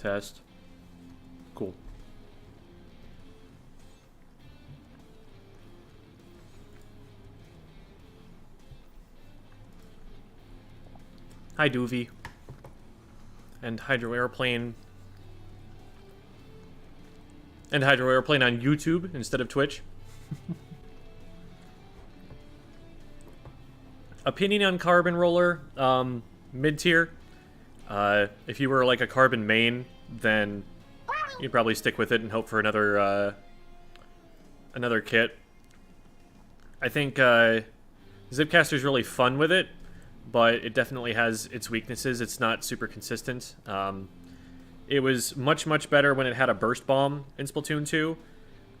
test. Cool. Hi, Doovy. And Hydro Airplane. And Hydro Airplane on YouTube instead of Twitch. Opinion on Carbon Roller, mid-tier. If you were like a Carbon main, then you'd probably stick with it and hope for another another kit. I think Zipcaster's really fun with it, but it definitely has its weaknesses. It's not super consistent. It was much, much better when it had a Burst Bomb in Splatoon 2,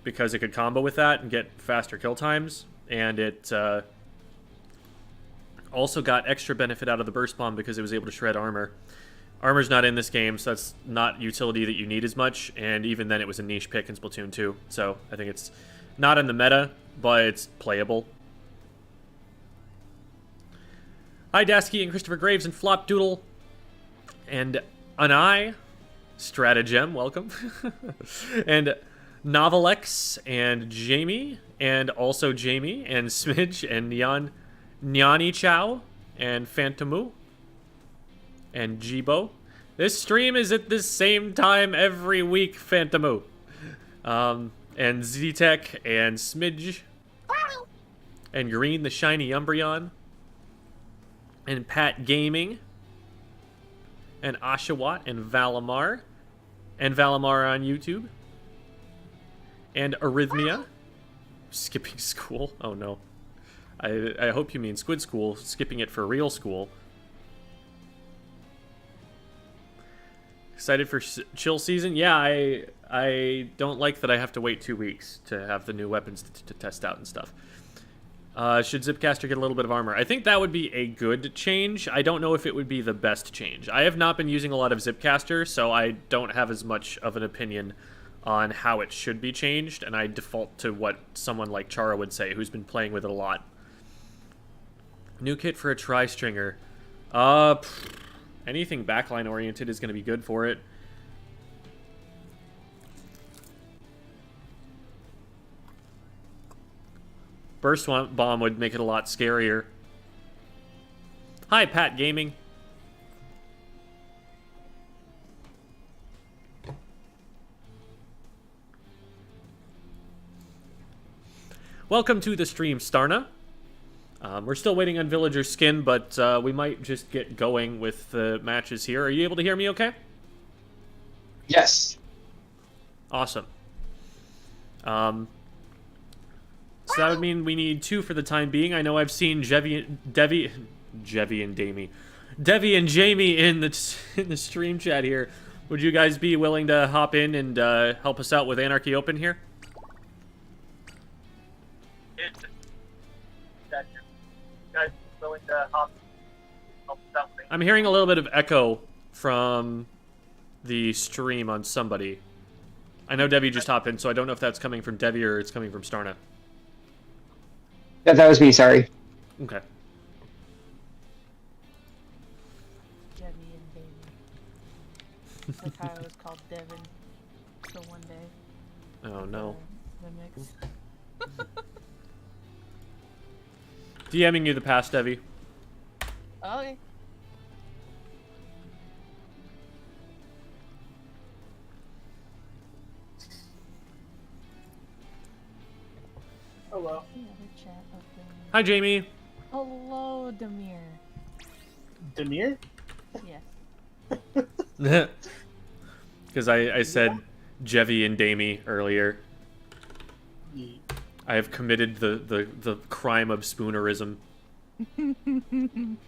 because it could combo with that and get faster kill times, and it also got extra benefit out of the Burst Bomb because it was able to shred armor. Armor's not in this game, so that's not utility that you need as much, and even then it was a niche pick in Splatoon 2, so I think it's not in the meta, but it's playable. Hi, Dasky and Christopher Graves and Flop Doodle. And Anai, Stratagem, welcome. And Novelex and Jamie, and also Jamie, and Smidge, and Nyani Chow, and Phantomu, and Jibo. This stream is at the same time every week, Phantomu. And Z-Tech, and Smidge, and Green the Shiny Umbreon, and Pat Gaming, and Ashawat, and Valimar on YouTube, and Arrhythmia, skipping school, oh no. I hope you mean Squid School, skipping it for real school. Excited for chill season? Yeah, I don't like that I have to wait 2 weeks to have the new weapons to test out and stuff. Should Zipcaster get a little bit of armor? I think that would be a good change. I don't know if it would be the best change. I have not been using a lot of Zipcaster, so I don't have as much of an opinion on how it should be changed, and I default to what someone like Chara would say, who's been playing with it a lot. New kit for a tri-stringer. Anything backline oriented is going to be good for it. Burst Bomb would make it a lot scarier. Hi, Pat Gaming. Welcome to the stream, Starna. We're still waiting on VillagerSkin, but we might just get going with the matches here. Are you able to hear me okay? Yes. Awesome. So that would mean we need 2 for the time being. I know I've seen Devi and Jamie in the stream chat here. Would you guys be willing to hop in and help us out with Anarchy Open here? I'm hearing a little bit of echo from the stream on somebody. I know Devi just hopped in, so I don't know if that's coming from Devi or it's coming from Starna. Yeah, that was me, sorry. Okay. Debbie and Davey. That's how it was called Devin. So one day. Oh no. The mix. DMing you the past, Devi. Okay. Hello. Hi, Jamie. Hello, Demir. Demir? Yes. Because I said Jevi and Damie earlier. Yeah. I have committed the crime of spoonerism. The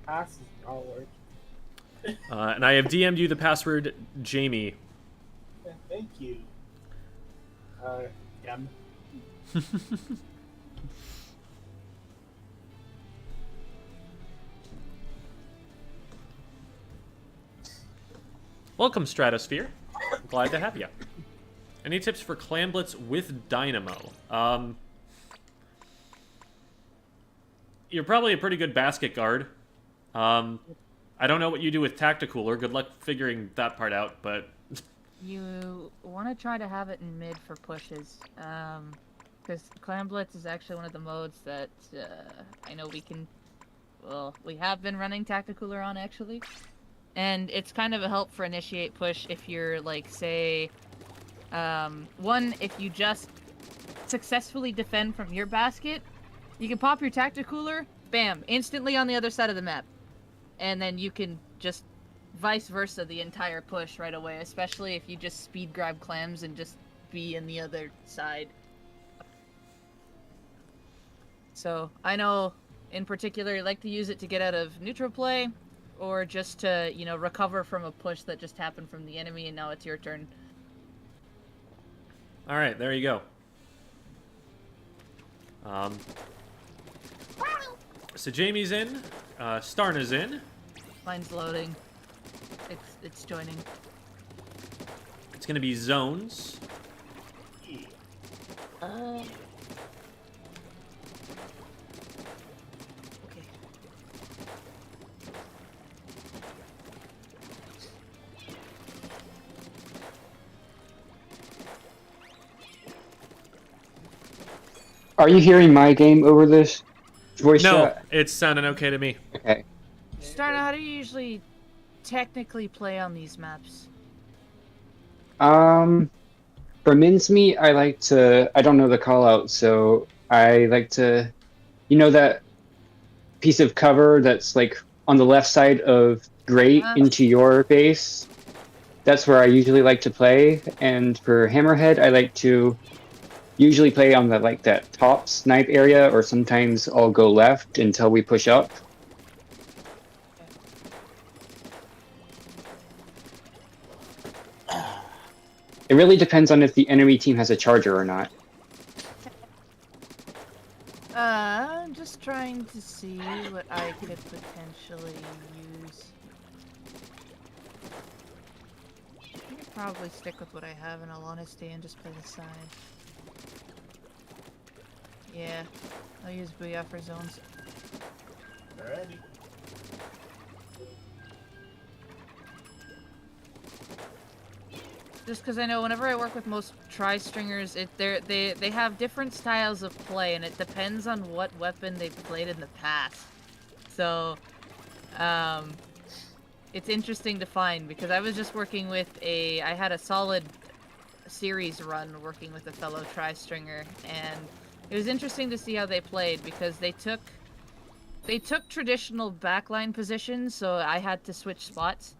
pass is not working. And I have DM'd you the password, Jamie. Yeah, thank you. Yum. Welcome, Stratosphere. Glad to have you. Any tips for Clamblitz with Dynamo? You're probably a pretty good basket guard. I don't know what you do with Tacticooler. Good luck figuring that part out, but... You want to try to have it in mid for pushes. Because Clam Blitz is actually one of the modes that I know we can... Well, we have been running Tacticooler on, actually. And it's kind of a help for initiate push if you're, like, say... one, if you just successfully defend from your basket, you can pop your Tacticooler, bam, instantly on the other side of the map. And then you can just vice versa the entire push right away, especially if you just speed grab clams and just be in the other side. So, I know, in particular, you like to use it to get out of neutral play, or just to, you know, recover from a push that just happened from the enemy and now it's your turn. Alright, there you go. So Jamie's in, Starna's in. Mine's loading. It's joining. It's gonna be zones. Okay. Are you hearing my game over this voice No, chat? it's sounding okay to me. Okay. Starna, how do you usually technically play on these maps? For mincemeat, I like to... I don't know the call-out, so I like to... You know that piece of cover that's, like, on the left side of grate into your base? That's where I usually like to play. And for Hammerhead, I like to usually play on the, like, that top snipe area, or sometimes I'll go left until we push up. It really depends on if the enemy team has a charger or not. I'm just trying to see what I could potentially use. I could probably stick with what I have in all honesty and just play the side. Yeah, I'll use Booyah for zones. Alrighty. Just because I know whenever I work with most tri-stringers, they have different styles of play, and it depends on what weapon they've played in the past. So, it's interesting to find, because I was just working with I had a solid series run working with a fellow tri-stringer, and it was interesting to see how they played, because they took traditional backline positions, so I had to switch spots,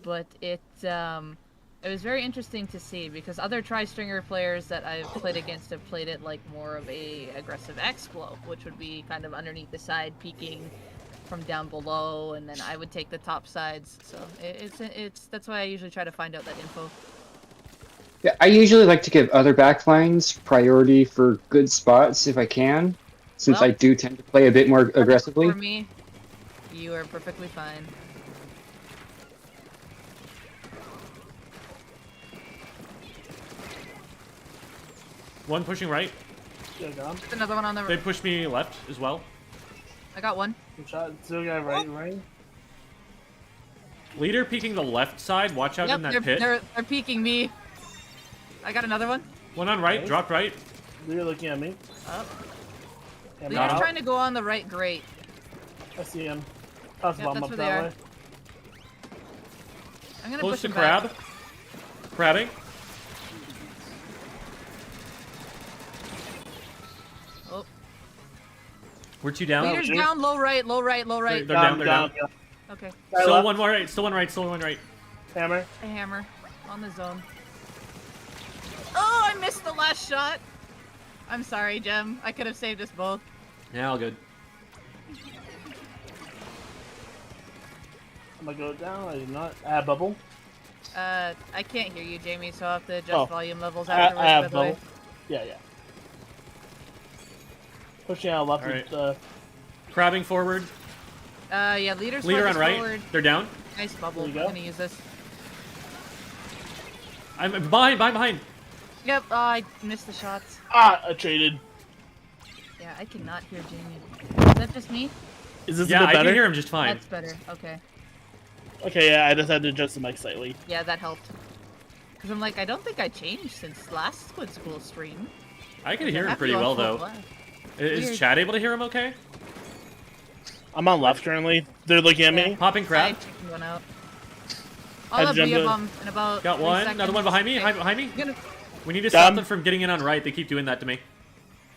but it was very interesting to see, because other tri-stringer players that I've played against have played it like more of a aggressive X-blow, which would be kind of underneath the side, peeking from down below, and then I would take the top sides. So that's why I usually try to find out that info. Yeah, I usually like to give other backlines priority for good spots if I can, since Well, I do tend to play a bit more aggressively. For me, you are perfectly fine. One pushing right. Still got him. There's another one on the They right. pushed me left as well. I got one. Good shot. Still got right. Leader peeking the left side. Watch out Yep, in that pit. they're peeking me. I got another one. One on right. Nice. Dropped right. You're looking at me. Up. I'm Leader's out. trying to go on the right grate. I see him. Toss Yep, bomb that's up where they that are. way. I'm gonna Close push to him crab. back. Crabbing. Oh. We're two down. Leader's shoot. down, low right, low right, low right. They're down. They're down. Okay. Guy Still left. one more right. Still one right. Still one right. Hammer. A hammer on the zone. Oh, I missed the last shot. I'm sorry, Gem. I could have saved us both. Yeah, all good. I'm gonna go down. I did not. I have bubble. I can't hear you, Jamie, so I'll have to adjust Oh. volume levels I afterwards, by have the way. bubble. Yeah. Pushing out left. Alright. With, Crabbing forward. Yeah, leader's Leader on farthest right. forward. They're down. Nice bubble. There I'm you go. gonna use this. I'm behind. Yep, I missed the shots. I traded. Yeah, I cannot hear Jamie. Is that just me? Is this Yeah, a bit I better? can hear him just fine. That's better. Okay. Okay, yeah, I just had to adjust the mic slightly. Yeah, that helped. Because I'm like, I don't think I changed since last Squid School stream. I can Like, hear I him have pretty you on well, full though. blast. Is Weird. Chad able to hear him okay? I'm on left currently. They're looking at me. Popping I crab. chickened one out. I I'll have jumped Booyah in. Bomb in about Got 3 one. seconds. Another one behind me. Okay. Behind me. I'm gonna... We need to Got stop him. them from getting in on right. They keep doing that to me.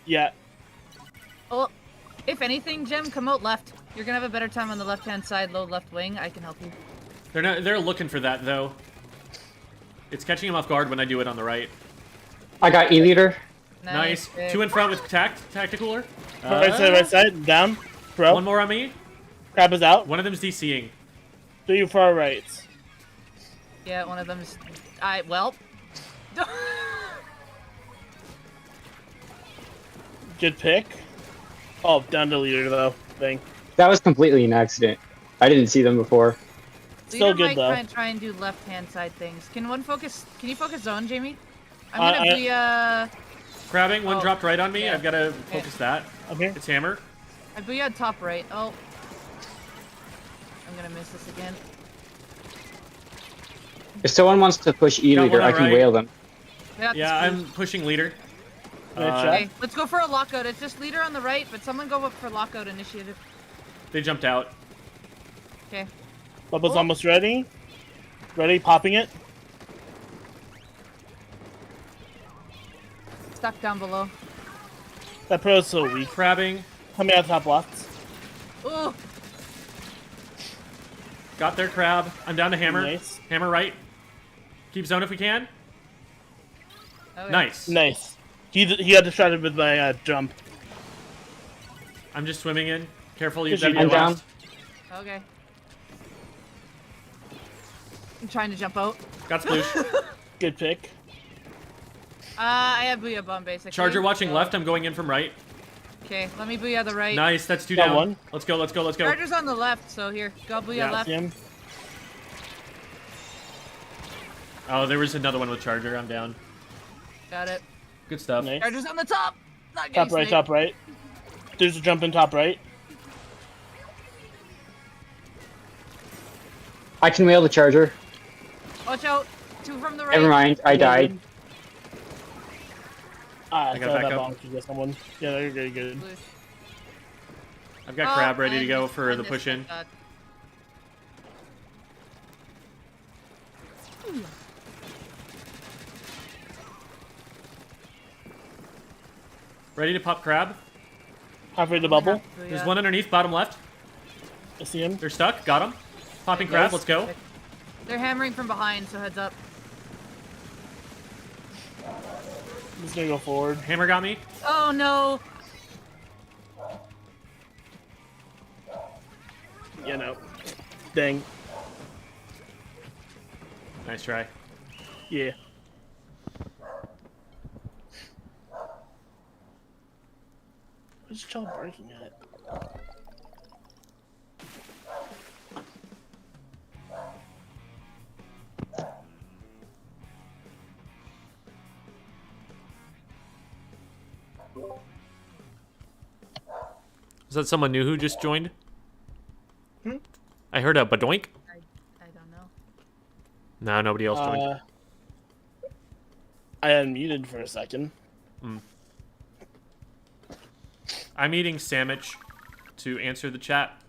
Yeah. Oh, if anything, Jim, come out left. You're gonna have a better time on the left-hand side, low left wing. I can help you. They're not. They're looking for that though. It's catching them off guard when I do it on the right. I got E-leader. Nice. Nice. 2 in front with Tacticooler. Right side, down. Bro. One more on me. Crab is out. One of them's DCing. 3 far right. Yeah, one of them's... well... Good pick. Oh, down to leader though. Thing. That was completely an accident. I didn't see them before. Still Leader good, might though. try and do left-hand side things. Can one focus... Can you focus zone, Jamie? I'm Uh, gonna be, Crabbing. One Oh, dropped right on me. yeah. I've got to focus that. I'm here. It's hammer. I'd be on top right. Oh. I'm gonna miss this again. If someone wants to push E-leader, one on I can right. whale them. I got Yeah, this I'm pushing leader. Nice shot. Okay, let's go for a lockout. It's just leader on the right, but someone go up for lockout initiative. They jumped out. Okay. Bubbles Oh. almost ready. Ready, popping it. Stuck down below. That pro is so weak. Crabbing. Coming out top left. Ooh. Got their crab. I'm down to hammer. Nice. Hammer right. Keep zone if we can. Okay. Nice. Nice. He got distracted with my jump. I'm just swimming in. Careful, you Good better shit. be I'm down. last. Okay. I'm trying to jump out. Got sploosh. Good pick. I have Booyah Bomb basically. Charger watching so- left. I'm going in from right. Okay, let me Booyah the right. Nice. That's 2 Got down. one. Let's go. Let's go. Let's go. Charger's on the left, so here, go Booyah Yeah. left. See him. Oh, there was another one with charger. I'm down. Got it. Good stuff. Nice. Charger's on the top. Not Top getting right, sniped. top right. There's a jump in top right. I can whale the charger. Watch out. 2 from the right. Never mind, I died. Ah, I I got thought that backup. bomb should get someone. Yeah, they're good, good. Blue. I've got Oh, crab ready I to go missed- for I the missed push in. that. Ready to pop crab. Halfway to the bubble. There's one underneath, bottom left. I see him. They're stuck. Got him. Popping crab. Nice. Let's go. They're hammering from behind, so heads up. I'm just gonna go forward. Hammer got me. Oh no. You know. Dang. Nice try. Yeah. What's this child barking at? Is that someone new who just joined? Hmm? I heard a badoink. I don't know. No, nobody else joined. I unmuted for a second. I'm eating sandwich to answer the chat.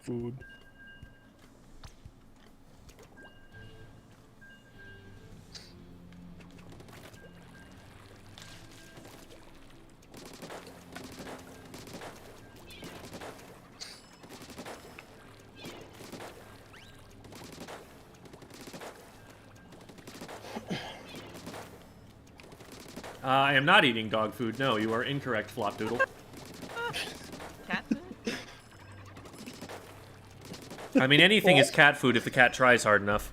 Food. I am not eating dog food. No, you are incorrect, Flopdoodle. Cat food? I mean, anything is cat food if the cat tries hard enough.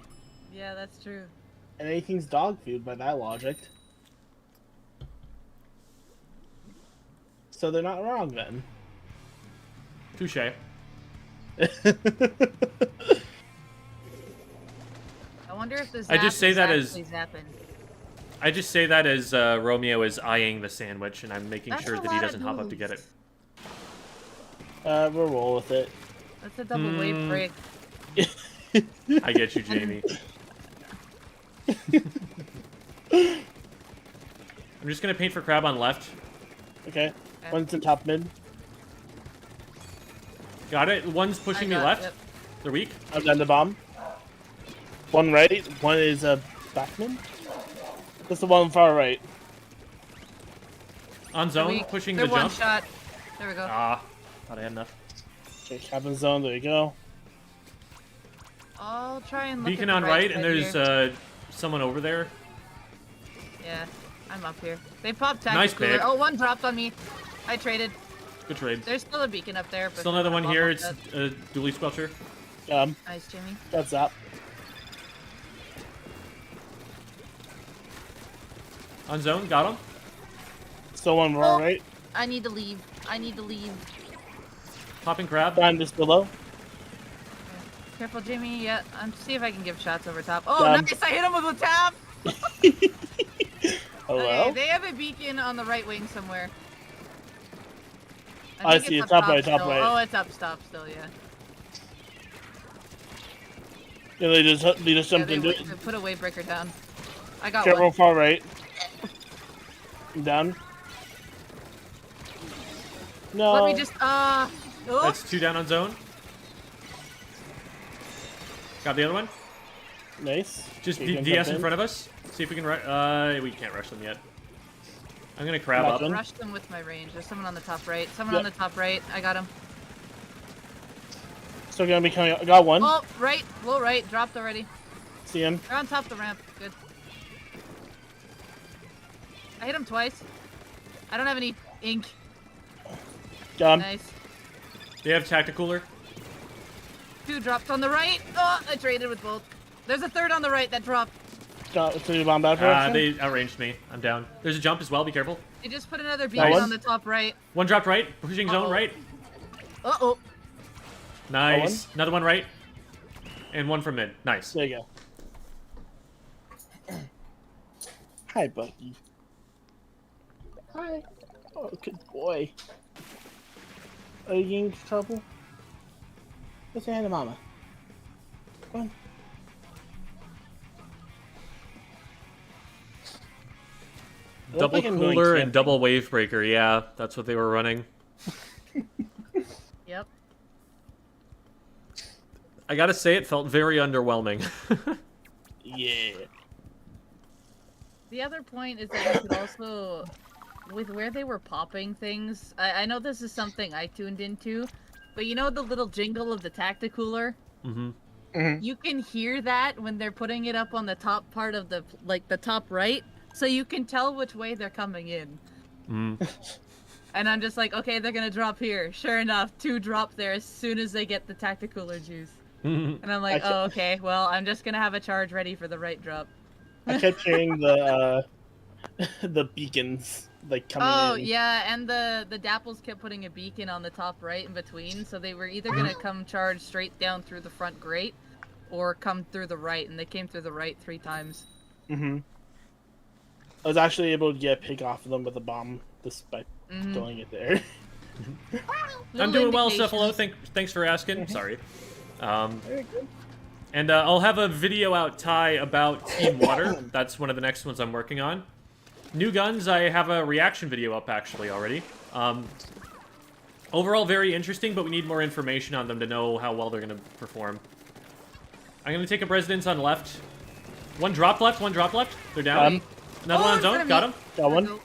Yeah, that's true. And anything's dog food by that logic. So they're not wrong then. Touche. I wonder if the zap I just say is that as- actually zapping. I just say that as Romeo is eyeing the sandwich, and I'm making That's sure a that he lot of doesn't hop up to get it. moves. We'll roll with it. That's a double wave break. I get you, Jamie. I'm just gonna paint for crab on left. Okay. One's in top mid. Got it. One's pushing me left. Yep. They're weak. I've done the bomb. One right. One is a backman. That's the one far right. On zone, Weak. pushing They're the one jump. shot. There we go. Ah, thought I had enough. Okay, cabin zone. There you go. I'll try and look Beacon at the on right, side and there's here. someone over there. Yeah, I'm up here. They popped Tacticooler. Nice pick. Oh, one dropped on me. I traded. Good trade. There's still a beacon up there. But Still another one I'm here. off It's of a dually squelcher. Nice, Jimmy. That's up. On zone, got him. Still one far right. I need to leave. I need to leave. Popping crab. Behind this below. Careful, Jimmy. Yeah, I'm see if I can give shots over top. Oh, Done. nice! I hit him with a tap. Hello? Okay, they have a beacon on the right wing somewhere. I think see it's it. Top up right, top still. right. Oh, it's up top still. Yeah. Yeah, they just Yeah, jumped they, into it. they put a wave breaker down. I got Careful one. far right. I'm down. No. Let me just oh. That's 2 down on zone. Got the other one. Nice. Just Okay, DS jump in front of us. See if we can. We can't rush them yet. I'm gonna crab Not up. done. Rush them with my range. There's someone on the top right. Someone Yep. on the top right. I got him. Still gonna be coming out. Got one. Oh, right. Low right. Dropped already. See him. They're on top of the ramp. Good. I hit him twice. I don't have any ink. Got him. Nice. They have Tacticooler. 2 dropped on the right. Oh, I traded with both. There's a third on the right that dropped. Got the bomb back direction. They outranged me. I'm down. There's a jump as well. Be careful. They just put another beacon one? on the top right. One dropped right. Pushing zone Uh-oh. right. Uh-oh. Nice. Another one right. And one from mid. Nice. There you go. Hi, Bucky. Hi. Oh, good boy. Are you getting into trouble? Let's say hi to Mama. Come on. I don't Double think I'm going cooler and camping. double wave breaker. Yeah, that's what they were running. Yep. I gotta say, it felt very underwhelming. Yeah. The other point is that you could also, with where they were popping things, I know this is something I tuned into, but you know the little jingle of the Tacticooler? Mm-hmm. You can hear that when they're putting it up on the top part of the, like, the top right, so you can tell which way they're coming in. Mm. And I'm just like, okay, they're gonna drop here. Sure enough, 2 drop there as soon as they get the Tacticooler juice. And I'm like, oh, okay, well, I'm just gonna have a charge ready for the right drop. I kept hearing the beacons like coming Oh, in. yeah, and the Dapples kept putting a beacon on the top right in between, so they were either gonna come charge straight down through the front grate, or come through the right, and they came through the right 3 times. Mm-hmm. I was actually able to get a pick off of them with a bomb despite throwing it there. I'm doing well, indications. Cephalo. Thanks for asking. Sorry. Very good. And I'll have a video out, Ty, about Team Water. That's one of the next ones I'm working on. New guns, I have a reaction video up, actually, already. Overall, very interesting, but we need more information on them to know how well they're going to perform. I'm going to take a President's on left. One drop left, one drop left. They're down. Another one on in front zone. of Got me. him. Got one.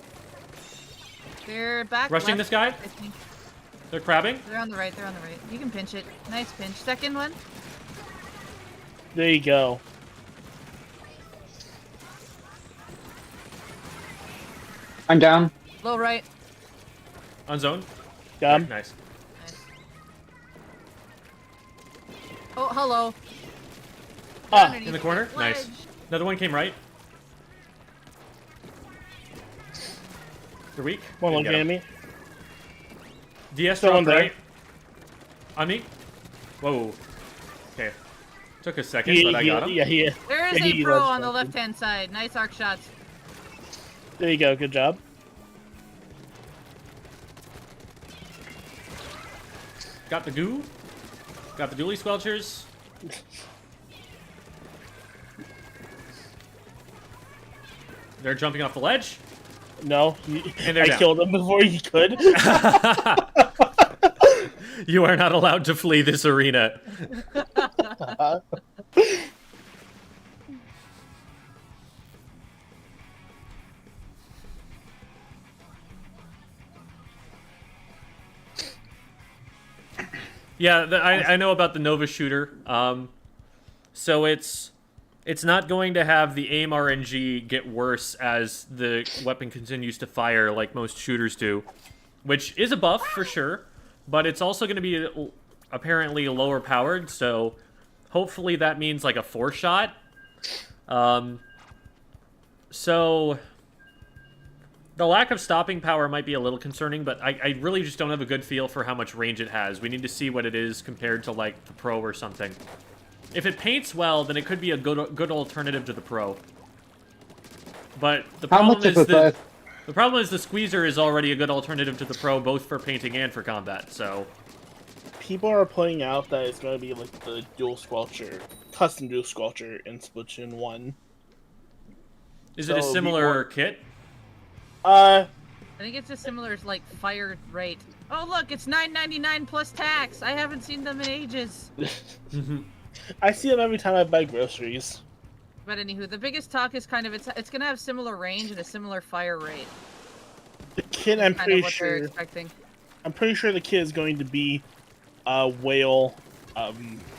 They're back Rushing left, this guy. I think. They're crabbing. They're on the right, they're on the right. You can pinch it. Nice pinch. Second one. There you go. I'm down. Low right. On zone. Got him. Nice. Nice. Oh, hello. Ah, Underneath In the corner. Nice. ledge. Another one came right. They're weak. one Didn't looking get at him. me. DS Still dropped on there. right. On me. Whoa. Okay. Took a second, He, but I got him. Yeah, he. There is Yeah, he a pro ledge on the jumped. left-hand side. Nice arc shots. There you go. Good job. Got the goo. Got the dually squelchers. They're jumping off the ledge. No, And they're I down. killed him before he could. You are not allowed to flee this arena. Yeah, I know about the Nova shooter. So it's not going to have the aim RNG get worse as the weapon continues to fire like most shooters do, which is a buff for sure, but it's also going to be apparently lower powered, so hopefully that means like a 4-shot. So the lack of stopping power might be a little concerning, but I really just don't have a good feel for how much range it has. We need to see what it is compared to, like, the Pro or something. If it paints well, then it could be a good alternative to the Pro. But the problem is the problem is the Squeezer is already a good alternative to the Pro, both for painting and for combat, so... People are pointing out that it's going to be like the dual squelcher, custom dual squelcher in Splatoon 1. Is it a similar kit? I think it's a similar, like, fire rate. Oh, look, it's $9.99 plus tax. I haven't seen them in ages. I see them every time I buy groceries. But anywho, the biggest talk is kind of it's gonna have similar range and a similar fire rate. The kit, I'm Kind pretty of what they're sure. expecting. I'm pretty sure the kit is going to be a whale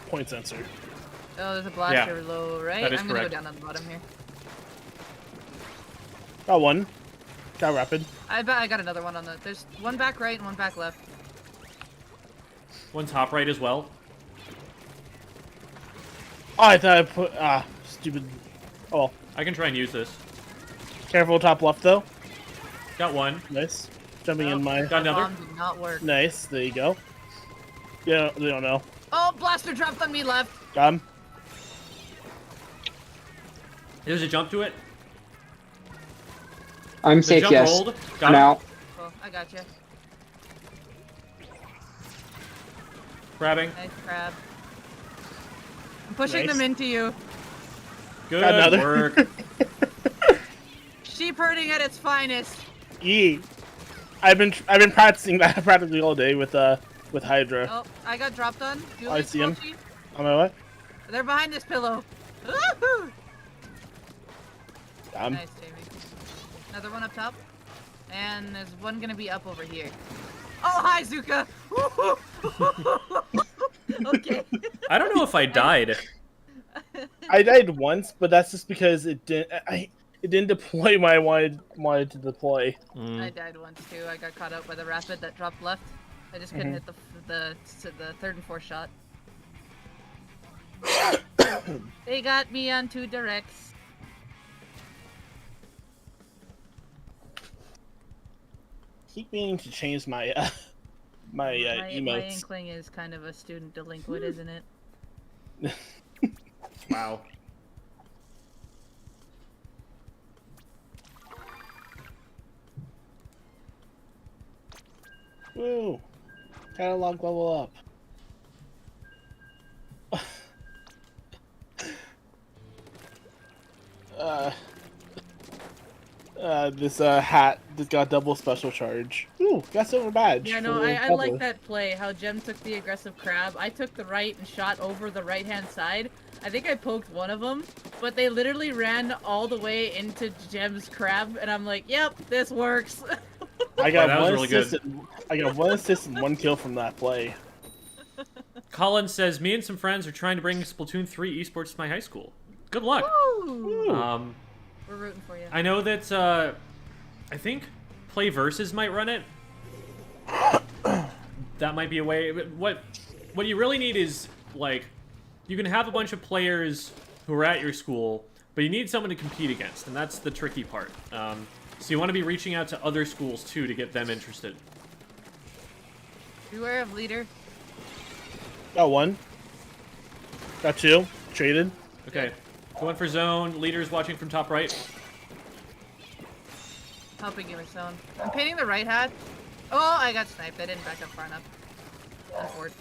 point sensor. Oh, there's a blaster low, right? that is I'm gonna correct. go down on the bottom here. Got one. Got rapid. I bet I got another one on the. There's one back right and one back left. One top right as well. Oh, I thought I put stupid. Oh, well. I can try and use this. Careful top left though. Got one. Nice. Jumping Oh, in my. Got another. Bomb did not work. Nice. There you go. Yeah, they don't know. Oh, blaster dropped on me left. Got him. There's a jump to it. I'm The safe, jump yes. rolled. Got I'm him. out. Oh, I got you. Grabbing. Nice crab. I'm pushing Nice. them into you. Good Got another. work. Sheep herding at its finest. Yee. I've been practicing that practically all day with Hydra. Oh, I got dropped on. I Julie, see him. small sheep. On my way. They're behind this pillow. Woohoo! Got him. Nice, Jamie. Another one up top. And there's one gonna be up over here. Oh, hi, Zuka! Okay. I don't know if I died. I died once, but that's just because it didn't deploy when I wanted to deploy. I died once too. I got caught out by the rapid that dropped left. I just couldn't hit the third and fourth shot. They got me on 2 directs. Keep meaning to change my my My emotes. inkling is kind of a student delinquent, isn't it? Wow. Woo! Catalog level up. This hat just got double special charge. Ooh, got silver badge. Yeah, for no, the I cover. like that play, how Jem took the aggressive crab. I took the right and shot over the right-hand side. I think I poked one of them, but they literally ran all the way into Jem's crab, and I'm like, yep, this works. I got that was one really good. assist. I got 1 assist and 1 kill from that play. Colin says, me and some friends are trying to bring Splatoon 3 esports to my high school. Good luck. Woo! We're rooting for you. I know that, I think Play Versus might run it. That might be a way. What you really need is, like, you can have a bunch of players who are at your school, but you need someone to compete against, and that's the tricky part. So you want to be reaching out to other schools, too, to get them interested. Beware of leader. Got 1. Got 2. Traded. Okay. Going for zone. Leaders watching from top right. Helping you with zone. I'm painting the right hat. Oh, I got sniped. I didn't back up far enough. I'm forward.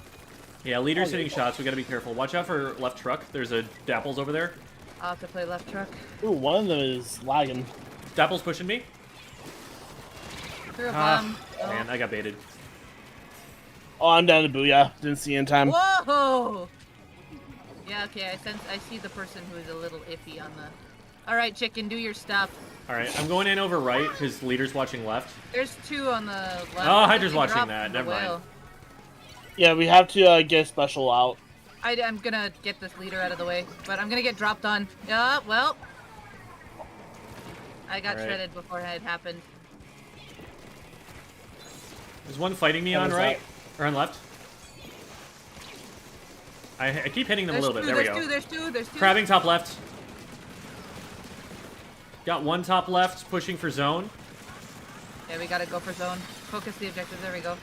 Yeah, leaders hitting shots. We gotta be careful. Watch out for left truck. There's a Dapples over there. I'll have to play left truck. Ooh, one of them is lagging. Dapple's pushing me. Threw a Ah, bomb. Oh. man, I got baited. Oh, I'm down to Booyah. Didn't see you in time. Whoa! Yeah, okay, I see the person who is a little iffy on the... Alright, chicken, do your stuff. Alright, I'm going in over right, because leader's watching left. There's 2 on the left. Oh, Hydra's They watching dropped that. from the Never mind. whale. Yeah, we have to get special out. I'm gonna get this leader out of the way, but I'm gonna get dropped on. Yeah, well... I got Alright. shredded before it happened. There's one fighting me What on was right, or on left. I keep hitting them a little bit. There we go. There's two. Crabbing top left. Got one top left, pushing for zone. Yeah, we gotta go for zone. Focus the objective. There we go.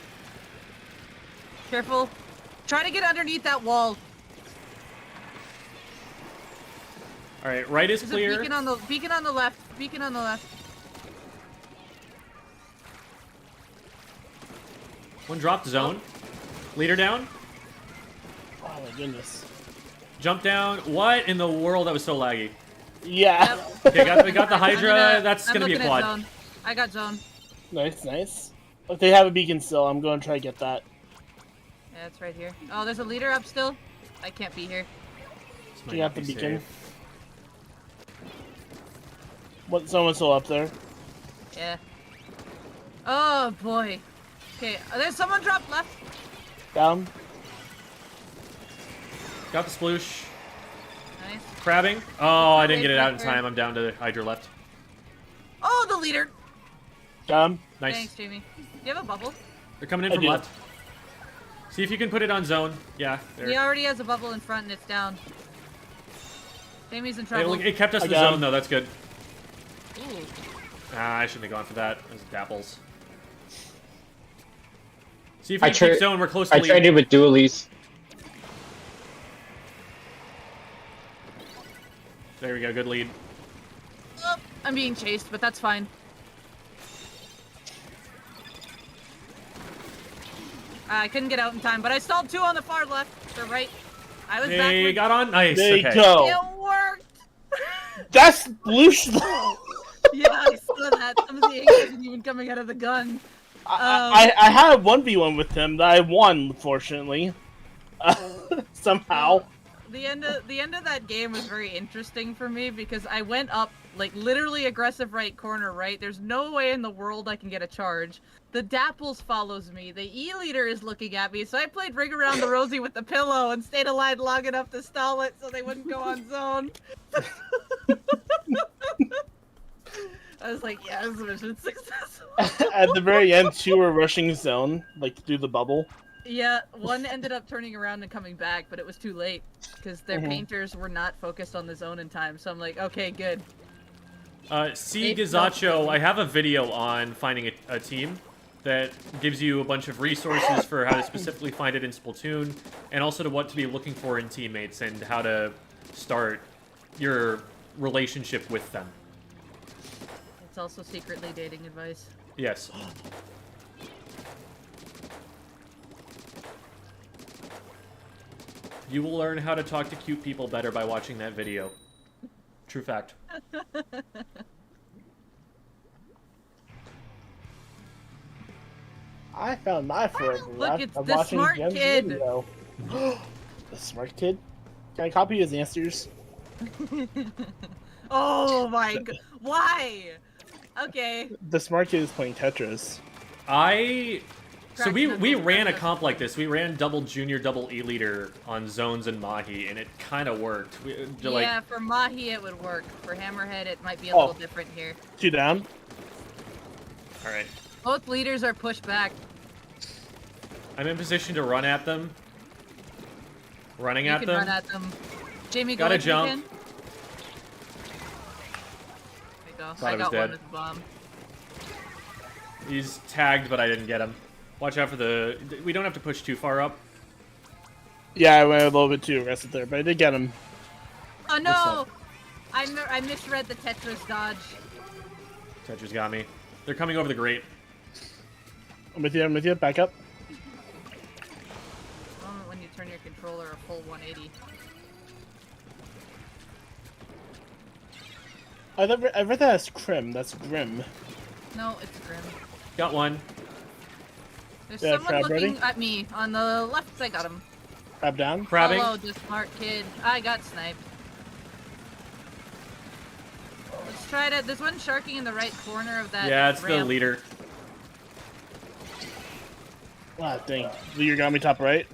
Careful. Try to get underneath that wall. Alright, right is There's clear. a beacon on the left. Beacon on the left. One dropped zone. Leader down. Oh my goodness. Jump down. What in the world? That was so laggy. Yeah. Yep. Okay, we got the Hydra. That's I'm gonna be a looking at quad. zone. I got zone. Nice, nice. If they have a beacon still, I'm going to try to get that. Yeah, it's right here. Oh, there's a leader up still. I can't be here. This Do might you have not the be beacon? safe. What? Someone's still up there. Yeah. Oh boy. Okay, there's someone dropped left. Down. Got the sploosh. Nice. Crabbing. Oh, I didn't Okay, get it out in clear. time. I'm down to the Hydra left. Oh, the leader. Down. Nice. Thanks, Jamie. Do you have a bubble? They're coming in I from do. left. See if you can put it on zone. Yeah, there. He already has a bubble in front and it's down. Jamie's in Hey, trouble. look, it kept us in the got him. zone though. That's good. Ooh. Ah, I shouldn't have gone for that. It was Dapples. See if I we can keep tra- zone. We're close to I lead. traded with dualies. There we go. Good lead. Oh, I'm being chased, but that's fine. I couldn't get out in time, but I stalled 2 on the far left or right. I was Hey, backwards. got on. Nice. There okay. you go. It worked. That's blue slow. Yeah, I saw that. Some of the ink isn't even coming out of the gun. I had a 1v1 with him that I won, fortunately. Somehow. The end of that game was very interesting for me because I went up like literally aggressive right corner right. There's no way in the world I can get a charge. The Dapples follows me. The E leader is looking at me, so I played Ring Around the Rosie with the pillow and stayed alive long enough to stall it so they wouldn't go on zone. I was like, yes, mission successful. At the very end, 2 were rushing zone, like through the bubble. Yeah, one ended up turning around and coming back, but it was too late because their Mhm. painters were not focused on the zone in time. So I'm like, okay, good. C. It's Gazzacho, not- I have a video on finding a team that gives you a bunch of resources for how to specifically find it in Splatoon, and also to what to be looking for in teammates and how to start your relationship with them. It's also secretly dating advice. Yes. You will learn how to talk to cute people better by watching that video. True fact. I found my forever Look, left it's of the watching smart Jem's kid. video. The smart kid? Can I copy his answers? Oh my god. Why? Okay. The smart kid is playing Tetris. So we Cracked ran a knuckles. comp like this. We ran double junior, double E leader on zones and Mahi, and it kind of worked. Yeah, for Mahi it would work. For Hammerhead it might be a Oh. little different here. 2 down. All right. Both leaders are pushed back. I'm in position to run at them. Running You at can them. run at them. Jamie, go Gotta if you jump. can. There you go. Thought I I was got dead. one with the bomb. He's tagged, but I didn't get him. Watch out for the... We don't have to push too far up. Yeah, I went a little bit too aggressive there, but I did get him. Oh no! up? I misread the Tetris dodge. Tetris got me. They're coming over the grate. I'm with you, I'm with you. Back up. The moment when you turn your controller a full 180. I read that as Crim. That's Grim. No, it's Grim. Got one. There's Yeah, someone crab looking ready? at me on the left. I got him. Crab down. Crabbing. Hello, the smart kid. I got sniped. Let's try to. There's one sharking in the right corner of that. Yeah, it's the ramp. leader. Ah, dang. You got me top right.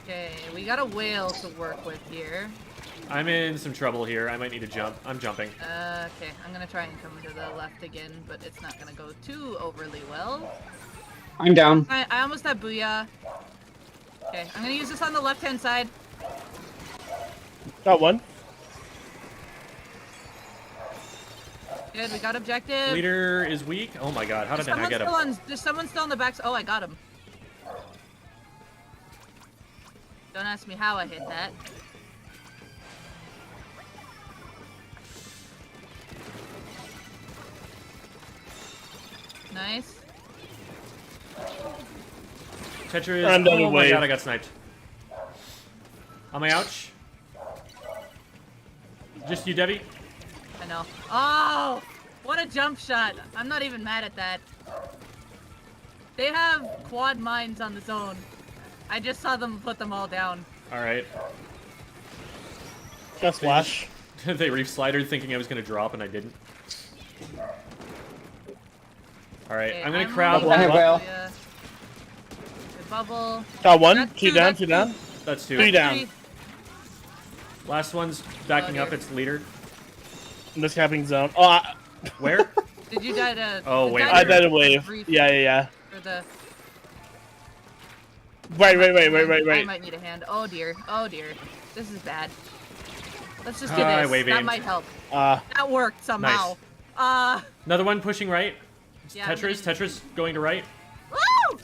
Okay, we got a whale to work with here. I'm in some trouble here. I might need to jump. I'm jumping. Okay, I'm gonna try and come to the left again, but it's not gonna go too overly well. I'm down. I almost have booyah. Okay, I'm gonna use this on the left-hand side. Got one. Good, we got objective. Leader is weak. Oh my god, how did I not get him? There's someone still on the back. Oh, I got him. Don't ask me how I hit that. Nice. Tetra is. I'm done Oh with my wave. god, I got sniped. On my ouch. Just you, Debbie. I know. Oh, what a jump shot. I'm not even mad at that. They have quad mines on the zone. I just saw them put them all down. All right. Got splash. They reef slidered thinking I was gonna drop and I didn't. All right, Okay, I'm gonna I'm crowd. rolling Hey, back whale. to ya. Good bubble. Got one. That's Two down. that's Two down. That's two. Three down. Last one's backing Oh, up. dear. It's leader. I'm just capping zone. Oh, Where? Did you die to? Oh, did wait, die I to died a the wave. brief Yeah. For the. Right. I might need a hand. Oh dear. Oh dear. This is bad. Let's just do I this. wave That aimed. might help. Uh, That worked somehow. Another one pushing right. Yeah, I'm Tetris. gonna- Tetris going to right. Woo!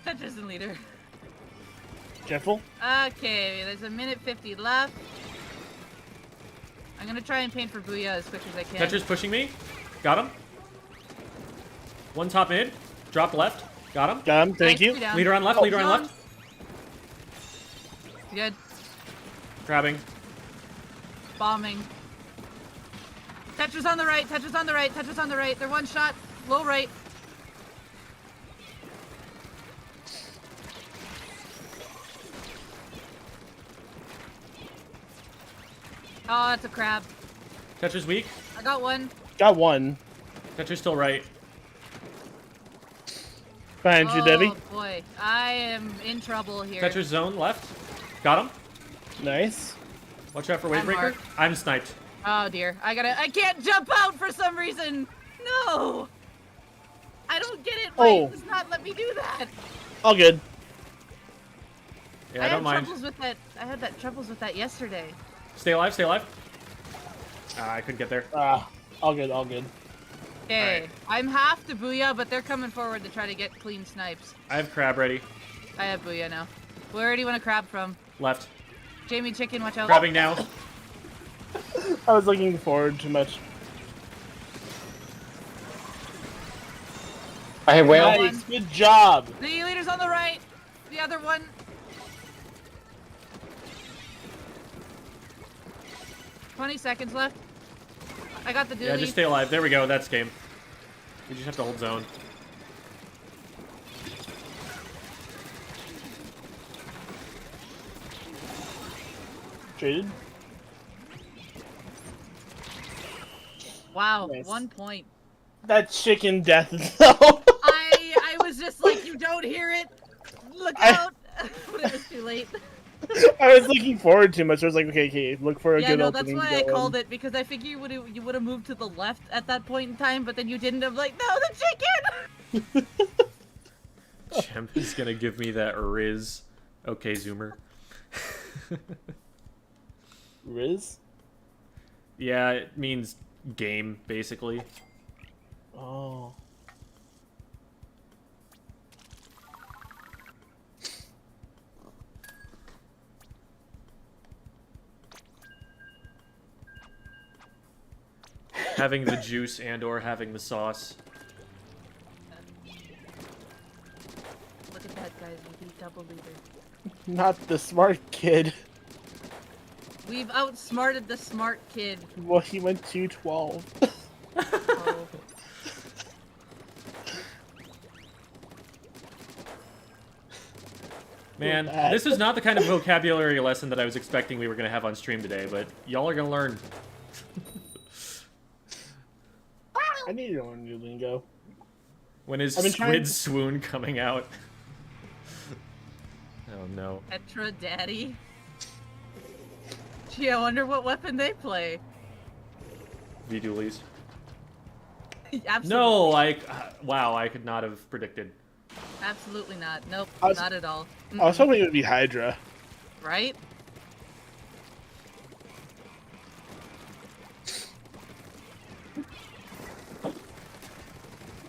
Tetris and leader. careful. Okay, there's a minute 50 left. I'm gonna try and paint for Booyah as quick as I can. Tetris pushing me. Got him. One top mid. Drop left. Got him. Got him. Thank Nice, you. three down. Leader on left. Oh, Leader on left. Good. Grabbing. Bombing. Tetris on the right. Tetris on the right. Tetris on the right. They're one shot. Low right. Oh, that's a crab. Tetris weak. I got one. Got one. Tetris still right. Behind you, Debbie. Oh boy, I am in trouble here. Tetris zone left. Got him. Nice. Watch out for I'm Wavebreaker. marked. I'm sniped. Oh dear, I can't jump out for some reason. No, I don't get it. Why Oh. does not let me do that? All good. Yeah, I had don't mind. troubles with that. I had troubles with that yesterday. Stay alive. Stay alive. I couldn't get there. All good. All good. Okay, Alright. I'm half to Booyah, but they're coming forward to try to get clean snipes. I have crab ready. I have Booyah now. Where do you want to crab from? Left. Jamie Chicken, watch out. Grabbing now. I was looking forward too much. I have whale. Nice. Good job. The leader's on the right. The other one. "20 seconds left. I got the dually. Yeah, just stay alive. There we go. That's game. We just have to hold zone. Traded. Wow, Nice. 1 point. That chicken death though. I was just like, you don't hear it. Look out. But it was too late. I was looking forward too much. I was like, okay, look for a Yeah, good no, that's opening. why I called it, because I figured you would have moved to the left at that point in time, but then you didn't. I'm like, no, the chicken. Jem is gonna give me that Riz. Okay, Zoomer. Riz? Yeah, it means game, basically. Oh. Having the juice and or having the sauce. Look at that, guys. We beat double leader. Not the smart kid. We've outsmarted the smart kid. Well, he went 212. Oh. Man, bad. this is not the kind of vocabulary lesson that I was expecting we were going to have on stream today, but y'all are going to learn. I need to learn new lingo. When is I've been Squid trying- Swoon coming out? Oh no. Petra Daddy. Gee, I wonder what weapon they play. V-Doolies. Absolutely. No, wow, I could not have predicted. Absolutely not. Nope, I was- not at all. I was hoping it would be Hydra. Right?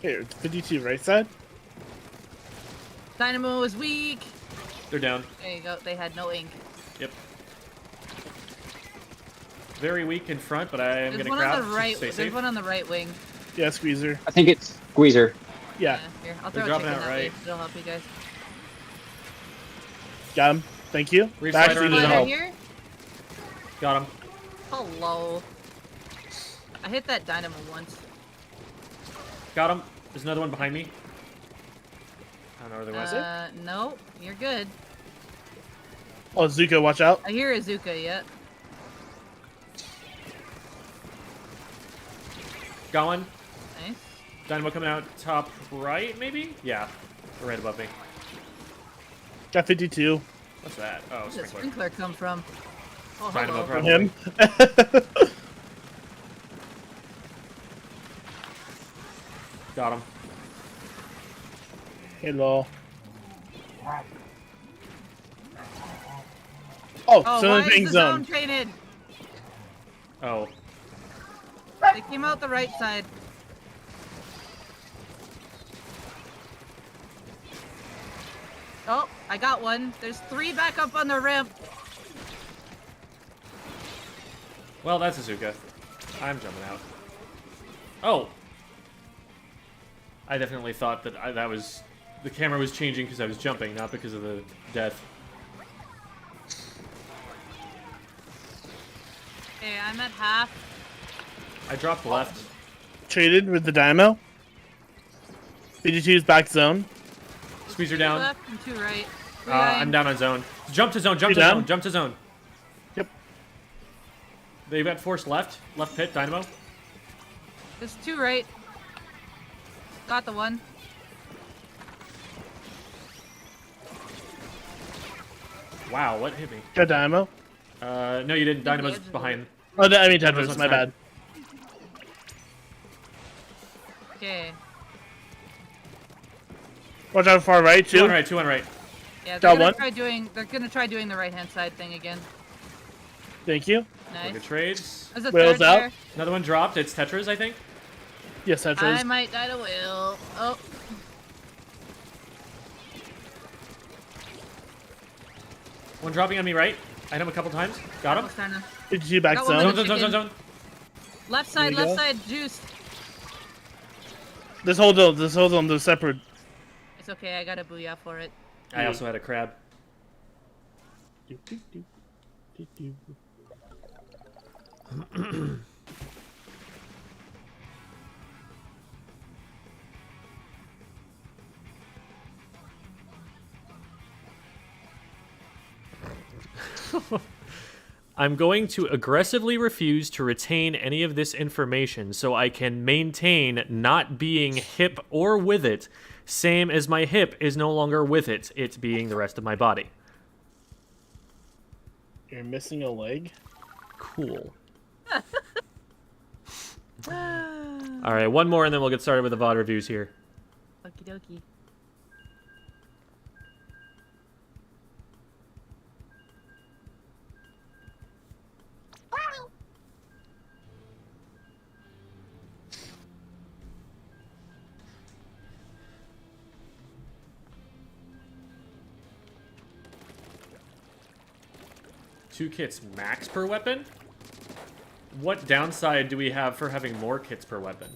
Here, 52 right side. Dynamo is weak. They're down. There you go. They had no ink. Yep. Very weak in front, but I am There's going to one crouch on the right. to stay There's safe. one on the right wing. Yeah, Squeezer. I think it's Squeezer. Yeah, Here, I'll They're throw a dropping chicken out that way. right. It'll help you guys. got him. Thank you. Reef That slider actually on didn't the Slider help. here. Got him. Hello. I hit that dynamo once. Got him. There's another one behind me. I don't know where they went. No, you're good. Oh, Zuko, watch out. I hear Azuka yet. Got one. Nice. Dynamo coming out top right, maybe? Yeah. They're right above me. Got 52 What's that? Oh, Where did the sprinkler. sprinkler come from? Oh, Dynamo hello. from probably. him. Got him. Hello. Oh, Oh, so why they're is being the zone zoned. traded? Oh. They came out the right side. Oh, I got one. There's 3 back up on the ramp. Well, that's Azuka. I'm jumping out. Oh! I definitely thought that that was... The camera was changing because I was jumping, not because of the death. Okay, I'm at half. I dropped left. Traded with the Dynamo. 52's back zone. Squeeze her 2 down. left and 2 right. I'm down on zone. Jump to zone, jump You to down? zone, jump to zone. Yep. They've got force left. Left pit, Dynamo. There's 2 right. Got the one. Wow, what hit me? Got Dynamo. No, you didn't. Dynamo's edge of the behind. Oh, I mean Dynamo's Tetris. on My side. bad. Okay. Watch out far right Two too. on right, two on right. Yeah, Got they're one. gonna try doing the right hand side thing again. Thank you. Nice. Good trades. There's a Whales third out. there. Another one dropped. It's Tetras, I think. Yes, Tetris. I might die to whale. Oh, One dropping on me right. I hit him a couple times. Got him. almost Starna. 52 back Got one zone. minute. Zone, zone, zone, zone, zone. Left side, There you left go. side, juiced. This whole zone, they're separate. It's okay, I got a booyah for it. I also had a crab. I'm going to aggressively refuse to retain any of this information so I can maintain not being hip or with it, same as my hip is no longer with it, it being the rest of my body. You're missing a leg. Cool. All right, one more and then we'll get started with the VOD reviews here. Okie dokie. Two kits max per weapon? What downside do we have for having more kits per weapon?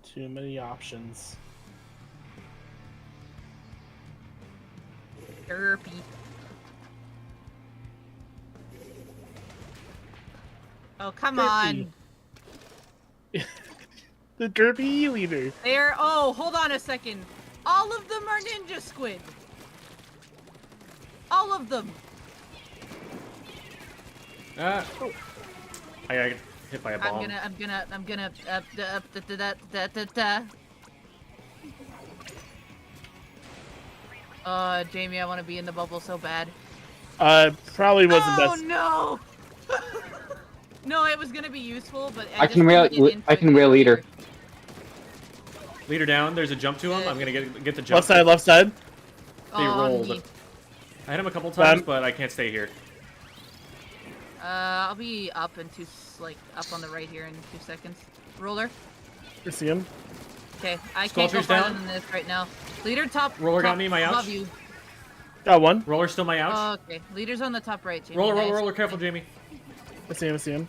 Too many options. Derpy. Oh, come on. The derpy leader. There. Oh, hold on a second. All of them are ninja squid. All of them. I got hit by a bomb. I'm gonna. Jamie, I want to be in the bubble so bad. Probably wasn't best. Oh no! No, it was gonna be useful, but I can rail leader. Leader down. There's a jump to him. I'm gonna get the jump. Left side, left side. They rolled. Me. I hit him a couple times, but I can't stay here. I'll be up in up on the right here in 2 seconds. Roller. You see him? Okay, I can't go Sculpture's farther down. than this right now. Leader top. Roller got top me, my ouch. above you. Got one. Roller's still my ouch. Oh, okay. Leader's on the top right, Jamie. Roller, Nice. roller, roller. Careful, Jamie. I see him, I see him.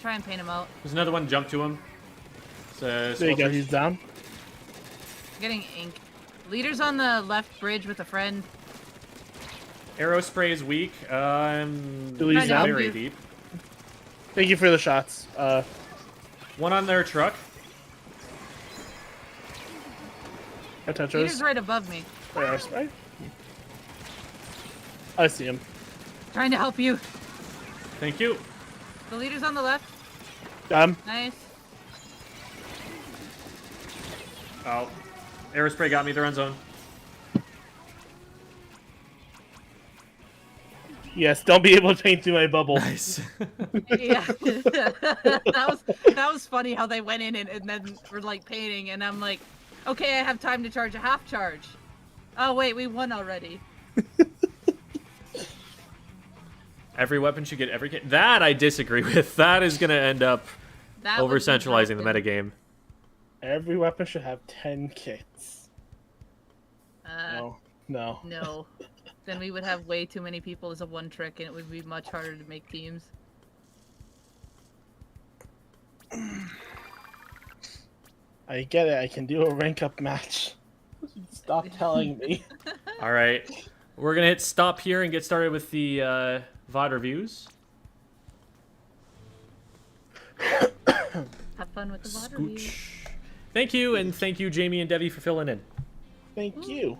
Try and paint him out. There's another one. Jump to him. There you go, he's down. Getting ink. Leader's on the left bridge with a friend. Arrow spray is weak. Billy's down. Very deep. Thank you for the shots. One on their truck. I touch Leader's those. right above me. Where else, right? I see him. Trying to help you. Thank you. The leader's on the left. Nice. Oh, arrow spray got me. They're on zone. Yes, don't be able to paint through my bubble. Nice. Yeah. that was funny how they went in and then were like painting, and I'm like, okay, I have time to charge a half charge. Oh wait, we won already. Every weapon should get every kit. That I disagree with. That is gonna end up over centralizing the metagame. Every weapon should have 10 kits. No. No. Then we would have way too many people as a one trick, and it would be much harder to make teams. I get it. I can do a rank up match. Stop telling me. All right, we're gonna hit stop here and get started with the VOD reviews. Have fun with the water review. Thank you, and thank you, Jamie and Debbie, for filling in. Thank you.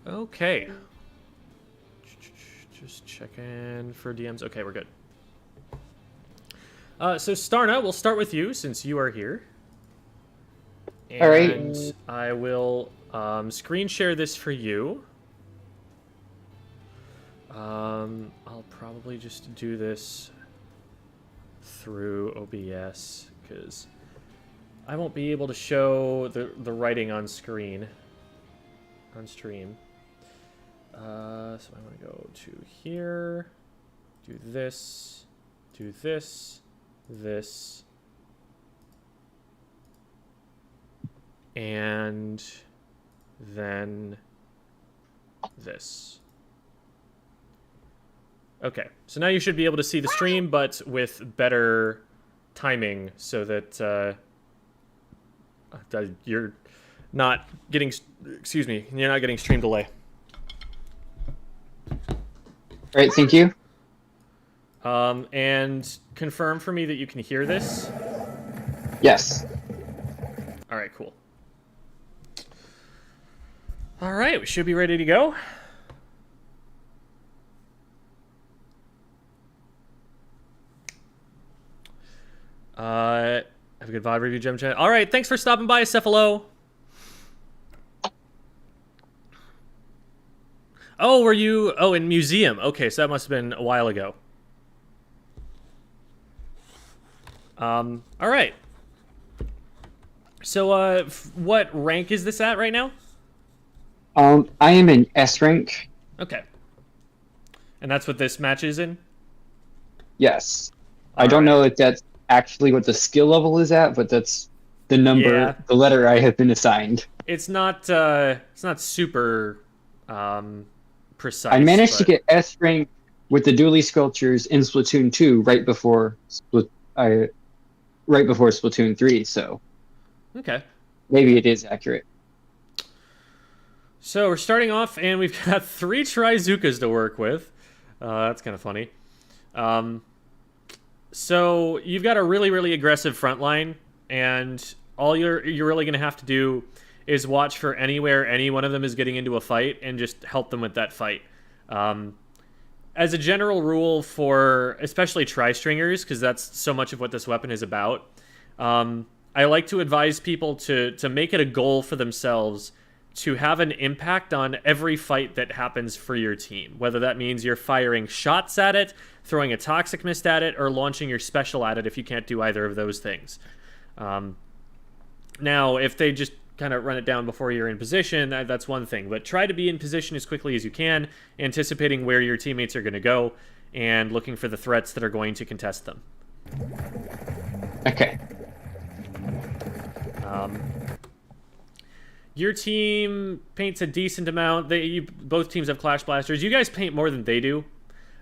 Okay. Just checking for DMs. Okay, we're good. So Starna, we'll start with you since you are here. And All right. I will screen share this for you. I'll probably just do this through OBS because I won't be able to show the writing on screen on stream. So I want to go to here, do this, this, and then this. Okay, so now you should be able to see the stream, but with better timing so that you're not getting, you're not getting stream delay. All right, thank you. And confirm for me that you can hear this. Yes. All right, cool. All right, we should be ready to go. Have a good VOD review, Gem Chat. All right, thanks for stopping by, Cephalo. Oh, were you... Oh, in museum. Okay, so that must have been a while ago. All right. So, what rank is this at right now? I am in S rank. Okay. And that's what this match is in? Yes. I don't know if that's actually what the skill level is at, but that's the number, the letter I have been assigned. It's not super precise. I managed to get S rank with the dually sculptures in Splatoon 2 right before Splatoon 3, so okay. maybe it is accurate. So we're starting off, and we've got 3 Trizookas to work with. That's kind of funny. So you've got a really, really aggressive front line, and all you're really going to have to do is watch for anywhere any one of them is getting into a fight and just help them with that fight. As a general rule for especially tri-stringers, because that's so much of what this weapon is about, I like to advise people to make it a goal for themselves to have an impact on every fight that happens for your team. Whether that means you're firing shots at it, throwing a Toxic Mist at it, or launching your special at it if you can't do either of those things. Now, if they just kind of run it down before you're in position, that's one thing. But try to be in position as quickly as you can, anticipating where your teammates are going to go, and looking for the threats that are going to contest them. Okay. Your team paints a decent amount. Both teams have Clash Blasters. You guys paint more than they do,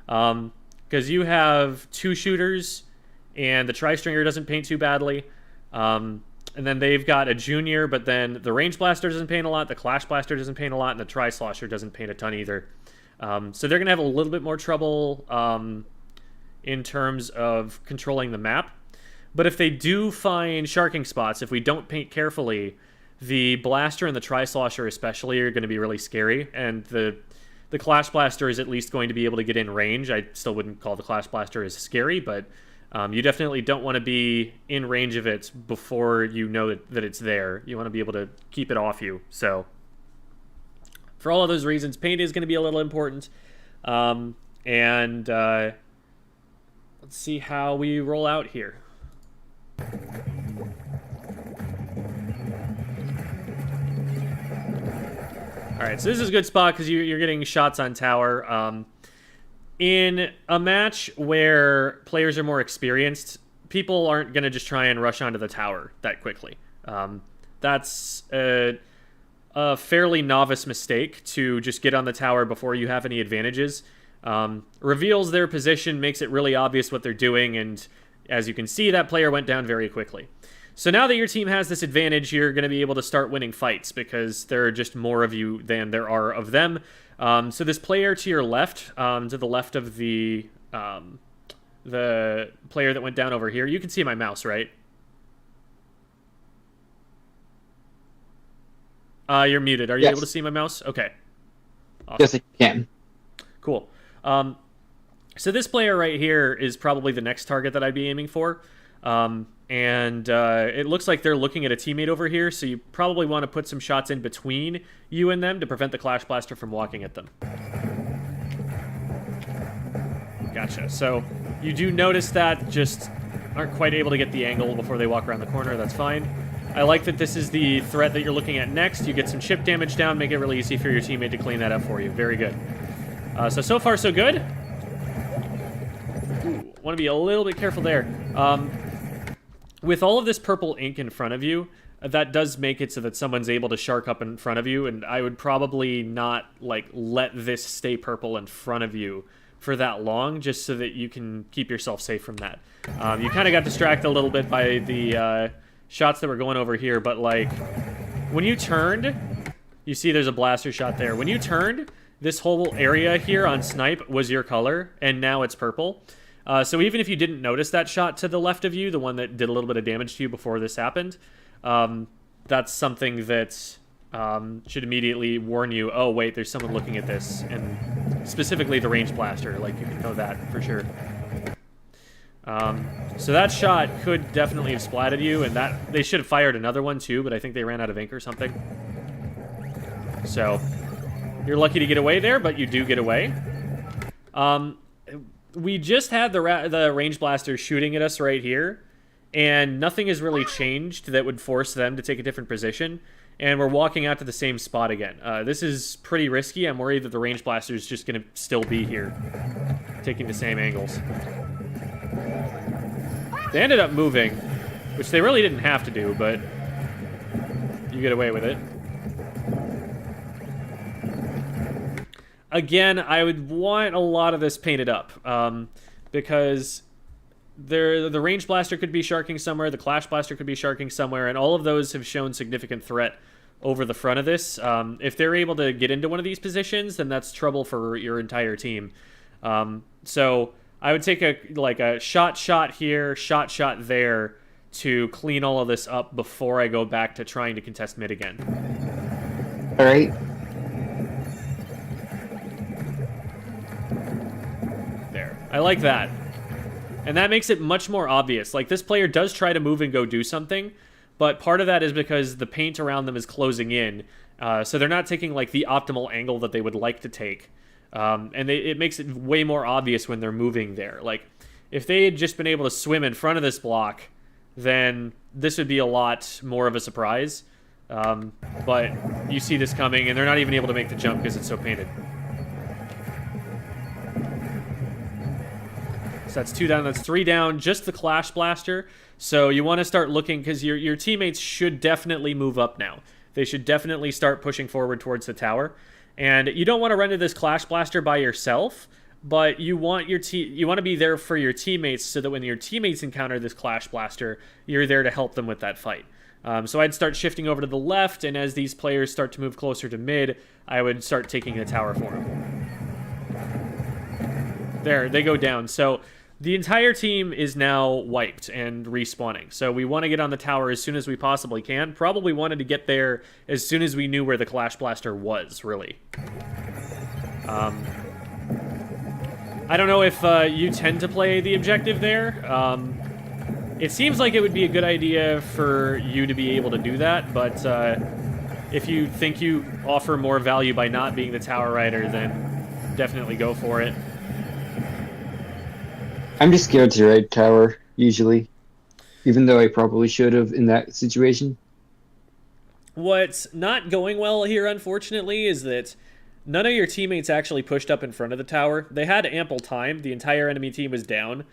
because you have 2 shooters, and the Tri-Stringer doesn't paint too badly. And then they've got a Junior, but then the Range Blaster doesn't paint a lot, the Clash Blaster doesn't paint a lot, and the Tri-Slosher doesn't paint a ton either. So they're going to have a little bit more trouble in terms of controlling the map. But if they do find sharking spots, if we don't paint carefully, the Blaster and the Tri-Slosher especially are going to be really scary, and the Clash Blaster is at least going to be able to get in range. I still wouldn't call the Clash Blaster as scary, but you definitely don't want to be in range of it before you know that it's there. You want to be able to keep it off you. So for all of those reasons, paint is going to be a little important. Let's see how we roll out here. Alright, so this is a good spot because you're getting shots on tower. In a match where players are more experienced, people aren't going to just try and rush onto the tower that quickly. That's a fairly novice mistake to just get on the tower before you have any advantages. Reveals their position, makes it really obvious what they're doing, and as you can see, that player went down very quickly. So now that your team has this advantage, you're going to be able to start winning fights because there are just more of you than there are of them. So this player to your left, to the left of the player that went down over here, you can see my mouse, right? You're muted. Are you able to see my mouse? Okay. Awesome. Yes, I can. Cool. So this player right here is probably the next target that I'd be aiming for. It looks like they're looking at a teammate over here, so you probably want to put some shots in between you and them to prevent the Clash Blaster from walking at them. Gotcha. So you do notice that, just aren't quite able to get the angle before they walk around the corner. That's fine. I like that this is the threat that you're looking at next. You get some chip damage down, make it really easy for your teammate to clean that up for you. Very good. So far, so good. Want to be a little bit careful there. With all of this purple ink in front of you, that does make it so that someone's able to shark up in front of you, and I would probably not let this stay purple in front of you for that long, just so that you can keep yourself safe from that. You kind of got distracted a little bit by the shots that were going over here, but when you turned, you see there's a blaster shot there. When you turned, this whole area here on snipe was your color, and now it's purple. So even if you didn't notice that shot to the left of you, the one that did a little bit of damage to you before this happened, that's something that should immediately warn you, oh, wait, there's someone looking at this, and specifically the range blaster. You can know that for sure. So that shot could definitely have splatted you, and that they should have fired another one too, but I think they ran out of ink or something. So you're lucky to get away there, but you do get away. We just had the range blaster shooting at us right here, and nothing has really changed that would force them to take a different position, and we're walking out to the same spot again. This is pretty risky. I'm worried that the range blaster is just going to still be here, taking the same angles. They ended up moving, which they really didn't have to do, but you get away with it. Again, I would want a lot of this painted up, because the range blaster could be sharking somewhere, the Clash Blaster could be sharking somewhere, and all of those have shown significant threat over the front of this. If they're able to get into one of these positions, then that's trouble for your entire team. So I would take a shot here, shot there to clean all of this up before I go back to trying to contest mid again. All right. There. I like that. And that makes it much more obvious. Like, this player does try to move and go do something, but part of that is because the paint around them is closing in, so they're not taking, like, the optimal angle that they would like to take. And it makes it way more obvious when they're moving there. Like, if they had just been able to swim in front of this block, then this would be a lot more of a surprise. But you see this coming, and they're not even able to make the jump because it's so painted. So that's 2 down, that's 3 down, just the Clash Blaster. So you want to start looking, because your teammates should definitely move up now. They should definitely start pushing forward towards the tower. And you don't want to run into this Clash Blaster by yourself, but you want you want to be there for your teammates so that when your teammates encounter this Clash Blaster, you're there to help them with that fight. So I'd start shifting over to the left, and as these players start to move closer to mid, I would start taking the tower for them. There, they go down. So the entire team is now wiped and respawning. So we want to get on the tower as soon as we possibly can. Probably wanted to get there as soon as we knew where the Clash Blaster was, really. I don't know if you tend to play the objective there. It seems like it would be a good idea for you to be able to do that, but if you think you offer more value by not being the tower rider, then definitely go for it. I'm just scared to ride tower, usually. Even though I probably should have in that situation. What's not going well here, unfortunately, is that none of your teammates actually pushed up in front of the tower. They had ample time. The entire enemy team was down.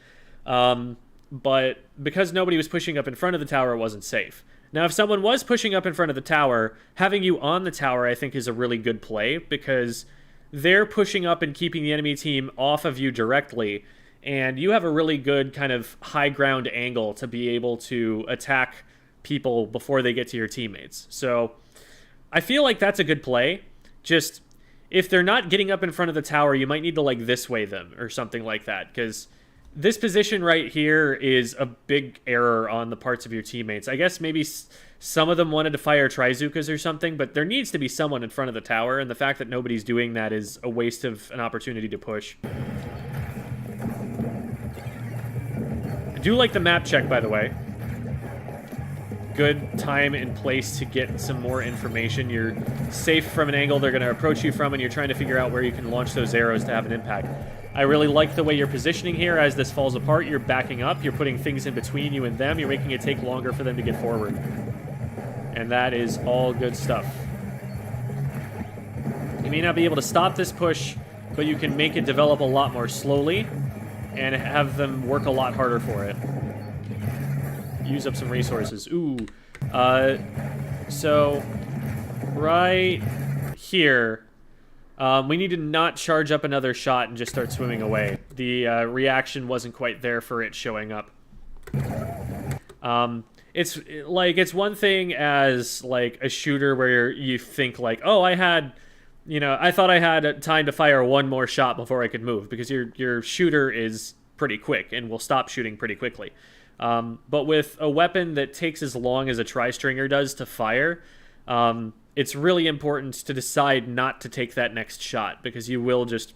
But because nobody was pushing up in front of the tower, it wasn't safe. Now, if someone was pushing up in front of the tower, having you on the tower, I think, is a really good play, because they're pushing up and keeping the enemy team off of you directly, and you have a really good kind of high ground angle to be able to attack people before they get to your teammates. So I feel like that's a good play. Just, if they're not getting up in front of the tower, you might need to, like, this way them or something like that, because this position right here is a big error on the parts of your teammates. I guess maybe some of them wanted to fire Trizukas or something, but there needs to be someone in front of the tower, and the fact that nobody's doing that is a waste of an opportunity to push. I do like the map check, by the way. Good time and place to get some more information. You're safe from an angle they're going to approach you from, and you're trying to figure out where you can launch those arrows to have an impact. I really like the way you're positioning here. As this falls apart, you're backing up. You're putting things in between you and them. You're making it take longer for them to get forward. And that is all good stuff. You may not be able to stop this push, but you can make it develop a lot more slowly and have them work a lot harder for it. Use up some resources. Ooh. So, right here, we need to not charge up another shot and just start swimming away. The reaction wasn't quite there for it showing up. It's one thing as, like, a shooter where you think, like, oh, I thought I had time to fire one more shot before I could move, because your shooter is pretty quick and will stop shooting pretty quickly. But with a weapon that takes as long as a tri-stringer does to fire, it's really important to decide not to take that next shot, because you will just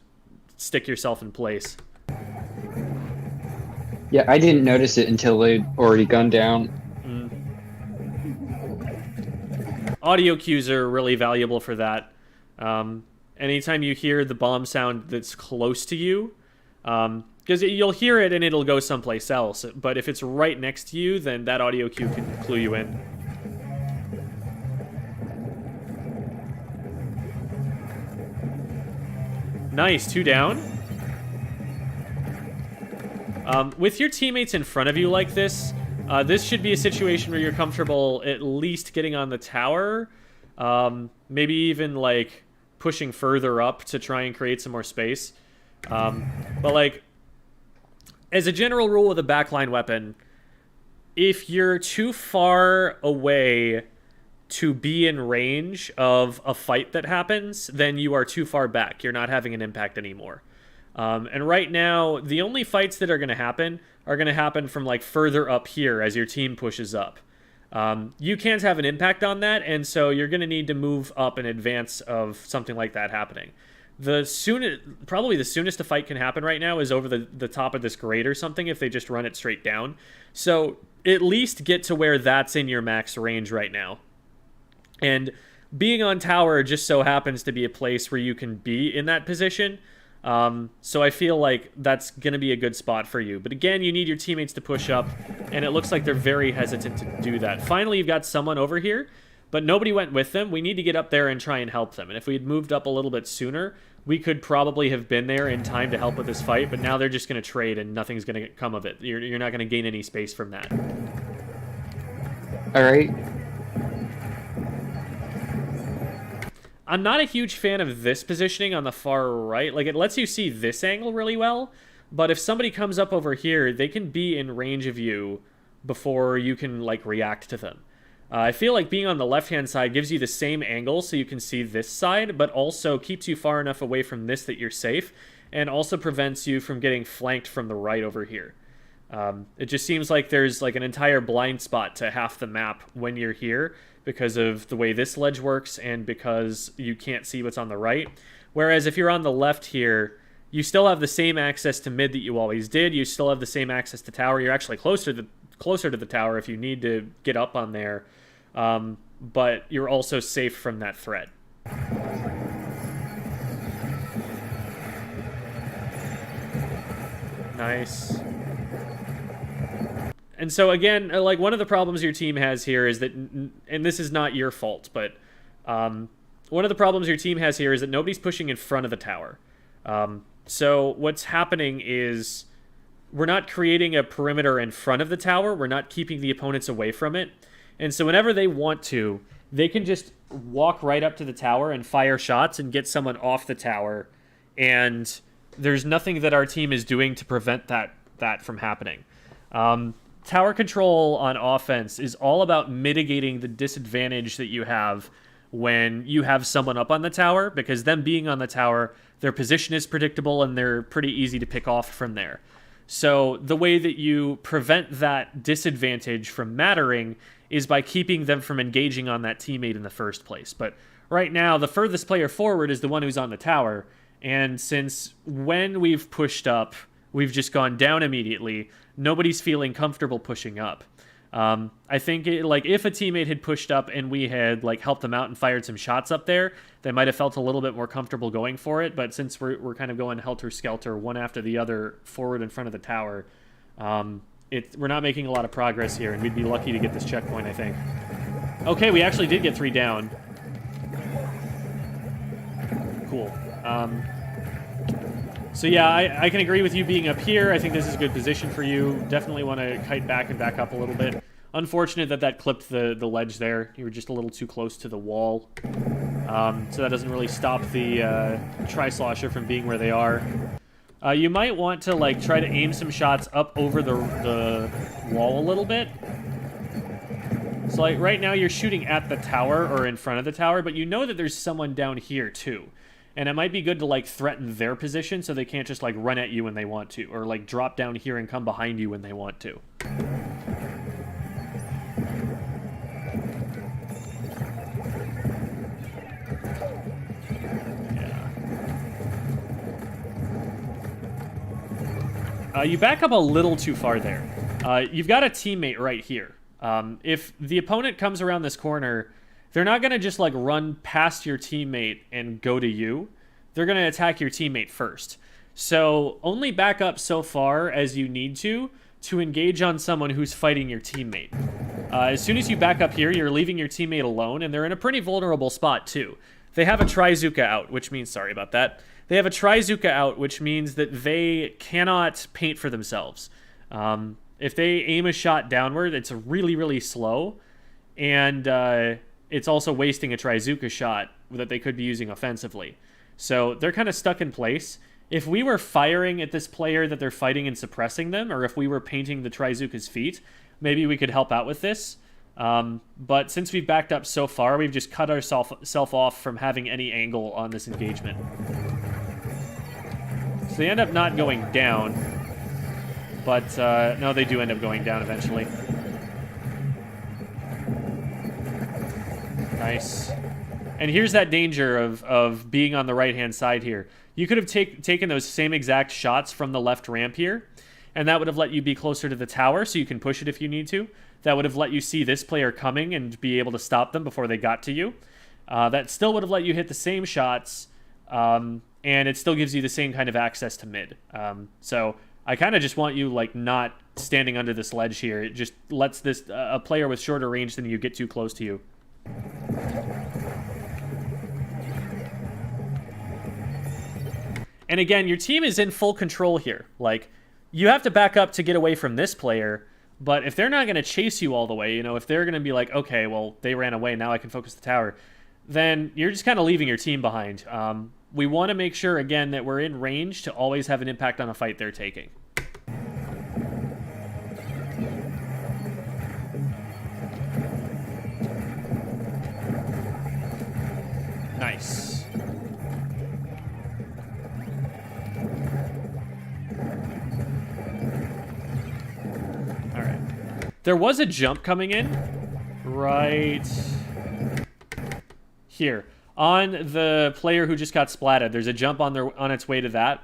stick yourself in place. Yeah, I didn't notice it until they'd already gone down. Audio cues are really valuable for that. Anytime you hear the bomb sound that's close to you, because you'll hear it and it'll go someplace else, but if it's right next to you, then that audio cue can clue you in. Nice, 2 down. With your teammates in front of you like this, this should be a situation where you're comfortable at least getting on the tower, maybe even, like, pushing further up to try and create some more space. But, like, as a general rule with a backline weapon, if you're too far away to be in range of a fight that happens, then you are too far back. You're not having an impact anymore. And right now, the only fights that are going to happen from like further up here as your team pushes up. You can't have an impact on that, and so you're going to need to move up in advance of something like that happening. Probably the soonest a fight can happen right now is over the top of this grate or something if they just run it straight down. So at least get to where that's in your max range right now. And being on tower just so happens to be a place where you can be in that position. So I feel like that's going to be a good spot for you. But again, you need your teammates to push up, and it looks like they're very hesitant to do that. Finally, you've got someone over here, but nobody went with them. We need to get up there and try and help them. And if we had moved up a little bit sooner, we could probably have been there in time to help with this fight, but now they're just going to trade and nothing's going to come of it. You're not going to gain any space from that. All right. I'm not a huge fan of this positioning on the far right. Like, it lets you see this angle really well, but if somebody comes up over here, they can be in range of you before you can, like, react to them. I feel like being on the left-hand side gives you the same angle so you can see this side, but also keeps you far enough away from this that you're safe, and also prevents you from getting flanked from the right over here. It just seems like there's like an entire blind spot to half the map when you're here because of the way this ledge works and because you can't see what's on the right. Whereas if you're on the left here, you still have the same access to mid that you always did. You still have the same access to tower. You're actually closer to the tower if you need to get up on there. But you're also safe from that threat. Nice. And so again, like, one of the problems your team has here is that, and this is not your fault, but one of the problems your team has here is that nobody's pushing in front of the tower. So what's happening is we're not creating a perimeter in front of the tower. We're not keeping the opponents away from it. And so whenever they want to, they can just walk right up to the tower and fire shots and get someone off the tower. And there's nothing that our team is doing to prevent that from happening. Tower control on offense is all about mitigating the disadvantage that you have when you have someone up on the tower, because them being on the tower, their position is predictable and they're pretty easy to pick off from there. So the way that you prevent that disadvantage from mattering is by keeping them from engaging on that teammate in the first place. But right now, the furthest player forward is the one who's on the tower, and since when we've pushed up, we've just gone down immediately, nobody's feeling comfortable pushing up. I think if a teammate had pushed up and we had helped them out and fired some shots up there, they might have felt a little bit more comfortable going for it. But since we're kind of going helter-skelter, one after the other, forward in front of the tower, we're not making a lot of progress here, and we'd be lucky to get this checkpoint, I think. Okay, we actually did get 3 down. Cool. So yeah, I can agree with you being up here. I think this is a good position for you. Definitely want to kite back and back up a little bit. Unfortunate that clipped the ledge there. You were just a little too close to the wall. So that doesn't really stop the Tri-Slosher from being where they are. You might want to try to aim some shots up over the wall a little bit. So right now you're shooting at the tower or in front of the tower, but you know that there's someone down here too. And it might be good to threaten their position so they can't just run at you when they want to, or drop down here and come behind you when they want to. Yeah. You back up a little too far there. You've got a teammate right here. If the opponent comes around this corner, they're not going to just run past your teammate and go to you. They're going to attack your teammate first. So only back up so far as you need to engage on someone who's fighting your teammate. As soon as you back up here, you're leaving your teammate alone, and they're in a pretty vulnerable spot too. They have a Trizuka out, which means, sorry about that. They have a Trizuka out, which means that they cannot paint for themselves. If they aim a shot downward, it's really, really slow, and it's also wasting a Trizuka shot that they could be using offensively. So they're kind of stuck in place. If we were firing at this player that they're fighting and suppressing them, or if we were painting the Trizuka's feet, maybe we could help out with this. But since we've backed up so far, we've just cut ourselves off from having any angle on this engagement. So they end up not going down, but no, they do end up going down eventually. Nice. And here's that danger of being on the right-hand side here. You could have taken those same exact shots from the left ramp here, and that would have let you be closer to the tower so you can push it if you need to. That would have let you see this player coming and be able to stop them before they got to you. That still would have let you hit the same shots, and it still gives you the same kind of access to mid. So I kind of just want you like not standing under this ledge here. It just lets this a player with shorter range than you get too close to you. And again, your team is in full control here. Like, you have to back up to get away from this player, but if they're not going to chase you all the way, you know, if they're going to be like, okay, well, they ran away, now I can focus the tower, then you're just kind of leaving your team behind. We want to make sure, again, that we're in range to always have an impact on a fight they're taking. Nice. Alright. There was a jump coming in right here. On the player who just got splatted, there's a jump on its way to that.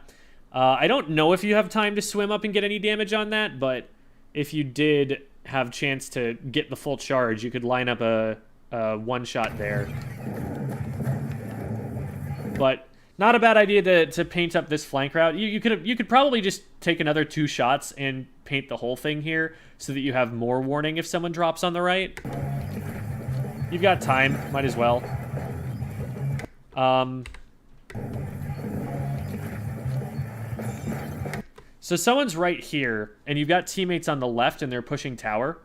I don't know if you have time to swim up and get any damage on that, but if you did have chance to get the full charge, you could line up a one-shot there. But not a bad idea to paint up this flank route. You could probably just take another 2 shots and paint the whole thing here so that you have more warning if someone drops on the right. You've got time, might as well. So someone's right here, and you've got teammates on the left, and they're pushing tower.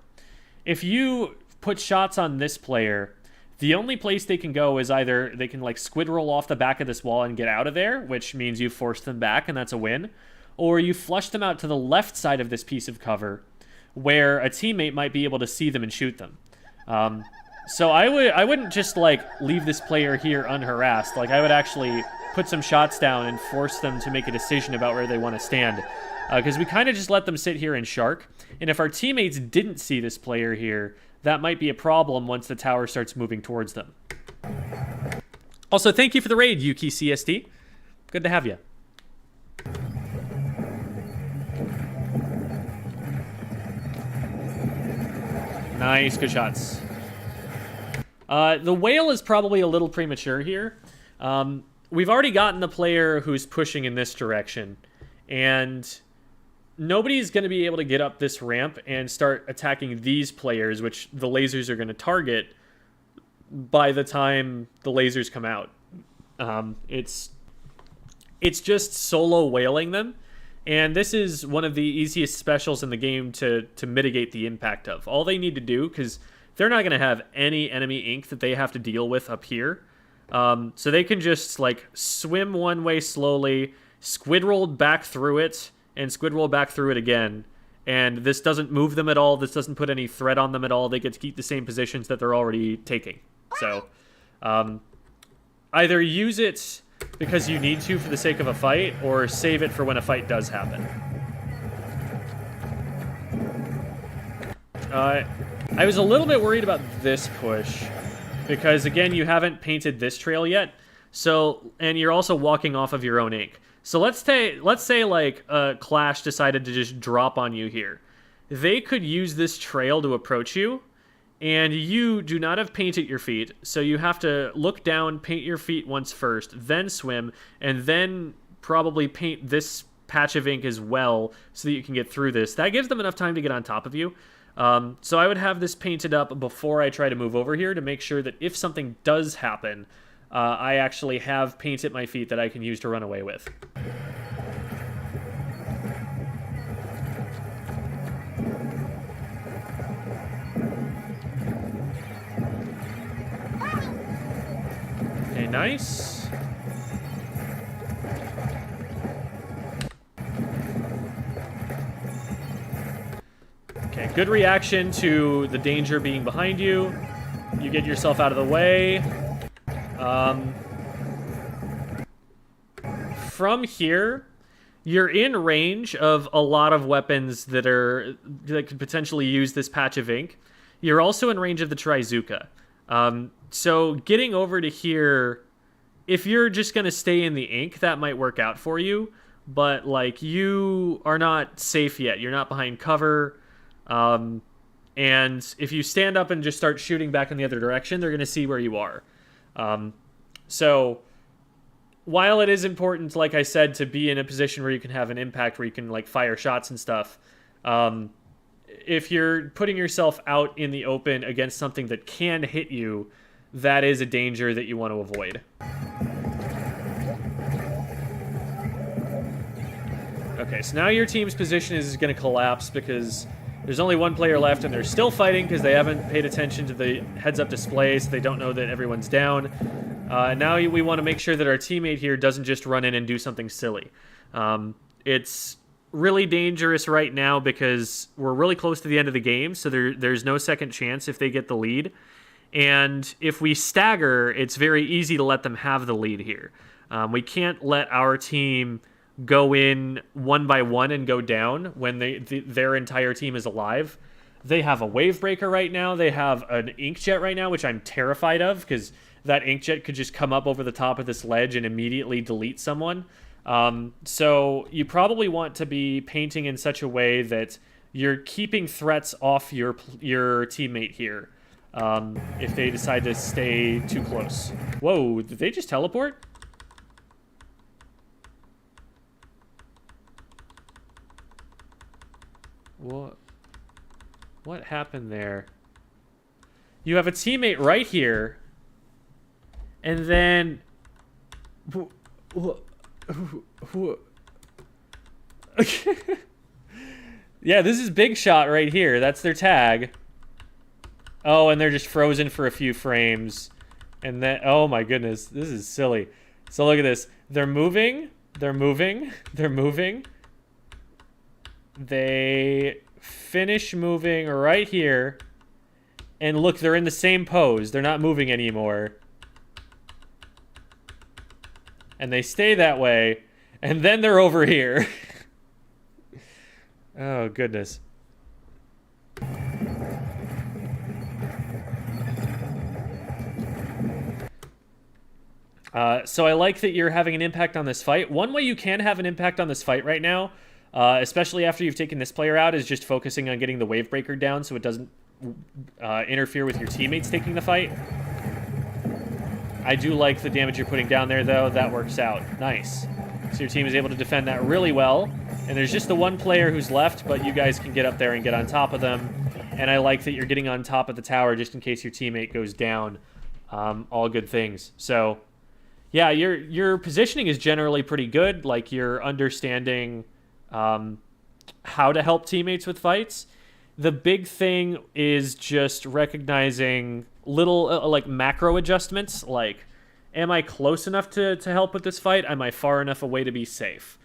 If you put shots on this player, the only place they can go is either they can like squid roll off the back of this wall and get out of there, which means you force them back, and that's a win. Or you flush them out to the left side of this piece of cover, where a teammate might be able to see them and shoot them. So I wouldn't just like leave this player here unharassed. Like, I would actually put some shots down and force them to make a decision about where they want to stand. Because we kind of just let them sit here and shark. And if our teammates didn't see this player here, that might be a problem once the tower starts moving towards them. Also, thank you for the raid, Yuki CSD. Good to have you. Nice, good shots. The whale is probably a little premature here. We've already gotten the player who's pushing in this direction, and nobody's going to be able to get up this ramp and start attacking these players, which the lasers are going to target by the time the lasers come out. It's just solo whaling them, and this is one of the easiest specials in the game to mitigate the impact of. All they need to do, because they're not going to have any enemy ink that they have to deal with up here, so they can just like swim one way slowly, squid roll back through it, and squid roll back through it again. And this doesn't move them at all. This doesn't put any threat on them at all. They get to keep the same positions that they're already taking. So either use it because you need to for the sake of a fight, or save it for when a fight does happen. I was a little bit worried about this push because, again, you haven't painted this trail yet. So, and you're also walking off of your own ink. So let's say like a Clash decided to just drop on you here. They could use this trail to approach you, and you do not have paint at your feet, so you have to look down, paint your feet once first, then swim, and then probably paint this patch of ink as well so that you can get through this. That gives them enough time to get on top of you. So I would have this painted up before I try to move over here to make sure that if something does happen, I actually have paint at my feet that I can use to run away with. Okay, nice. Okay, good reaction to the danger being behind you. You get yourself out of the way. From here, you're in range of a lot of weapons that could potentially use this patch of ink. You're also in range of the Trizuka. So getting over to here, if you're just going to stay in the ink, that might work out for you. But, like, you are not safe yet. You're not behind cover. And if you stand up and just start shooting back in the other direction, they're going to see where you are. So while it is important, like I said, to be in a position where you can have an impact, where you can, like, fire shots and stuff, if you're putting yourself out in the open against something that can hit you, that is a danger that you want to avoid. Okay, so now your team's position is going to collapse because there's only one player left, and they're still fighting because they haven't paid attention to the heads-up display, so they don't know that everyone's down. Now we want to make sure that our teammate here doesn't just run in and do something silly. It's really dangerous right now because we're really close to the end of the game, so there's no second chance if they get the lead. And if we stagger, it's very easy to let them have the lead here. We can't let our team go in one by one and go down when their entire team is alive. They have a wave breaker right now. They have an inkjet right now, which I'm terrified of because that inkjet could just come up over the top of this ledge and immediately delete someone. So you probably want to be painting in such a way that you're keeping threats off your teammate here. If they decide to stay too close. Whoa, did they just teleport? What happened there? You have a teammate right here, and then yeah, this is Big Shot right here. That's their tag. Oh, and they're just frozen for a few frames. And then, oh my goodness, this is silly. So look at this. They're moving. They're moving. They're moving. They finish moving right here. And look, they're in the same pose. They're not moving anymore. And they stay that way. And then they're over here. Oh, goodness. So I like that you're having an impact on this fight. One way you can have an impact on this fight right now, especially after you've taken this player out, is just focusing on getting the wave breaker down so it doesn't interfere with your teammates taking the fight. I do like the damage you're putting down there, though. That works out. Nice. So your team is able to defend that really well. And there's just the one player who's left, but you guys can get up there and get on top of them. And I like that you're getting on top of the tower just in case your teammate goes down. All good things. So yeah, your positioning is generally pretty good. Like, you're understanding how to help teammates with fights. The big thing is just recognizing little like macro adjustments. Like, am I close enough to help with this fight? Am I far enough away to be safe?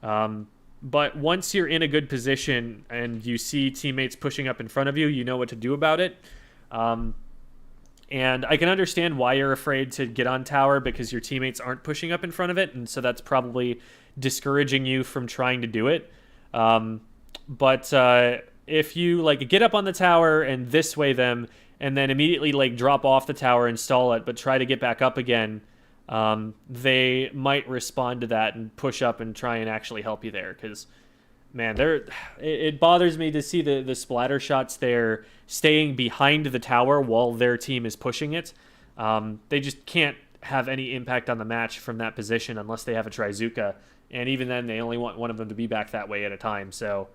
But once you're in a good position and you see teammates pushing up in front of you, you know what to do about it. And I can understand why you're afraid to get on tower, because your teammates aren't pushing up in front of it, and so that's probably discouraging you from trying to do it. But if you like get up on the tower and this way them, and then immediately like drop off the tower and stall it, but try to get back up again, they might respond to that and push up and try and actually help you there. Because, man, it bothers me to see the splatter shots there staying behind the tower while their team is pushing it. They just can't have any impact on the match from that position unless they have a Trizuka. And even then, they only want one of them to be back that way at a time. So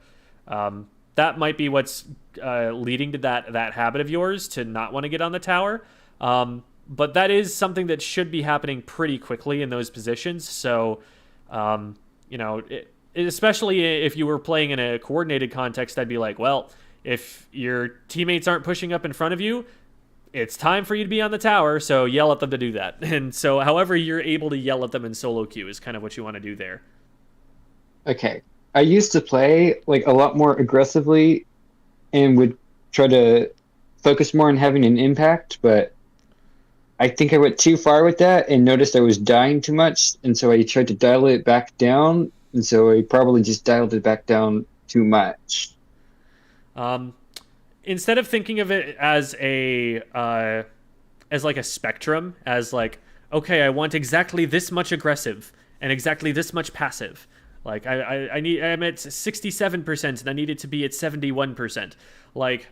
that might be what's leading to that habit of yours to not want to get on the tower. But that is something that should be happening pretty quickly in those positions. So, especially if you were playing in a coordinated context, I'd be like, well, if your teammates aren't pushing up in front of you, it's time for you to be on the tower, so yell at them to do that. And so however you're able to yell at them in solo queue is kind of what you want to do there. Okay. I used to play like a lot more aggressively and would try to focus more on having an impact, but I think I went too far with that and noticed I was dying too much, and so I tried to dial it back down, and so I probably just dialed it back down too much. Instead of thinking of it as as like a spectrum, as like, okay, I want exactly this much aggressive and exactly this much passive. Like I'm at 67% and I need it to be at 71%. Like,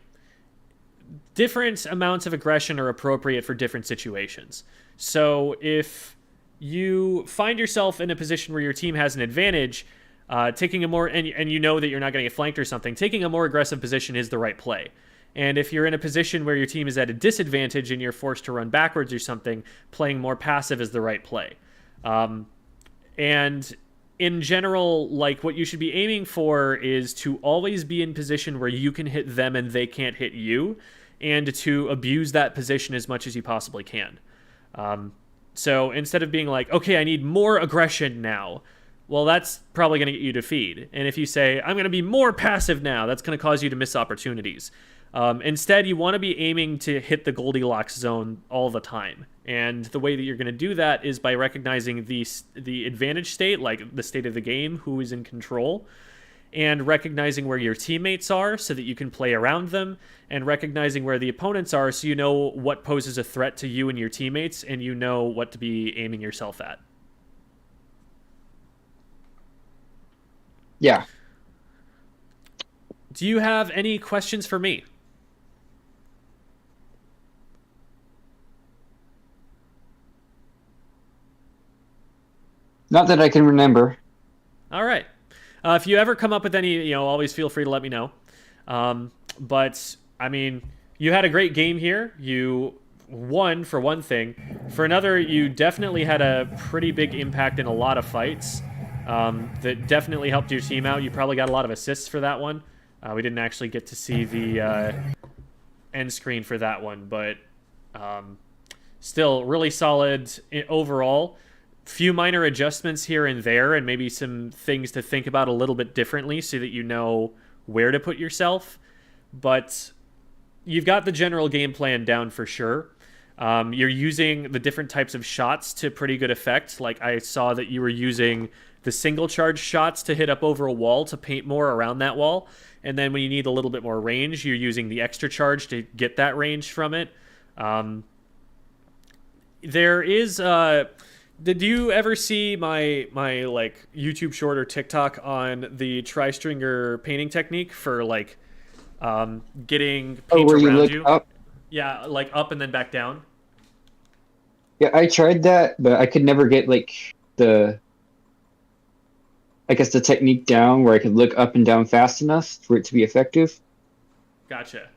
different amounts of aggression are appropriate for different situations. So if you find yourself in a position where your team has an advantage, taking a more, and you know that you're not going to get flanked or something, taking a more aggressive position is the right play. And if you're in a position where your team is at a disadvantage and you're forced to run backwards or something, playing more passive is the right play. And in general, like, what you should be aiming for is to always be in position where you can hit them and they can't hit you, and to abuse that position as much as you possibly can. So instead of being like, okay, I need more aggression now, well, that's probably going to get you to feed. And if you say, I'm going to be more passive now, that's going to cause you to miss opportunities. Instead, you want to be aiming to hit the Goldilocks zone all the time. And the way that you're going to do that is by recognizing the advantage state, like the state of the game, who is in control, and recognizing where your teammates are so that you can play around them, and recognizing where the opponents are so you know what poses a threat to you and your teammates, and you know what to be aiming yourself at. Yeah. Do you have any questions for me? Not that I can remember. All right. If you ever come up with any, always feel free to let me know. But, I mean, you had a great game here. You won, for one thing. For another, you definitely had a pretty big impact in a lot of fights. That definitely helped your team out. You probably got a lot of assists for that one. We didn't actually get to see the end screen for that one, but still really solid overall. Few minor adjustments here and there, and maybe some things to think about a little bit differently so that you know where to put yourself. But you've got the general game plan down for sure. You're using the different types of shots to pretty good effect. Like, I saw that you were using the single charge shots to hit up over a wall to paint more around that wall. And then when you need a little bit more range, you're using the extra charge to get that range from it. There is... Did you ever see my like YouTube short or TikTok on the tri-stringer painting technique for like getting paint where you around look you? up? Yeah, like up and then back down. Yeah, I tried that, but I could never get like the technique down where I could look up and down fast enough for it to be effective. Gotcha.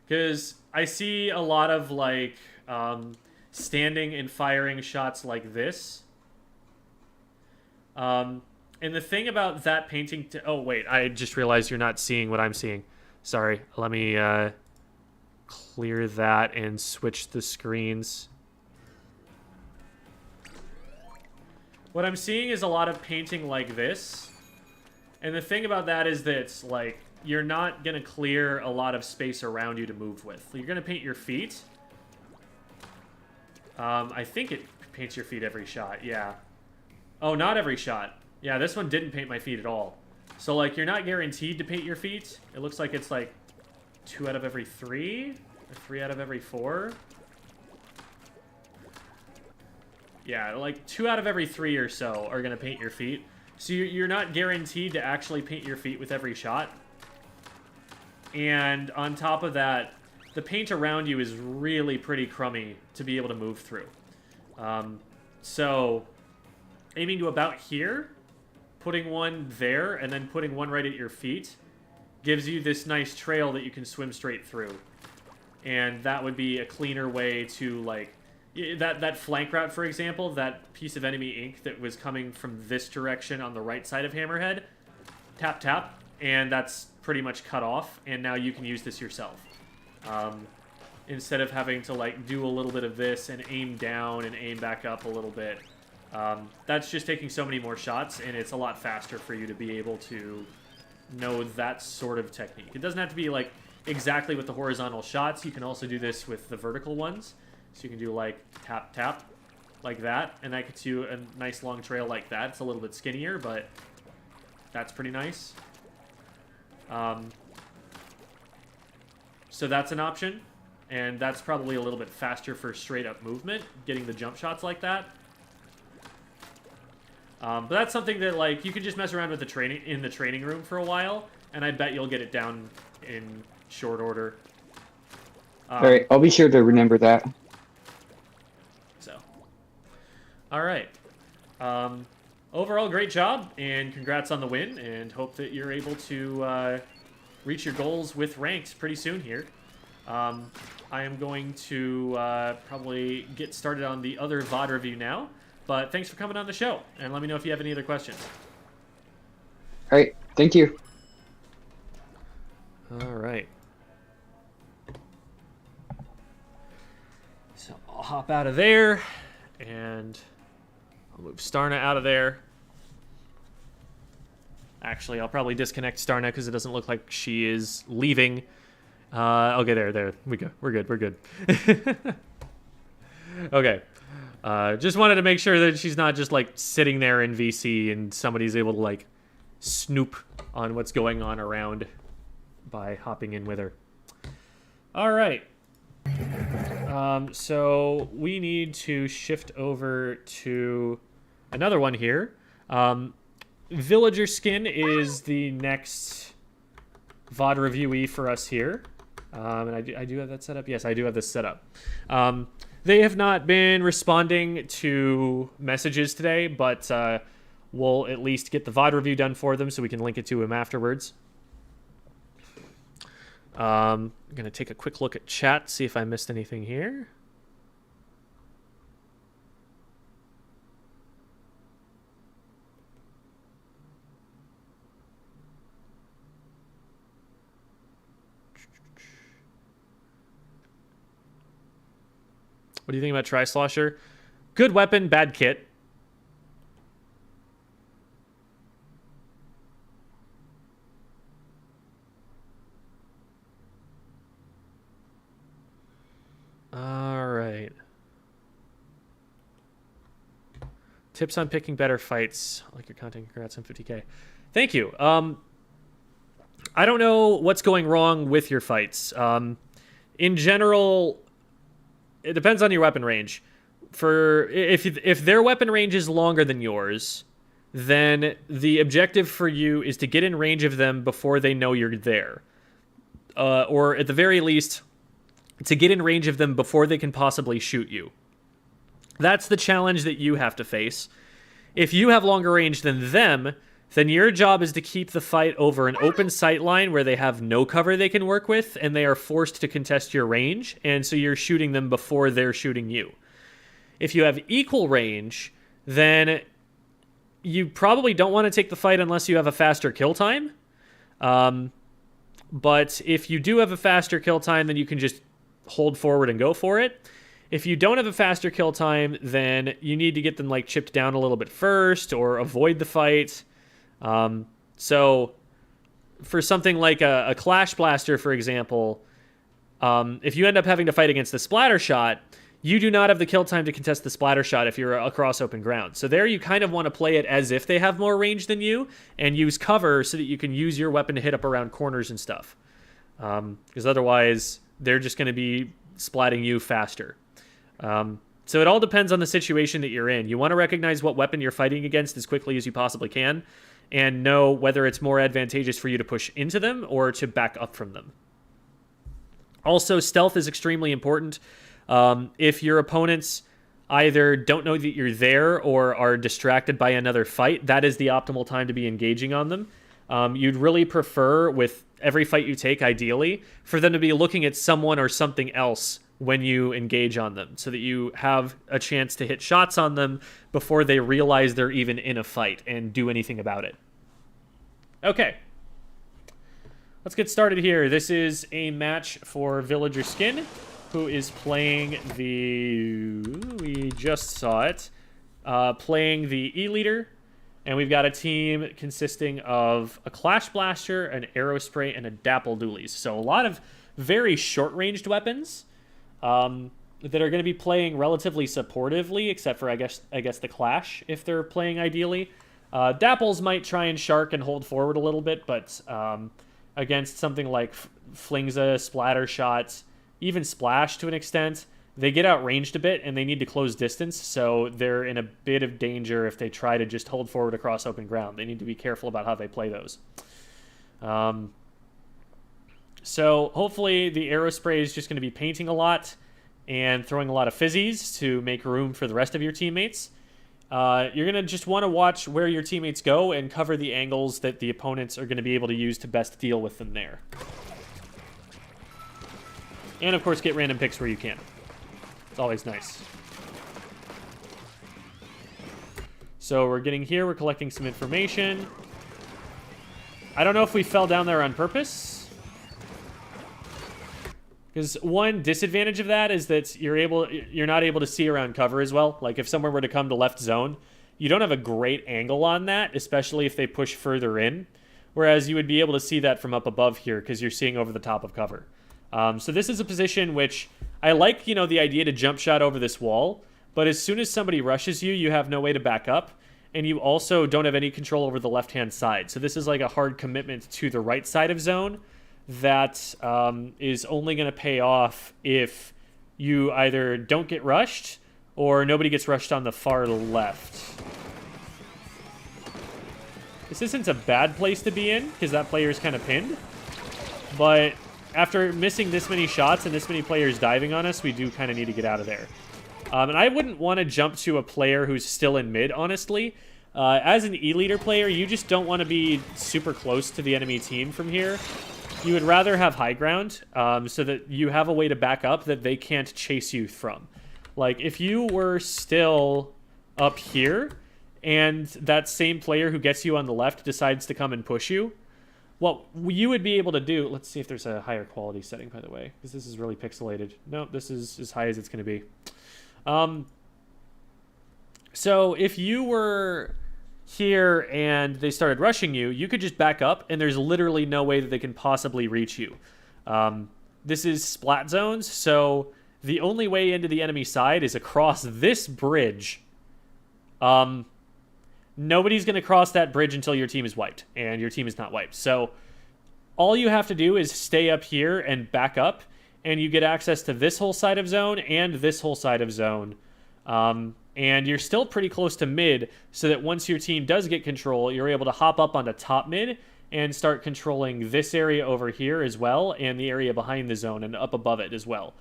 Because I see a lot of like standing and firing shots like this. And the thing about that painting... oh, wait. I just realized you're not seeing what I'm seeing. Sorry. Let me clear that and switch the screens. What I'm seeing is a lot of painting like this. And the thing about that is that, like, you're not going to clear a lot of space around you to move with. You're going to paint your feet. I think it paints your feet every shot, yeah. Oh, not every shot. Yeah, this one didn't paint my feet at all. So, like, you're not guaranteed to paint your feet. It looks like it's, like, 2 out of every 3? Or 3 out of every 4? Yeah, like, 2 out of every 3 or so are going to paint your feet. So you're not guaranteed to actually paint your feet with every shot. And on top of that, the paint around you is really pretty crummy to be able to move through. So, aiming to about here, putting one there, and then putting one right at your feet, gives you this nice trail that you can swim straight through. And that would be a cleaner way to, like... That flank route, for example, that piece of enemy ink that was coming from this direction on the right side of Hammerhead, tap, tap, and that's pretty much cut off, and now you can use this yourself. Instead of having to like do a little bit of this and aim down and aim back up a little bit. That's just taking so many more shots, and it's a lot faster for you to be able to know that sort of technique. It doesn't have to be like exactly with the horizontal shots. You can also do this with the vertical ones. So you can do like tap, tap, like that. And that gets you a nice long trail like that. It's a little bit skinnier, but that's pretty nice. So that's an option. And that's probably a little bit faster for straight up movement, getting the jump shots like that. But that's something that, like, you can just mess around with the training room for a while, and I bet you'll get it down in short order. All right, I'll be sure to remember that. So, all right. Overall, great job, and congrats on the win, and hope that you're able to reach your goals with ranked pretty soon here. I am going to probably get started on the other VOD review now. But thanks for coming on the show, and let me know if you have any other questions. All right, thank you. All right. So I'll hop out of there, and I'll move Starna out of there. Actually, I'll probably disconnect Starna because it doesn't look like she is leaving. Okay, there. We go. We're good. Okay. Just wanted to make sure that she's not just, like, sitting there in VC and somebody's able to, like, snoop on what's going on around by hopping in with her. All right. So we need to shift over to another one here. VillagerSkin is the next VOD reviewee for us here. And I do have that set up. Yes, I do have this set up. They have not been responding to messages today, but we'll at least get the VOD review done for them so we can link it to him afterwards. I'm going to take a quick look at chat, see if I missed anything here. What do you think about Tri-Slosher? Good weapon, bad kit. All right. Tips on picking better fights. I like your content. Congrats on 50K. Thank you. I don't know what's going wrong with your fights. In general, it depends on your weapon range. If their weapon range is longer than yours, then the objective for you is to get in range of them before they know you're there. Or at the very least, to get in range of them before they can possibly shoot you. That's the challenge that you have to face. If you have longer range than them, then your job is to keep the fight over an open sight line where they have no cover they can work with, and they are forced to contest your range, and so you're shooting them before they're shooting you. If you have equal range, then you probably don't want to take the fight unless you have a faster kill time. But if you do have a faster kill time, then you can just hold forward and go for it. If you don't have a faster kill time, then you need to get them like chipped down a little bit first or avoid the fight. So for something like a Clash Blaster, for example, if you end up having to fight against the splatter shot, you do not have the kill time to contest the splatter shot if you're across open ground. So there you kind of want to play it as if they have more range than you and use cover so that you can use your weapon to hit up around corners and stuff. Because otherwise, they're just going to be splatting you faster. So it all depends on the situation that you're in. You want to recognize what weapon you're fighting against as quickly as you possibly can and know whether it's more advantageous for you to push into them or to back up from them. Also, stealth is extremely important. If your opponents either don't know that you're there or are distracted by another fight, that is the optimal time to be engaging on them. You'd really prefer, with every fight you take, ideally, for them to be looking at someone or something else when you engage on them, so that you have a chance to hit shots on them before they realize they're even in a fight and do anything about it. Okay. Let's get started here. This is a match for VillagerSkin, who is playing the... we just saw it. Playing the E-Leader, And we've got a team consisting of a Clash Blaster, an Arrow Spray, and a Dapple Dualies. So a lot of very short-ranged weapons that are going to be playing relatively supportively, except for, I guess the Clash, if they're playing ideally. Dapples might try and shark and hold forward a little bit, but against something like Flingza, Splatter Shots, even Splash to an extent, they get outranged a bit and they need to close distance, so they're in a bit of danger if they try to just hold forward across open ground. They need to be careful about how they play those. So hopefully the Arrow Spray is just going to be painting a lot and throwing a lot of fizzies to make room for the rest of your teammates. You're going to just want to watch where your teammates go and cover the angles that the opponents are going to be able to use to best deal with them there. And of course get random picks where you can. It's always nice. So we're getting here, we're collecting some information. I don't know if we fell down there on purpose. Because one disadvantage of that is that you're not able to see around cover as well. Like if someone were to come to left zone, you don't have a great angle on that, especially if they push further in. Whereas you would be able to see that from up above here because you're seeing over the top of cover. So this is a position which I like, the idea to jump shot over this wall. But as soon as somebody rushes you, you have no way to back up. And you also don't have any control over the left-hand side. So this is like a hard commitment to the right side of zone that is only going to pay off if you either don't get rushed or nobody gets rushed on the far left. This isn't a bad place to be in because that player is kind of pinned. But after missing this many shots and this many players diving on us, we do kind of need to get out of there. And I wouldn't want to jump to a player who's still in mid, honestly. As an E-leader player, you just don't want to be super close to the enemy team from here. You would rather have high ground so that you have a way to back up that they can't chase you from. Like, if you were still up here and that same player who gets you on the left decides to come and push you, what you would be able to do... Let's see if there's a higher quality setting, by the way, because this is really pixelated. No, this is as high as it's going to be. So if you were here and they started rushing you, you could just back up, and there's literally no way that they can possibly reach you. This is splat zones, so the only way into the enemy side is across this bridge. Nobody's going to cross that bridge until your team is wiped, and your team is not wiped. So all you have to do is stay up here and back up, and you get access to this whole side of zone and this whole side of zone. And you're still pretty close to mid, so that once your team does get control, you're able to hop up onto top mid and start controlling this area over here as well, and the area behind the zone and up above it as well.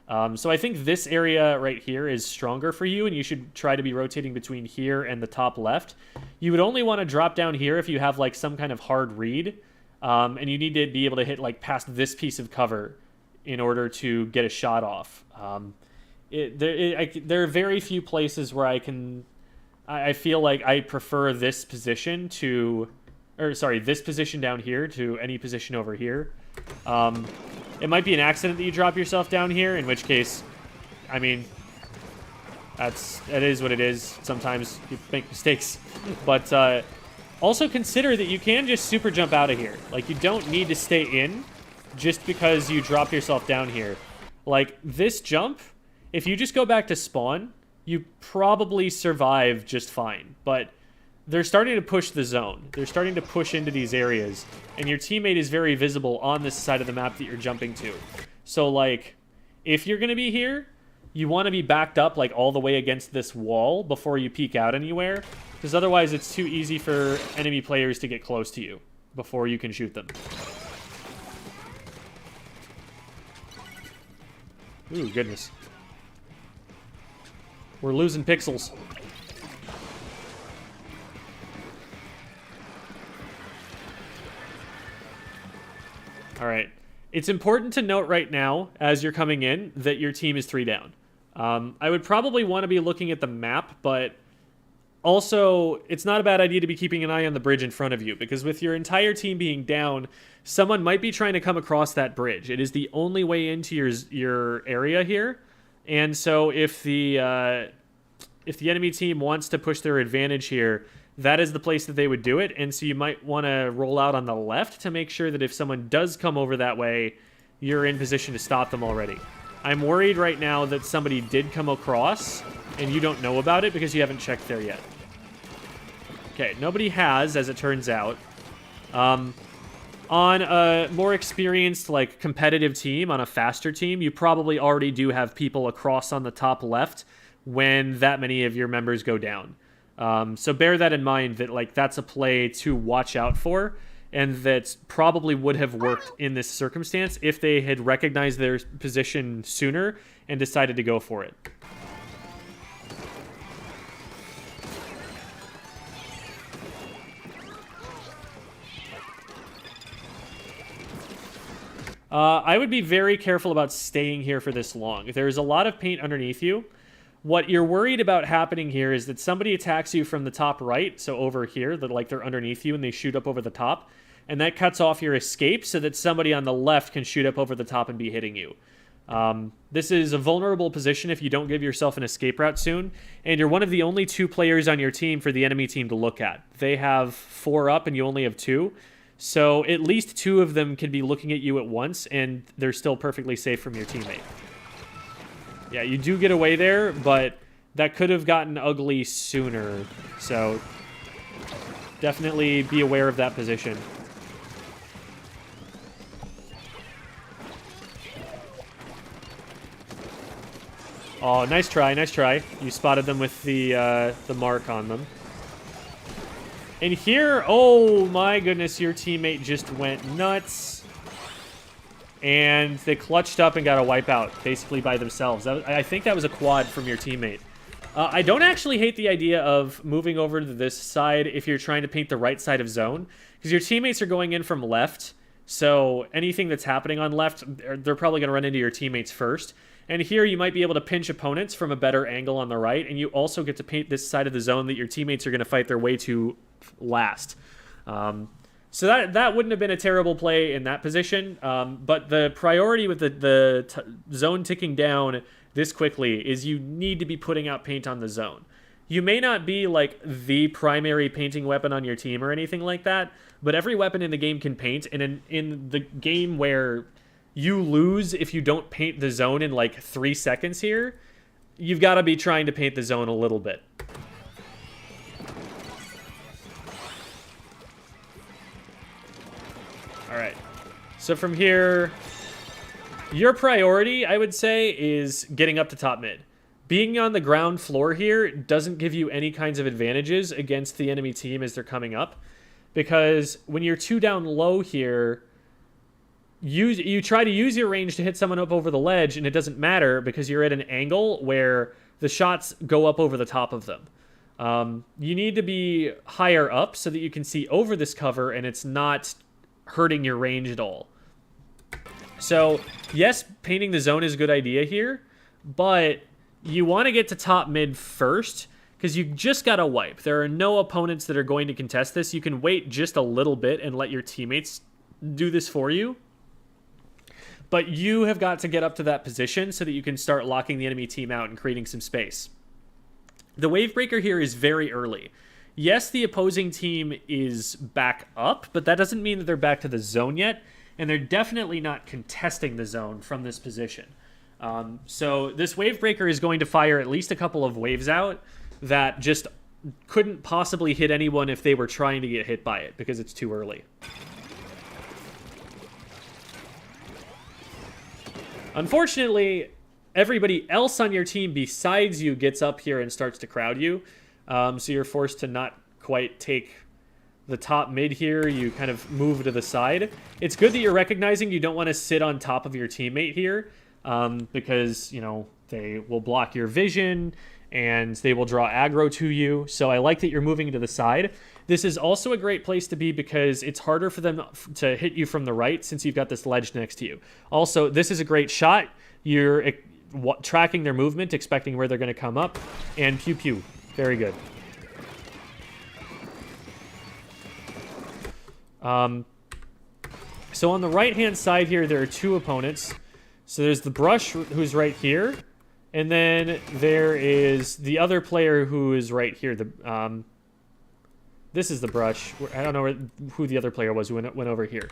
So I think this area right here is stronger for you, and you should try to be rotating between here and the top left. You would only want to drop down here if you have like some kind of hard read, and you need to be able to hit like past this piece of cover in order to get a shot off. There are very few places where I feel like I prefer this position to, this position down here to any position over here. It might be an accident that you drop yourself down here, in which case, I mean, it is what it is. Sometimes you make mistakes, but also consider that you can just super jump out of here. Like, you don't need to stay in just because you drop yourself down here. Like, this jump, if you just go back to spawn, you probably survive just fine. But they're starting to push the zone. They're starting to push into these areas. And your teammate is very visible on this side of the map that you're jumping to. So, like, if you're going to be here, you want to be backed up, like, all the way against this wall before you peek out anywhere. Because otherwise it's too easy for enemy players to get close to you before you can shoot them. Ooh, goodness. We're losing pixels. All right. It's important to note right now, as you're coming in, that your team is 3 down. I would probably want to be looking at the map, but also, it's not a bad idea to be keeping an eye on the bridge in front of you, because with your entire team being down, someone might be trying to come across that bridge. It is the only way into your area here. And so if the enemy team wants to push their advantage here, that is the place that they would do it. And so you might want to roll out on the left to make sure that if someone does come over that way, you're in position to stop them already. I'm worried right now that somebody did come across and you don't know about it because you haven't checked there yet. Okay, nobody has, as it turns out. On a more experienced, like, competitive team, on a faster team, you probably already do have people across on the top left when that many of your members go down. So bear that in mind, that, like, that's a play to watch out for, and that probably would have worked in this circumstance if they had recognized their position sooner and decided to go for it. I would be very careful about staying here for this long. There's a lot of paint underneath you. What you're worried about happening here is that somebody attacks you from the top right, so over here, that like they're underneath you and they shoot up over the top, and that cuts off your escape so that somebody on the left can shoot up over the top and be hitting you. This is a vulnerable position if you don't give yourself an escape route soon, and you're one of the only 2 players on your team for the enemy team to look at. They have 4 up and you only have 2. So at least 2 of them can be looking at you at once, and they're still perfectly safe from your teammate. Yeah, you do get away there, but that could have gotten ugly sooner. So definitely be aware of that position. Oh, nice try, nice try. You spotted them with the mark on them. And here, oh my goodness, your teammate just went nuts. And they clutched up and got a wipeout, basically by themselves. I think that was a quad from your teammate. I don't actually hate the idea of moving over to this side if you're trying to paint the right side of zone, because your teammates are going in from left, so anything that's happening on left, they're probably going to run into your teammates first. And here you might be able to pinch opponents from a better angle on the right, and you also get to paint this side of the zone that your teammates are going to fight their way to last. So that wouldn't have been a terrible play in that position, but the priority with the zone ticking down this quickly is you need to be putting out paint on the zone. You may not be like the primary painting weapon on your team or anything like that, but every weapon in the game can paint, and in the game where you lose if you don't paint the zone in like 3 seconds here, you've got to be trying to paint the zone a little bit. All right. So from here, your priority, I would say, is getting up to top mid. Being on the ground floor here doesn't give you any kinds of advantages against the enemy team as they're coming up, because when you're 2 down low here, you try to use your range to hit someone up over the ledge, and it doesn't matter because you're at an angle where the shots go up over the top of them. You need to be higher up so that you can see over this cover and it's not hurting your range at all. So, yes, painting the zone is a good idea here, but you want to get to top mid first because you just got to wipe. There are no opponents that are going to contest this. You can wait just a little bit and let your teammates do this for you. But you have got to get up to that position so that you can start locking the enemy team out and creating some space. The wave breaker here is very early. Yes, the opposing team is back up, but that doesn't mean that they're back to the zone yet, and they're definitely not contesting the zone from this position. So this wave breaker is going to fire at least a couple of waves out that just couldn't possibly hit anyone if they were trying to get hit by it because it's too early. Unfortunately, everybody else on your team besides you gets up here and starts to crowd you. So you're forced to not quite take the top mid here. You kind of move to the side. It's good that you're recognizing you don't want to sit on top of your teammate here because, you know, they will block your vision and they will draw aggro to you. So I like that you're moving to the side. This is also a great place to be because it's harder for them to hit you from the right since you've got this ledge next to you. Also, this is a great shot. You're tracking their movement, expecting where they're going to come up, and pew pew. Very good. So on the right-hand side here, there are 2 opponents. So there's the Brush, who's right here, and then there is the other player who is right here. This is the brush. I don't know who the other player was who went over here.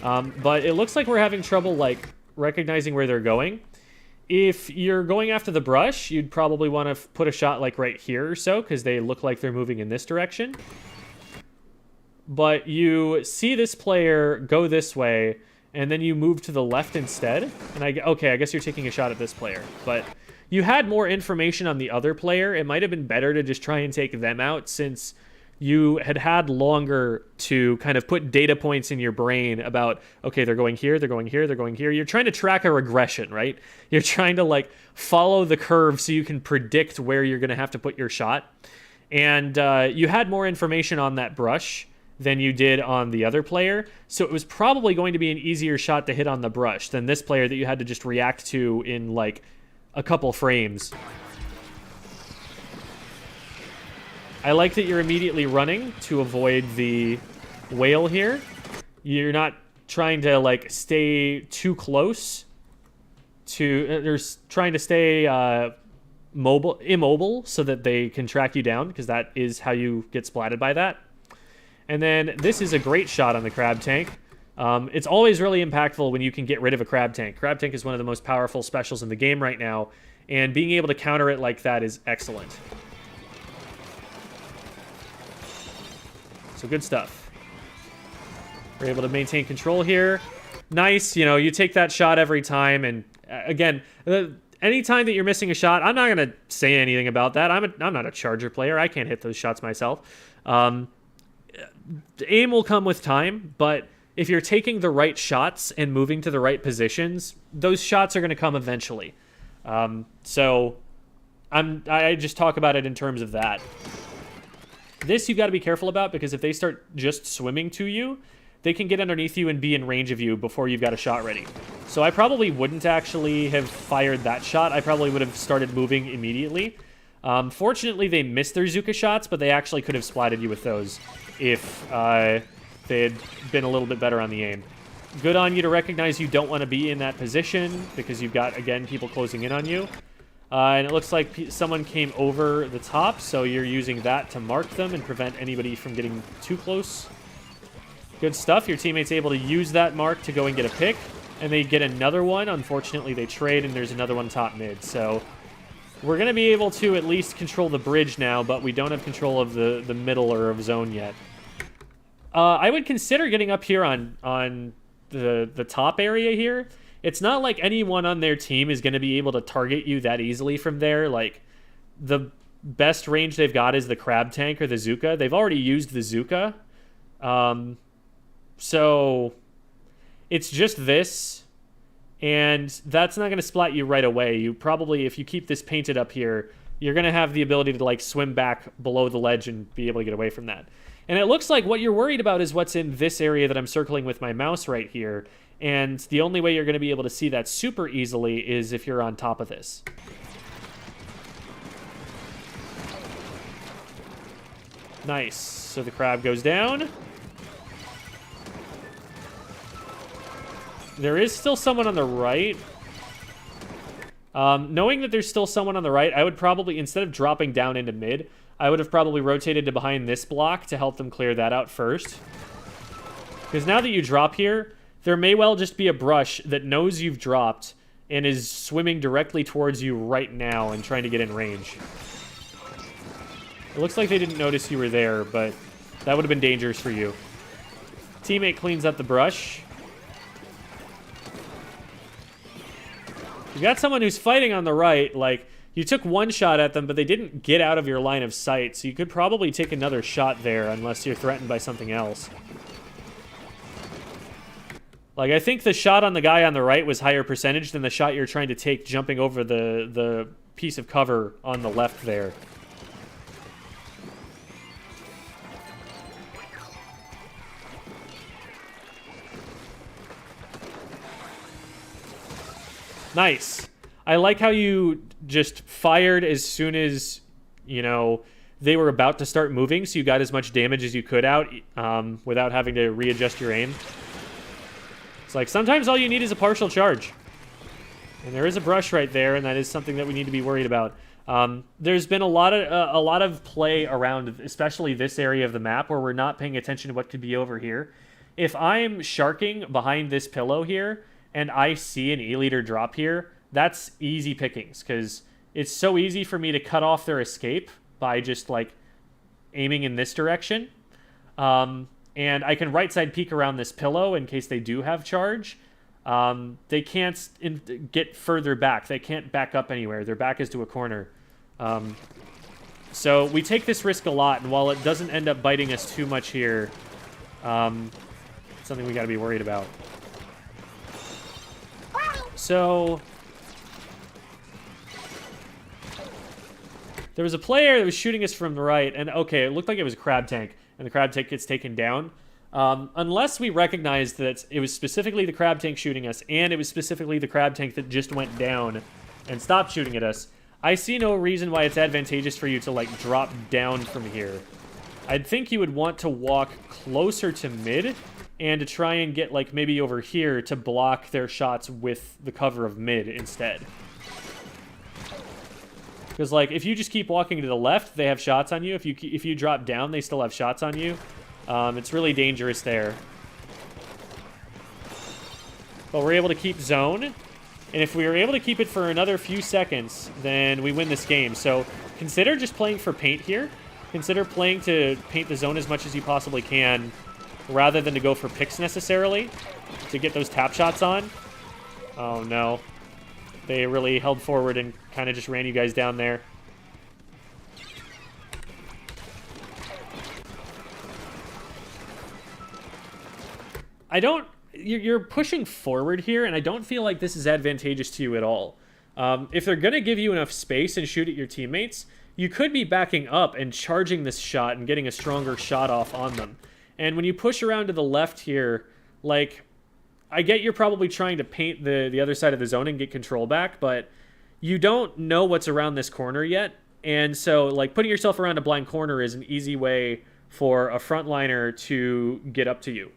But it looks like we're having trouble, like, recognizing where they're going. If you're going after the brush, you'd probably want to put a shot, like, right here or so, because they look like they're moving in this direction. But you see this player go this way, and then you move to the left instead. And I guess you're taking a shot at this player. But you had more information on the other player. It might have been better to just try and take them out, since you had longer to kind of put data points in your brain about, okay, they're going here, they're going here, they're going here. You're trying to track a regression, right? You're trying to, like, follow the curve so you can predict where you're going to have to put your shot. And you had more information on that brush than you did on the other player, so it was probably going to be an easier shot to hit on the brush than this player that you had to just react to in, like, a couple frames. I like that you're immediately running to avoid the whale here. You're not trying to, like, stay too close to... There's trying to stay immobile so that they can track you down, because that is how you get splatted by that. And then this is a great shot on the crab tank. It's always really impactful when you can get rid of a crab tank. Crab tank is one of the most powerful specials in the game right now, and being able to counter it like that is excellent. So good stuff. We're able to maintain control here. Nice, you know, you take that shot every time, and again, anytime that you're missing a shot, I'm not going to say anything about that. I'm not a Charger player. I can't hit those shots myself. Aim will come with time, but if you're taking the right shots and moving to the right positions, those shots are going to come eventually. So I just talk about it in terms of that. This you've got to be careful about, because if they start just swimming to you, they can get underneath you and be in range of you before you've got a shot ready. So I probably wouldn't actually have fired that shot. I probably would have started moving immediately. Fortunately, they missed their Zuka shots, but they actually could have splatted you with those if they had been a little bit better on the aim. Good on you to recognize you don't want to be in that position, because you've got, again, people closing in on you. And it looks like someone came over the top, so you're using that to mark them and prevent anybody from getting too close. Good stuff. Your teammate's able to use that mark to go and get a pick, and they get another one. Unfortunately, they trade, and there's another one top mid. So we're going to be able to at least control the bridge now, but we don't have control of the middle or of zone yet. I would consider getting up here on the top area here. It's not like anyone on their team is going to be able to target you that easily from there. Like, the best range they've got is the crab tank or the Zuka. They've already used the Zuka. So it's just this, and that's not going to splat you right away. You probably, if you keep this painted up here, you're going to have the ability to, like, swim back below the ledge and be able to get away from that. And it looks like what you're worried about is what's in this area that I'm circling with my mouse right here. And the only way you're going to be able to see that super easily is if you're on top of this. Nice. So the crab goes down. There is still someone on the right. Knowing that there's still someone on the right, I would probably, instead of dropping down into mid, I would have probably rotated to behind this block to help them clear that out first. Because now that you drop here, there may well just be a brush that knows you've dropped and is swimming directly towards you right now and trying to get in range. It looks like they didn't notice you were there, but that would have been dangerous for you. Teammate cleans up the brush. You got someone who's fighting on the right. Like, you took one shot at them, but they didn't get out of your line of sight, so you could probably take another shot there unless you're threatened by something else. Like, I think the shot on the guy on the right was higher percentage than the shot you're trying to take jumping over the piece of cover on the left there. Nice. I like how you just fired as soon as, you know, they were about to start moving, so you got as much damage as you could out without having to readjust your aim. It's like, sometimes all you need is a partial charge. And there is a brush right there, and that is something that we need to be worried about. There's been a lot of play around, especially this area of the map, where we're not paying attention to what could be over here. If I'm sharking behind this pillow here, and I see an E-liter drop here, that's easy pickings, because it's so easy for me to cut off their escape by just, like, aiming in this direction. And I can right side peek around this pillow in case they do have charge. They can't get further back. They can't back up anywhere. Their back is to a corner. So we take this risk a lot, and while it doesn't end up biting us too much here, it's something we got to be worried about. So there was a player that was shooting us from the right, and okay, it looked like it was a crab tank, and the crab tank gets taken down. Unless we recognize that it was specifically the crab tank shooting us, and it was specifically the crab tank that just went down and stopped shooting at us, I see no reason why it's advantageous for you to, like, drop down from here. I'd think you would want to walk closer to mid and to try and get, like, maybe over here to block their shots with the cover of mid instead. Because, like, if you just keep walking to the left, they have shots on you. If you drop down, they still have shots on you. It's really dangerous there. But we're able to keep zone. And if we were able to keep it for another few seconds, then we win this game. So consider just playing for paint here. Consider playing to paint the zone as much as you possibly can, rather than to go for picks necessarily, to get those tap shots on. Oh, no. They really held forward and kind of just ran you guys down there. You're pushing forward here, and I don't feel like this is advantageous to you at all. If they're going to give you enough space and shoot at your teammates, you could be backing up and charging this shot and getting a stronger shot off on them. And when you push around to the left here, like, I get you're probably trying to paint the other side of the zone and get control back, but you don't know what's around this corner yet. And so, like, putting yourself around a blind corner is an easy way for a frontliner to get up to you.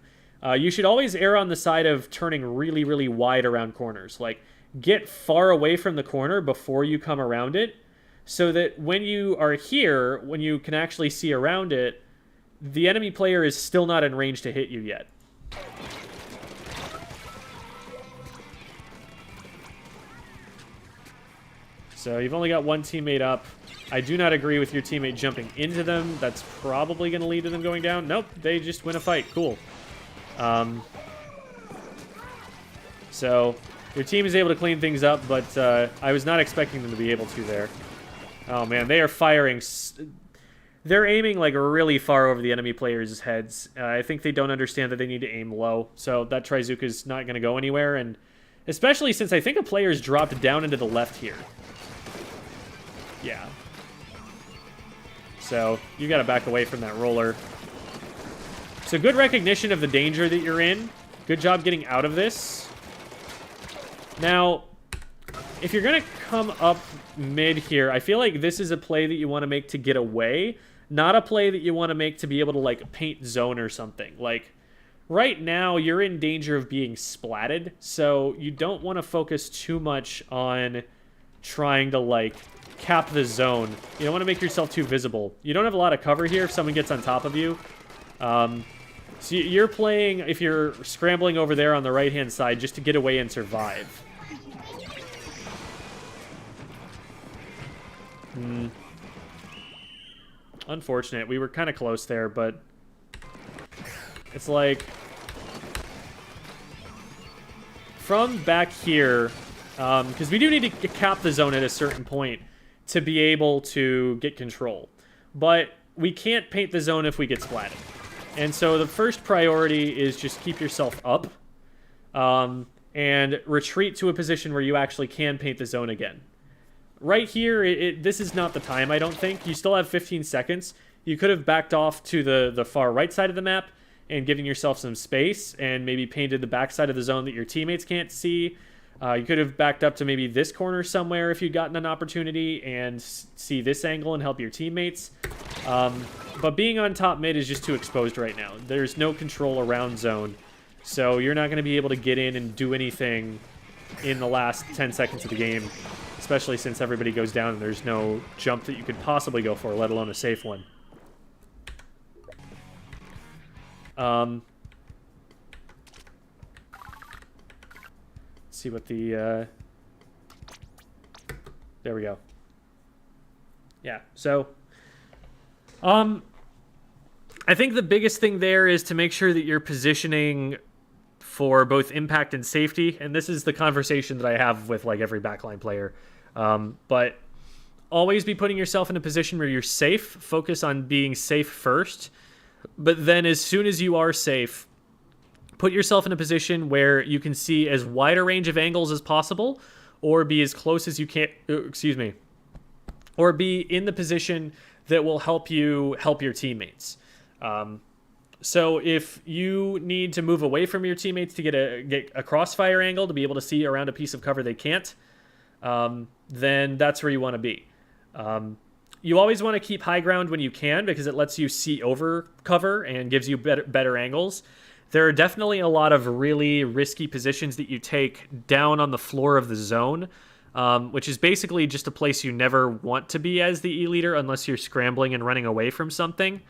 You should always err on the side of turning really, really wide around corners. Like, get far away from the corner before you come around it, so that when you are here, when you can actually see around it, the enemy player is still not in range to hit you yet. So you've only got one teammate up. I do not agree with your teammate jumping into them. That's probably going to lead to them going down. Nope, they just win a fight. Cool. So your team is able to clean things up, but I was not expecting them to be able to there. Oh, man, they are firing. They're aiming, like, really far over the enemy players' heads. I think they don't understand that they need to aim low, so that Trizuka's not going to go anywhere, and especially since I think a player's dropped down into the left here. Yeah. So you got to back away from that roller. So good recognition of the danger that you're in. Good job getting out of this. Now, if you're going to come up mid here, I feel like this is a play that you want to make to get away, not a play that you want to make to be able to, like, paint zone or something. Like, right now, you're in danger of being splatted, so you don't want to focus too much on trying to, like, cap the zone. You don't want to make yourself too visible. You don't have a lot of cover here if someone gets on top of you. So you're playing, if you're scrambling over there on the right-hand side, just to get away and survive. Unfortunate. We were kind of close there, but it's like from back here, because we do need to cap the zone at a certain point to be able to get control, but we can't paint the zone if we get splatted. And so the first priority is just keep yourself up and retreat to a position where you actually can paint the zone again. Right here, this is not the time, I don't think. You still have 15 seconds. You could have backed off to the far right side of the map and given yourself some space and maybe painted the back side of the zone that your teammates can't see. You could have backed up to maybe this corner somewhere if you'd gotten an opportunity and see this angle and help your teammates. But being on top mid is just too exposed right now. There's no control around zone, so you're not going to be able to get in and do anything in the last 10 seconds of the game. especially since everybody goes down and there's no jump that you could possibly go for, let alone a safe one. Let's see what the... There we go. Yeah, so... I think the biggest thing there is to make sure that you're positioning for both impact and safety, and this is the conversation that I have with like every backline player. But always be putting yourself in a position where you're safe. Focus on being safe first, but then as soon as you are safe, put yourself in a position where you can see as wide a range of angles as possible, or be as close as you can. Excuse me, or be in the position that will help you help your teammates. So if you need to move away from your teammates to get a crossfire angle to be able to see around a piece of cover they can't, then that's where you want to be. You always want to keep high ground when you can because it lets you see over cover and gives you better angles. There are definitely a lot of really risky positions that you take down on the floor of the zone, which is basically just a place you never want to be as the E-leader unless you're scrambling and running away from something.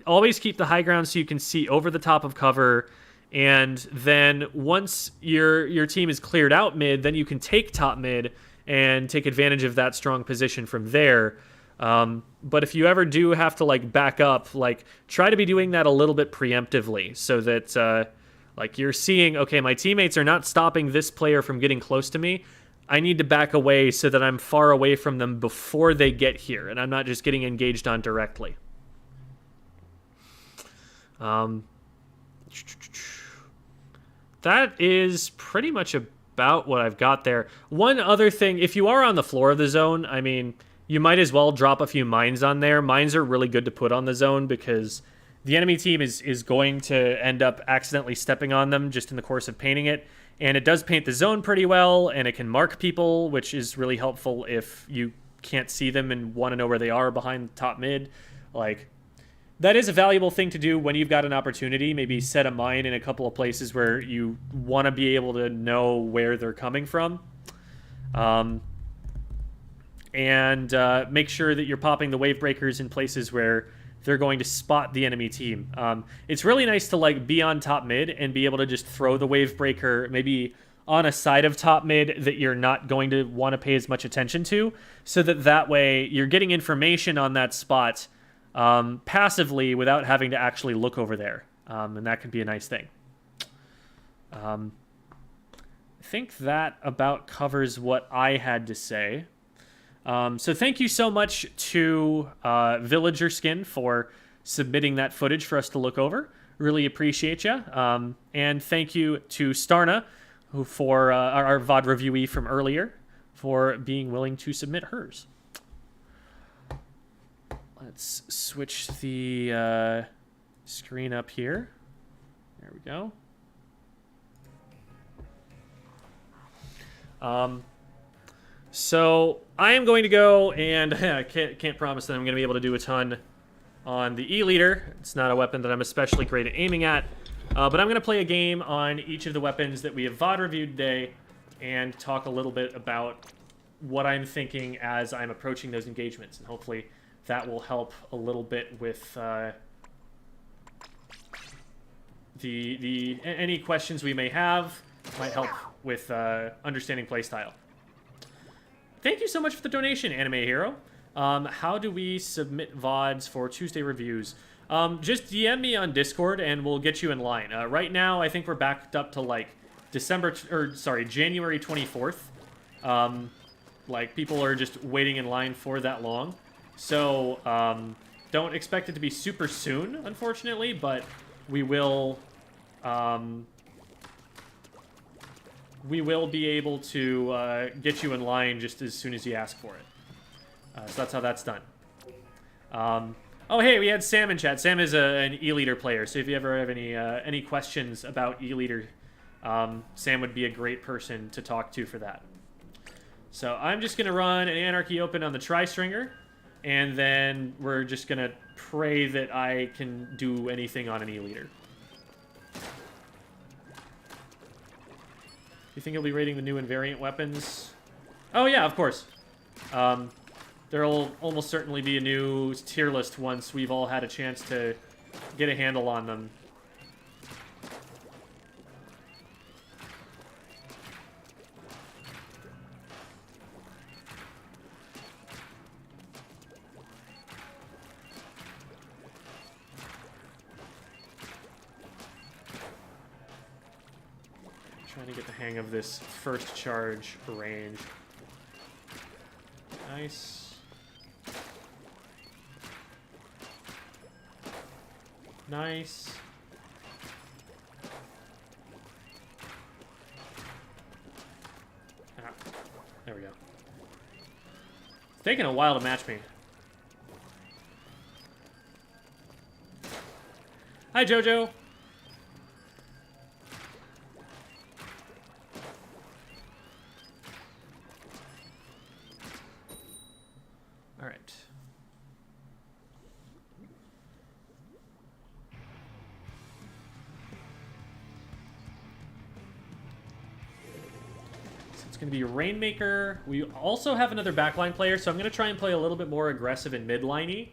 Always keep the high ground so you can see over the top of cover, and then once your team is cleared out mid, then you can take top mid and take advantage of that strong position from there. But if you ever do have to like back up, like try to be doing that a little bit preemptively so that like you're seeing, okay, my teammates are not stopping this player from getting close to me. I need to back away so that I'm far away from them before they get here, and I'm not just getting engaged on directly. That is pretty much about what I've got there. One other thing, if you are on the floor of the zone, I mean, you might as well drop a few mines on there. Mines are really good to put on the zone because the enemy team is going to end up accidentally stepping on them just in the course of painting it. And it does paint the zone pretty well, and it can mark people, which is really helpful if you can't see them and want to know where they are behind top mid. Like, that is a valuable thing to do when you've got an opportunity. Maybe set a mine in a couple of places where you want to be able to know where they're coming from. And make sure that you're popping the wave breakers in places where they're going to spot the enemy team. It's really nice to like be on top mid and be able to just throw the wave breaker maybe on a side of top mid that you're not going to want to pay as much attention to, so that way you're getting information on that spot passively without having to actually look over there. And that could be a nice thing. I think that about covers what I had to say. So thank you so much to VillagerSkin for submitting that footage for us to look over. Really appreciate you. And thank you to Starna, who for our VOD reviewee from earlier, for being willing to submit hers. Let's switch the screen up here. There we go. So I am going to go, and I can't promise that I'm going to be able to do a ton on the E-leader. It's not a weapon that I'm especially great at aiming at. But I'm going to play a game on each of the weapons that we have VOD reviewed today and talk a little bit about what I'm thinking as I'm approaching those engagements. And hopefully that will help a little bit with any questions we may have. Might help with understanding playstyle. Thank you so much for the donation, Anime Hero. How do we submit VODs for Tuesday reviews? Just DM me on Discord and we'll get you in line. Right now, I think we're backed up to like January 24th. Like people are just waiting in line for that long. So don't expect it to be super soon, unfortunately, but we will be able to get you in line just as soon as you ask for it. So that's how that's done. Oh, hey, we had Sam in chat. Sam is an E-leader player, so if you ever have any questions about E-leader, Sam would be a great person to talk to for that. So I'm just going to run an Anarchy Open on the Tri-Stringer, and then we're just going to pray that I can do anything on an E-leader. You think you'll be rating the new invariant weapons? Oh yeah, of course. There'll almost certainly be a new tier list once we've all had a chance to get a handle on them. Trying to get the hang of this first charge range. Nice. Nice. Ah, there we go. It's taking a while to match me. Hi, Jojo. All right. It's going to be Rainmaker. We also have another backline player, so I'm going to try and play a little bit more aggressive and mid-liney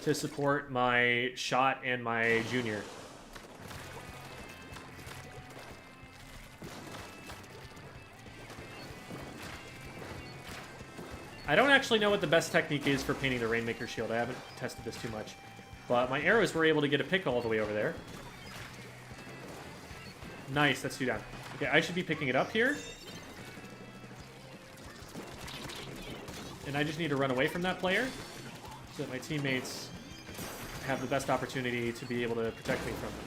to support my shot and my junior. I don't actually know what the best technique is for painting the Rainmaker shield. I haven't tested this too much. But my arrows were able to get a pick all the way over there. Nice, that's 2 down. Okay, I should be picking it up here. And I just need to run away from that player so that my teammates have the best opportunity to be able to protect me from them.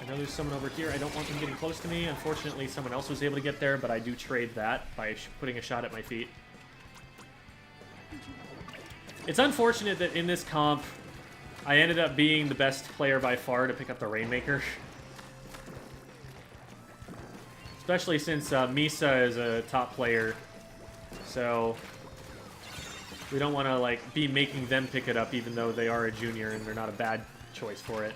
I know there's someone over here. I don't want them getting close to me. Unfortunately, someone else was able to get there, but I do trade that by putting a shot at my feet. It's unfortunate that in this comp, I ended up being the best player by far to pick up the Rainmaker. Especially since Misa is a top player, so we don't want to like be making them pick it up even though they are a junior and they're not a bad choice for it.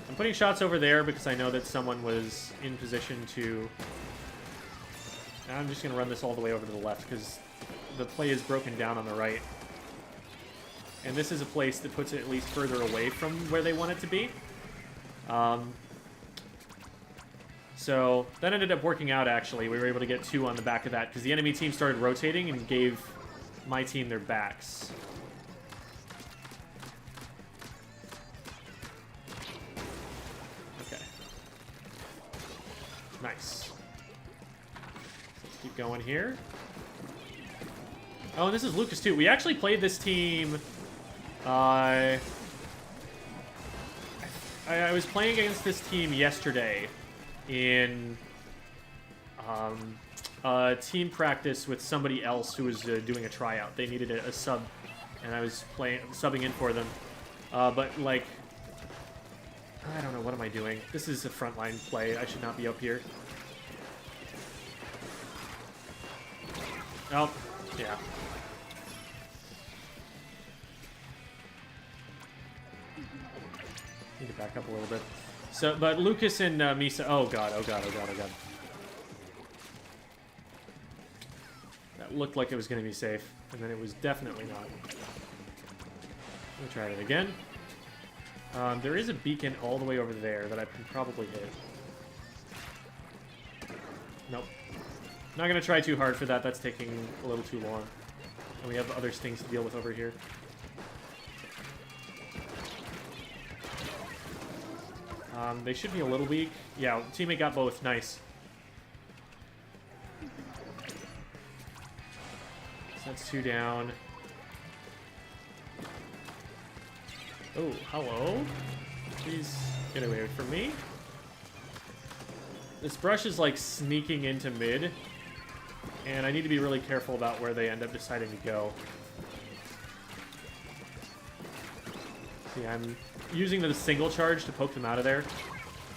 I'm putting shots over there because I know that someone was in position to... I'm just going to run this all the way over to the left because the play is broken down on the right. And this is a place that puts it at least further away from where they want it to be. So that ended up working out, actually. We were able to get 2 on the back of that because the enemy team started rotating and gave my team their backs. Okay. Nice. Let's keep going here. Oh, and this is Lucas, too. We actually played this team... I was playing against this team yesterday in team practice with somebody else who was doing a tryout. They needed a sub, and I was subbing in for them. But, like, I don't know, what am I doing? This is a frontline play. I should not be up here. Oh, yeah. Need to back up a little bit. So, but Lucas and Misa... Oh, God, oh, God, oh, God, oh, God. That looked like it was going to be safe, and then it was definitely not. Let me try it again. There is a beacon all the way over there that I can probably hit. Nope. Not going to try too hard for that. That's taking a little too long. And we have other things to deal with over here. They should be a little weak. Yeah, teammate got both. Nice. So that's 2 down. Oh, hello. Please get away from me. This brush is like sneaking into mid. And I need to be really careful about where they end up deciding to go. See, I'm using the single charge to poke them out of there.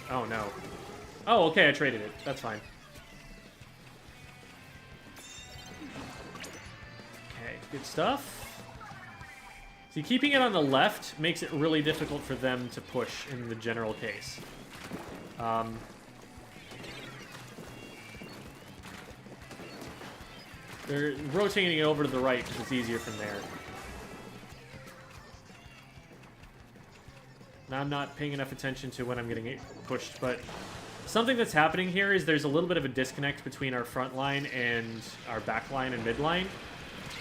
Oh, no. Oh, okay, I traded it. That's fine. Okay, good stuff. See, keeping it on the left makes it really difficult for them to push in the general case. They're rotating it over to the right because it's easier from there. Now I'm not paying enough attention to when I'm getting pushed, but something that's happening here is there's a little bit of a disconnect between our front line and our back line and mid line.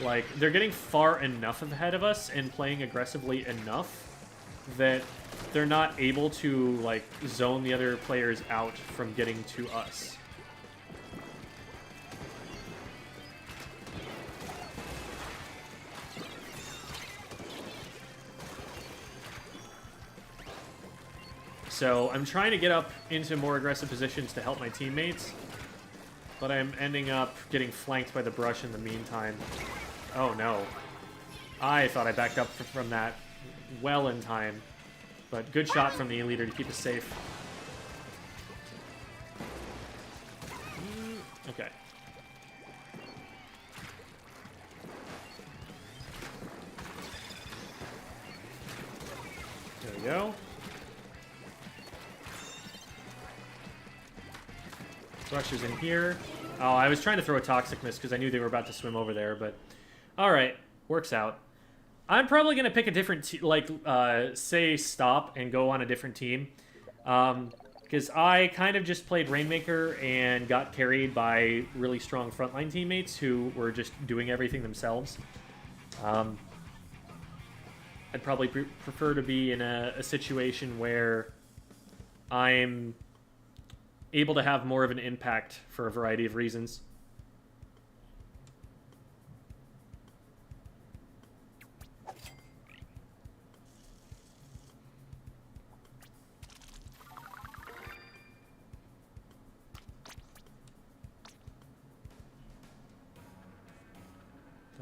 Like, they're getting far enough ahead of us and playing aggressively enough that they're not able to, like, zone the other players out from getting to us. So I'm trying to get up into more aggressive positions to help my teammates, but I'm ending up getting flanked by the brush in the meantime. Oh no. I thought I backed up from that well in time, but good shot from the leader to keep us safe. Okay. There we go. Rushers in here. Oh, I was trying to throw a Toxic Mist because I knew they were about to swim over there, but... Alright, works out. I'm probably going to pick a different say stop and go on a different team. Because I kind of just played Rainmaker and got carried by really strong frontline teammates who were just doing everything themselves. I'd probably prefer to be in a situation where I'm able to have more of an impact for a variety of reasons.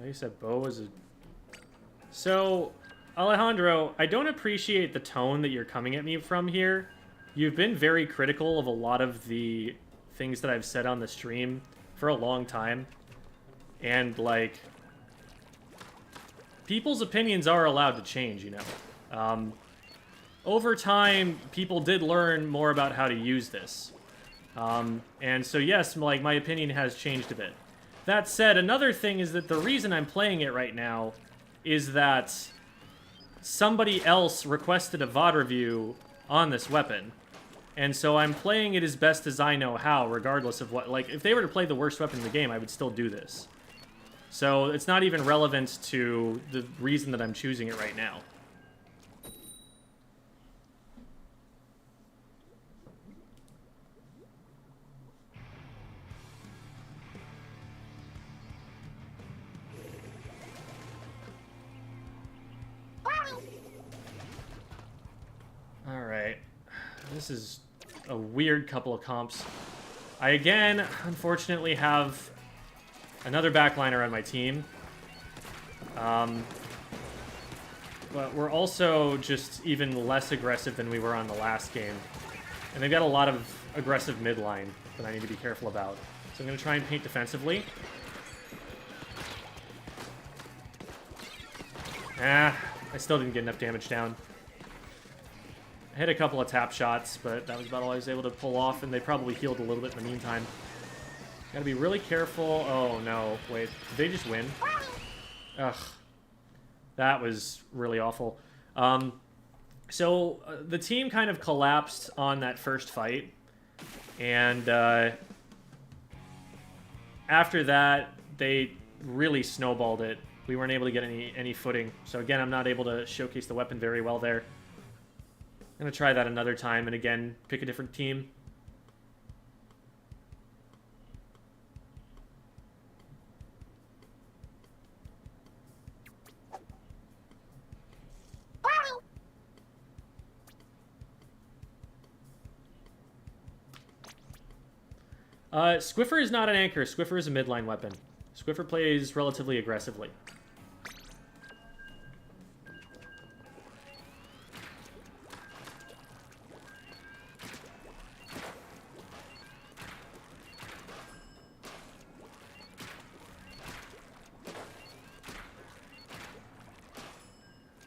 I said Bo was a... So, Alejandro, I don't appreciate the tone that you're coming at me from here. You've been very critical of a lot of the things that I've said on the stream for a long time. And, like, people's opinions are allowed to change, you know. Over time, people did learn more about how to use this. And so, yes, like, my opinion has changed a bit. That said, another thing is that the reason I'm playing it right now is that somebody else requested a VOD review on this weapon. And so I'm playing it as best as I know how, regardless of what... Like, if they were to play the worst weapon in the game, I would still do this. So it's not even relevant to the reason that I'm choosing it right now. Alright. This is a weird couple of comps. I, again, unfortunately have another backliner on my team. But we're also just even less aggressive than we were on the last game. And they've got a lot of aggressive midline that I need to be careful about. So I'm going to try and paint defensively. I still didn't get enough damage down. I hit a couple of tap shots, but that was about all I was able to pull off, and they probably healed a little bit in the meantime. Gotta be really careful. Oh, no. Wait. Did they just win? Ugh. That was really awful. So, the team kind of collapsed on that first fight. And, after that, they really snowballed it. We weren't able to get any footing. So, again, I'm not able to showcase the weapon very well there. I'm going to try that another time and, again, pick a different team. Squiffer is not an anchor. Squiffer is a midline weapon. Squiffer plays relatively aggressively.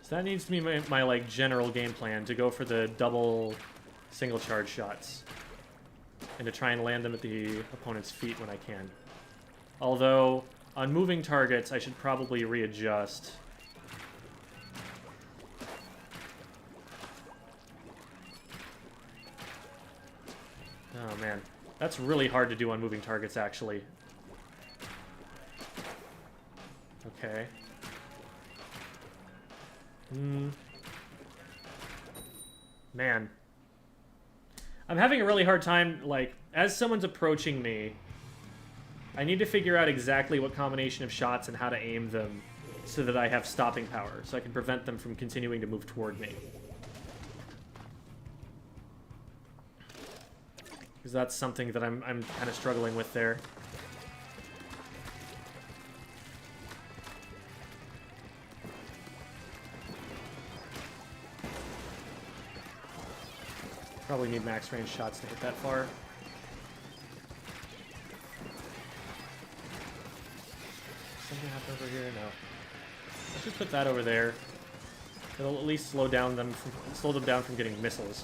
So that needs to be my like general game plan, to go for the double single charge shots. And to try and land them at the opponent's feet when I can. Although, on moving targets, I should probably readjust. Oh man, that's really hard to do on moving targets, actually. Okay. Man. I'm having a really hard time, like, as someone's approaching me, I need to figure out exactly what combination of shots and how to aim them so that I have stopping power, so I can prevent them from continuing to move toward me. Because that's something that I'm kind of struggling with there. Probably need max range shots to hit that far. Something happen over here? No. Let's just put that over there. It'll at least slow them down from getting missiles.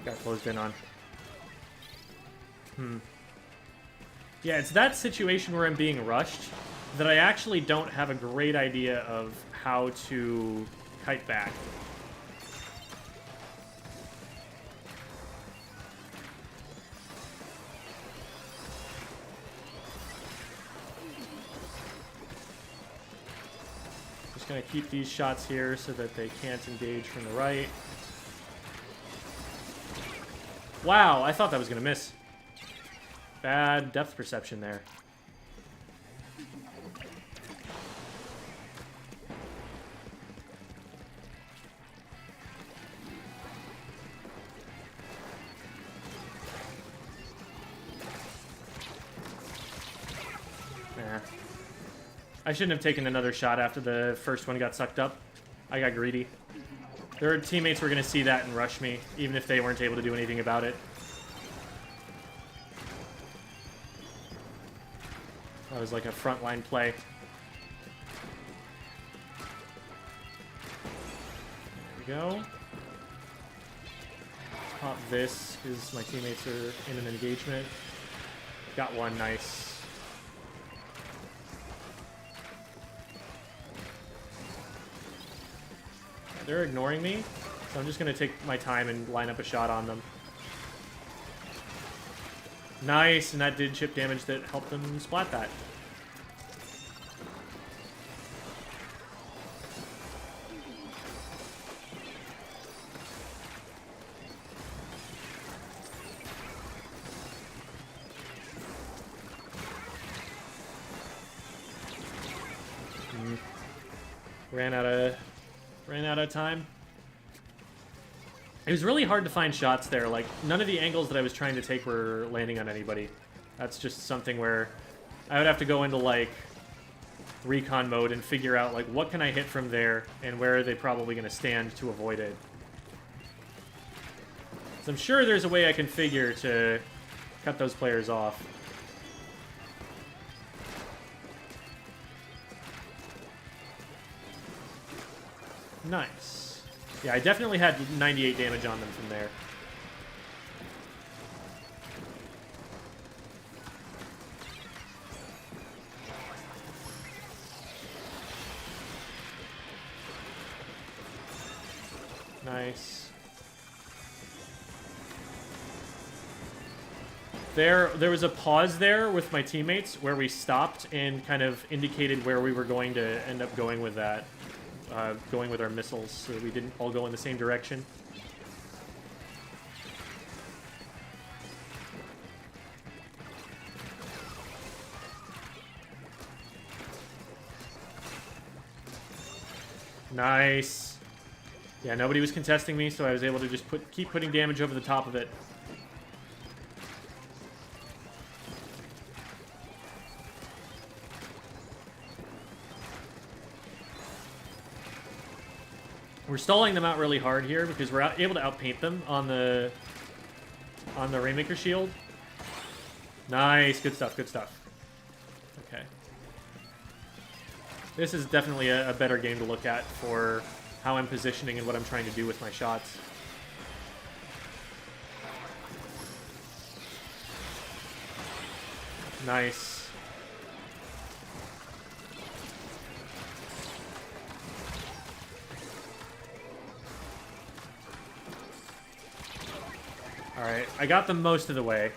Got closed in on. Yeah, it's that situation where I'm being rushed that I actually don't have a great idea of how to kite back. Just gonna keep these shots here so that they can't engage from the right. Wow, I thought that was gonna miss. Bad depth perception there. Nah. I shouldn't have taken another shot after the first one got sucked up. I got greedy. Their teammates were going to see that and rush me, even if they weren't able to do anything about it. That was like a frontline play. There we go. Pop this, because my teammates are in an engagement. Got one, nice. They're ignoring me, so I'm just going to take my time and line up a shot on them. Nice, and that did chip damage that helped them splat that. Ran out of time. It was really hard to find shots there. Like, none of the angles that I was trying to take were landing on anybody. That's just something where I would have to go into, like, recon mode and figure out, like, what can I hit from there and where are they probably going to stand to avoid it. So I'm sure there's a way I can figure to cut those players off. Nice. Yeah, I definitely had 98 damage on them from there. Nice. There was a pause there with my teammates where we stopped and kind of indicated where we were going to end up going with that. Going with our missiles so that we didn't all go in the same direction. Nice. Yeah, nobody was contesting me, so I was able to just keep putting damage over the top of it. We're stalling them out really hard here because we're able to outpaint them on the Rainmaker shield. Nice, good stuff, good stuff. Okay. This is definitely a better game to look at for how I'm positioning and what I'm trying to do with my shots. Nice. Alright, I got them most of the way.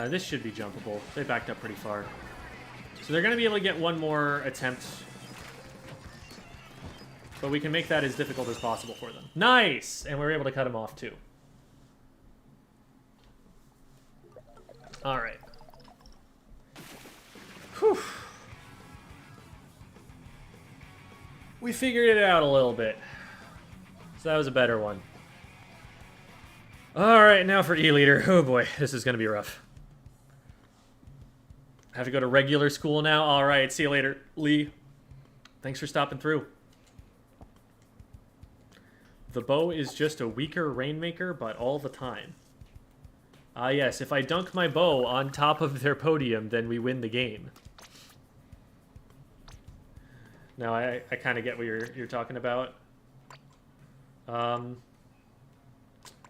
This should be jumpable. They backed up pretty far. So they're going to be able to get one more attempt. But we can make that as difficult as possible for them. Nice! And we're able to cut them off, too. Alright. Whew. We figured it out a little bit. So that was a better one. Alright, now for E-Leader. Oh boy, this is going to be rough. I have to go to regular school now. Alright, see you later, Lee. Thanks for stopping through. The bow is just a weaker Rainmaker, but all the time. Ah yes, if I dunk my bow on top of their podium, then we win the game. No, I kind of get what you're talking about.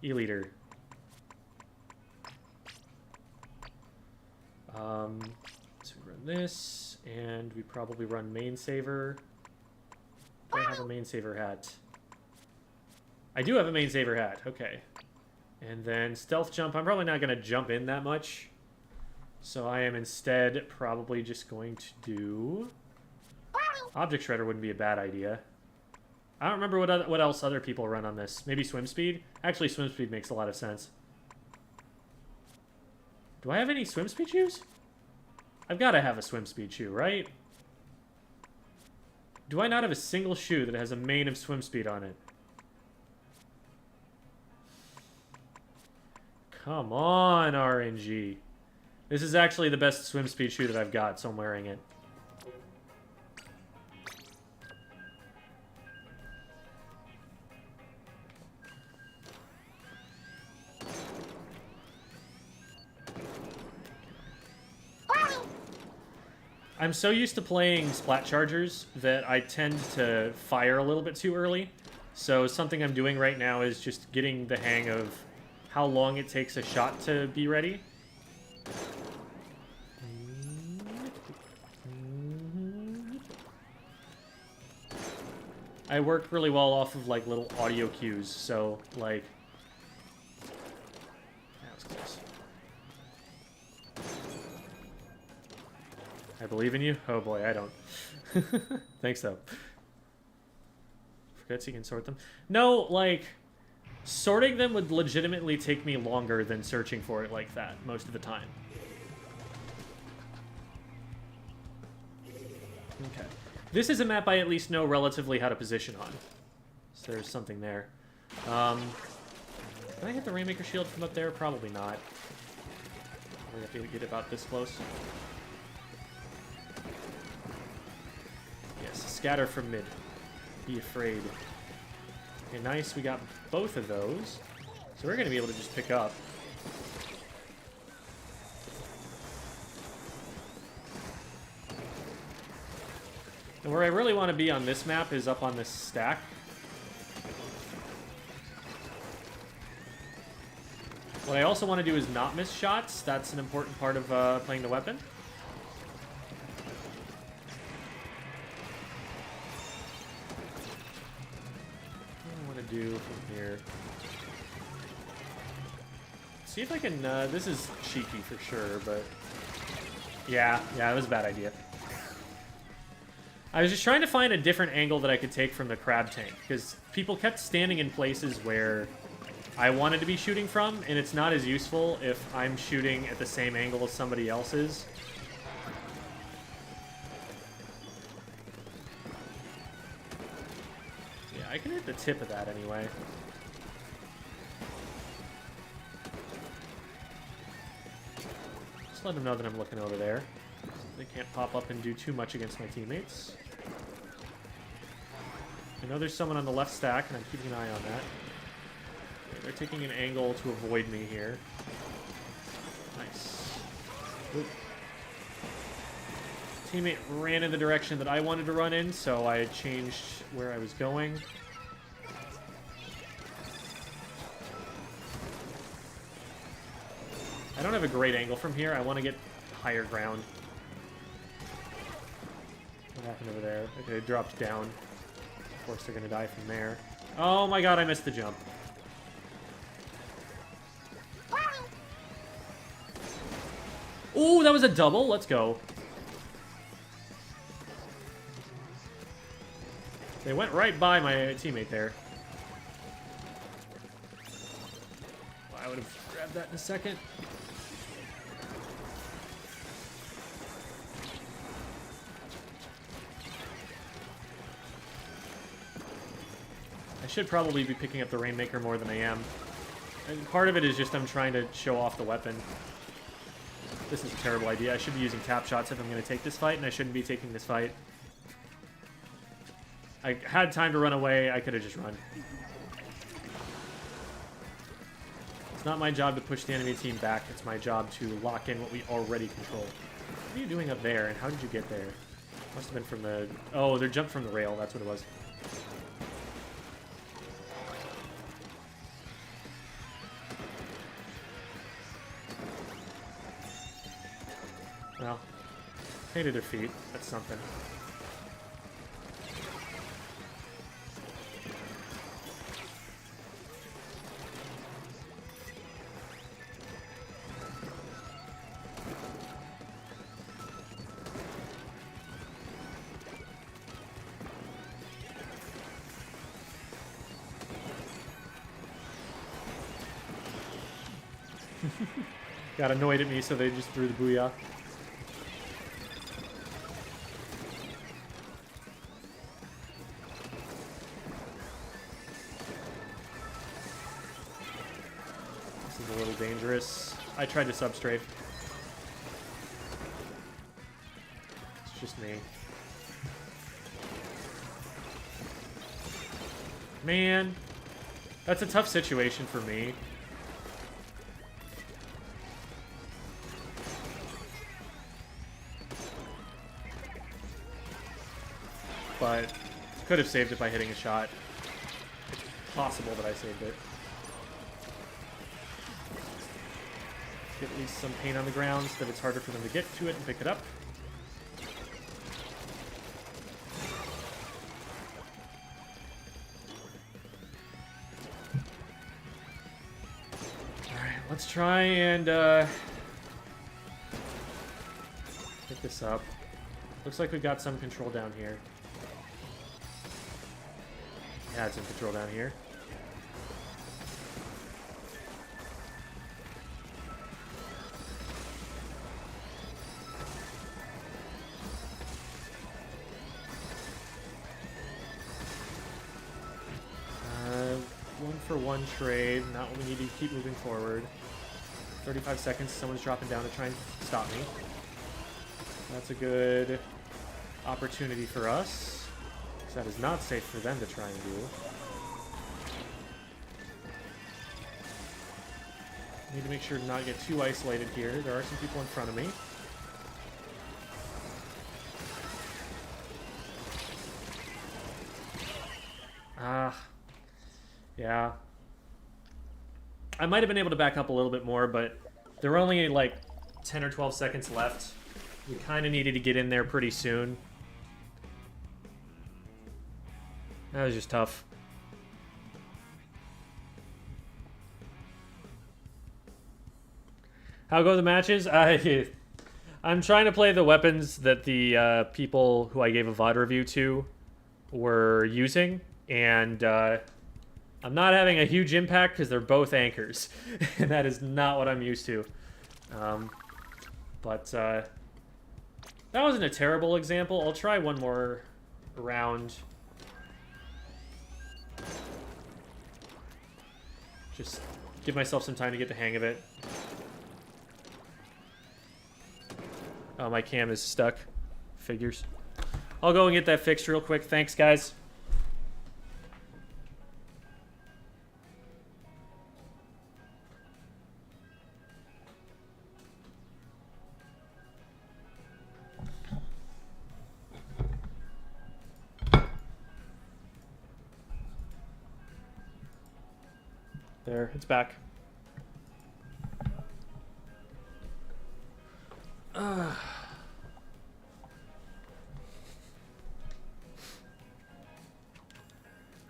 E-Leader. So we run this, and we probably run Main Saver. Do I have a Main Saver hat? I do have a Main Saver hat, okay. And then Stealth Jump, I'm probably not going to jump in that much. So I am instead probably just going to do... Object Shredder wouldn't be a bad idea. I don't remember what else other people run on this. Maybe Swim Speed? Actually, Swim Speed makes a lot of sense. Do I have any Swim Speed shoes? I've got to have a Swim Speed shoe, right? Do I not have a single shoe that has a main of Swim Speed on it? Come on, RNG. This is actually the best Swim Speed shoe that I've got, so I'm wearing it. I'm so used to playing Splat Chargers that I tend to fire a little bit too early. So something I'm doing right now is just getting the hang of how long it takes a shot to be ready. I work really well off of like little audio cues, so like... That was close. I believe in you? Oh boy, I don't. Thanks, though. Forgets you can sort them. No, like, sorting them would legitimately take me longer than searching for it like that, most of the time. Okay. This is a map I at least know relatively how to position on. So there's something there. Can I hit the Rainmaker shield from up there? Probably not. We have to get about this close. Yes, scatter from mid. Be afraid. Okay, nice. We got both of those. So we're going to be able to just pick up. And where I really want to be on this map is up on this stack. What I also want to do is not miss shots. That's an important part of playing the weapon. Do from here. See if I can, this is cheeky for sure, but yeah, it was a bad idea. I was just trying to find a different angle that I could take from the crab tank, because people kept standing in places where I wanted to be shooting from, and it's not as useful if I'm shooting at the same angle as somebody else is. I can hit the tip of that anyway. Just let them know that I'm looking over there. They can't pop up and do too much against my teammates. I know there's someone on the left stack, and I'm keeping an eye on that. Okay, they're taking an angle to avoid me here. Nice. Oop. Teammate ran in the direction that I wanted to run in, so I changed where I was going. I don't have a great angle from here. I want to get higher ground. What happened over there? Okay, it dropped down. Of course, they're going to die from there. Oh my god, I missed the jump. Ooh, that was a double. Let's go. They went right by my teammate there. I would have grabbed that in a second. I should probably be picking up the Rainmaker more than I am. And part of it is just I'm trying to show off the weapon. This is a terrible idea. I should be using tap shots if I'm going to take this fight, and I shouldn't be taking this fight. I had time to run away. I could have just run. It's not my job to push the enemy team back. It's my job to lock in what we already control. What are you doing up there, and how did you get there? Must have been from the... Oh, they jumped from the rail. That's what it was. Well, painted their feet. That's something. Got annoyed at me, so they just threw the booyah. This is a little dangerous. I tried to substrafe. It's just me. Man, that's a tough situation for me. But could have saved it by hitting a shot. It's possible that I saved it. Get at least some paint on the ground so that it's harder for them to get to it and pick it up. Alright, let's try and pick this up. Looks like we've got some control down here. Had some control down here. One for one trade. Not what we need to keep moving forward. 35 seconds. Someone's dropping down to try and stop me. That's a good opportunity for us. That is not safe for them to try and do. Need to make sure to not get too isolated here. There are some people in front of me. Yeah. I might have been able to back up a little bit more, but there were only like 10 or 12 seconds left. We kind of needed to get in there pretty soon. That was just tough. How go the matches? I'm trying to play the weapons that the people who I gave a VOD review to were using, and I'm not having a huge impact because they're both anchors, and that is not what I'm used to. But that wasn't a terrible example. I'll try one more round. Just give myself some time to get the hang of it. Oh, my cam is stuck. Figures. I'll go and get that fixed real quick. Thanks, guys. There, it's back. I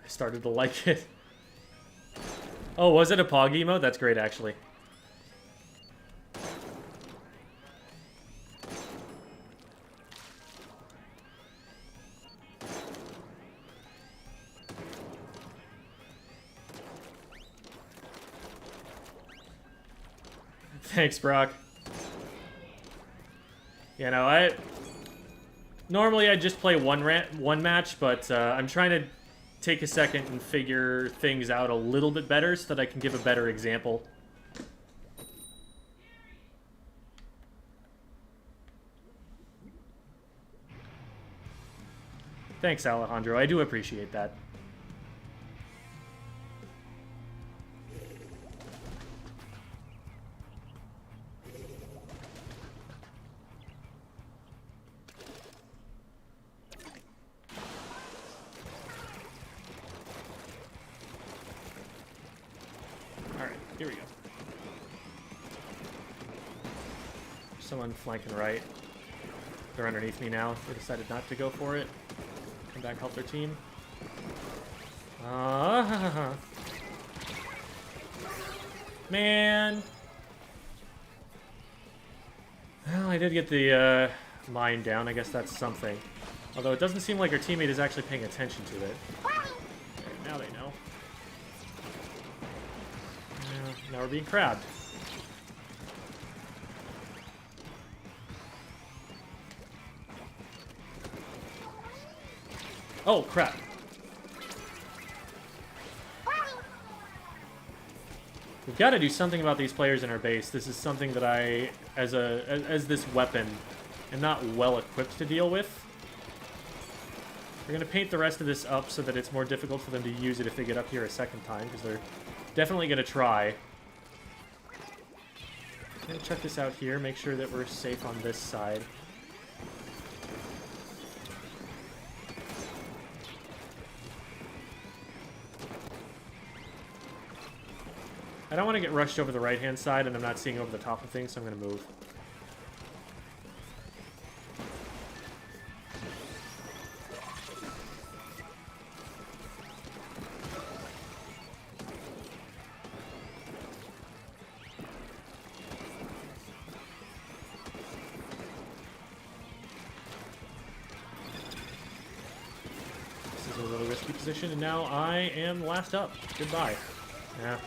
started to like it. Oh, was it a Pog emote? That's great, actually. Thanks, Brock. You know, normally I just play one match, but I'm trying to take a second and figure things out a little bit better so that I can give a better example. Thanks, Alejandro. I do appreciate that. Here we go. Someone flanking right. They're underneath me now. They decided not to go for it. Come back, help their team. Man. Well, I did get the mine down. I guess that's something. Although it doesn't seem like our teammate is actually paying attention to it. Okay, now they know. Now we're being crabbed. Oh, crap. We've got to do something about these players in our base. This is something that I, as this weapon, am not well equipped to deal with. We're going to paint the rest of this up so that it's more difficult for them to use it if they get up here a second time, because they're definitely going to try. I'm going to check this out here, make sure that we're safe on this side. I don't want to get rushed over the right-hand side, and I'm not seeing over the top of things, so I'm going to move. Position, and now I am last up. Goodbye. Yeah.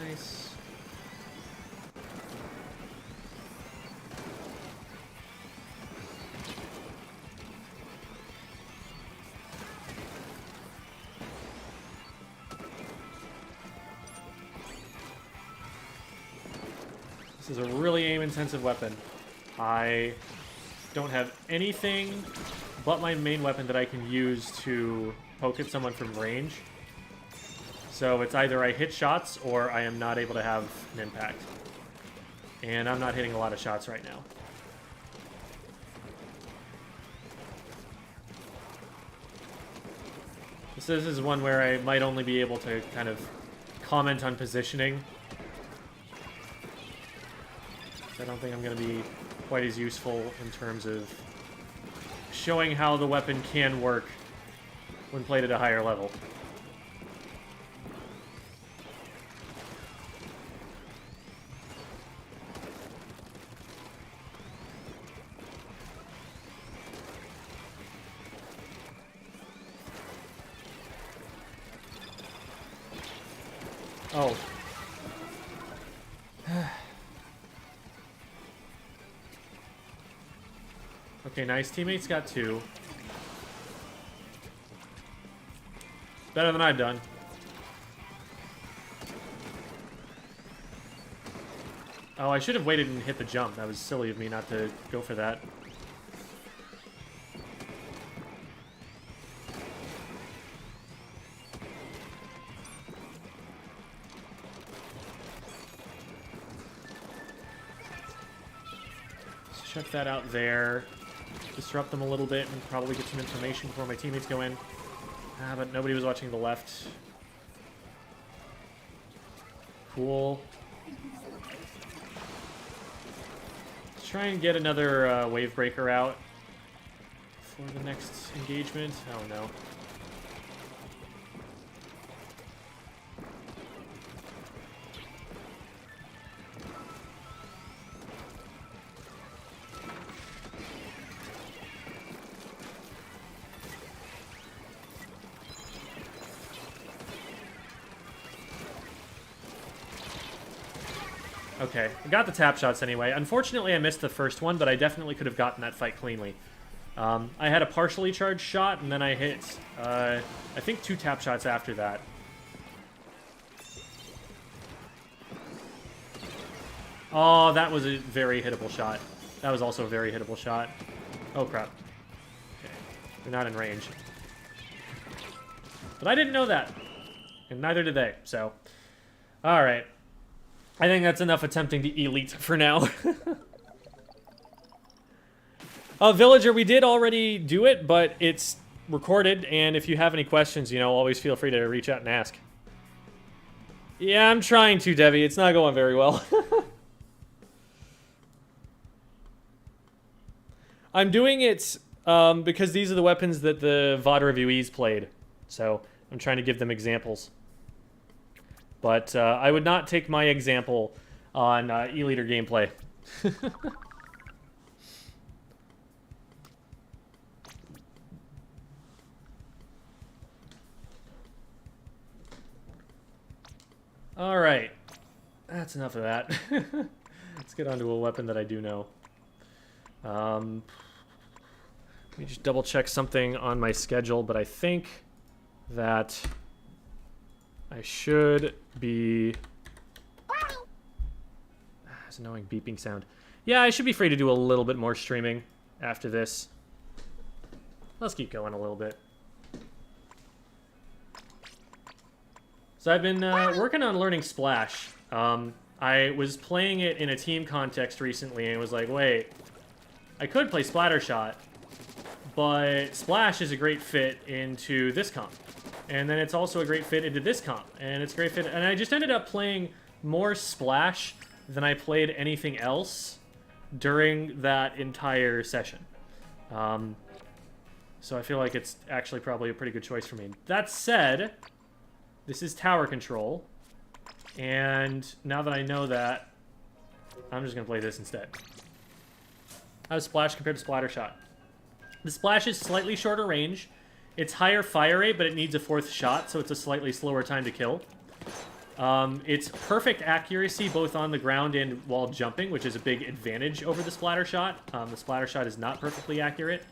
Nice. This is a really aim-intensive weapon. I don't have anything but my main weapon that I can use to poke at someone from range. So it's either I hit shots or I am not able to have an impact. And I'm not hitting a lot of shots right now. This is one where I might only be able to kind of comment on positioning. I don't think I'm going to be quite as useful in terms of showing how the weapon can work when played at a higher level. Oh. Okay, nice. Teammates got 2. Better than I've done. Oh, I should have waited and hit the jump. That was silly of me not to go for that. Let's check that out there. Disrupt them a little bit and probably get some information before my teammates go in. Ah, but nobody was watching the left. Cool. Let's try and get another wave breaker out for the next engagement. Oh no. Okay, I got the tap shots anyway. Unfortunately, I missed the first one, but I definitely could have gotten that fight cleanly. I had a partially charged shot, and then I hit, I think 2 tap shots after that. Oh, that was a very hittable shot. That was also a very hittable shot. Oh, crap. Okay, they're not in range. But I didn't know that, and neither did they, so... Alright. I think that's enough attempting to elite for now. Villager, we did already do it, but it's recorded, and if you have any questions, you know, always feel free to reach out and ask. Yeah, I'm trying to, Devi. It's not going very well. I'm doing it because these are the weapons that the VOD reviewees played, so I'm trying to give them examples. But I would not take my example on E-Leader gameplay. Alright. That's enough of that. Let's get onto a weapon that I do know. Let me just double check something on my schedule, but I think that... I should be... That's an annoying beeping sound. Yeah, I should be free to do a little bit more streaming after this. Let's keep going a little bit. So I've been working on learning Splash. I was playing it in a team context recently and was like, wait, I could play Splattershot, but Splash is a great fit into this comp. And then it's also a great fit into this comp. And it's a great fit. And I just ended up playing more Splash than I played anything else during that entire session. So I feel like it's actually probably a pretty good choice for me. That said, this is tower control. And now that I know that, I'm just going to play this instead. How's Splash compared to Splattershot? The Splash is slightly shorter range. It's higher fire rate, but it needs a 4th shot, so it's a slightly slower time to kill. It's perfect accuracy both on the ground and while jumping, which is a big advantage over the Splattershot. The Splattershot is not perfectly accurate.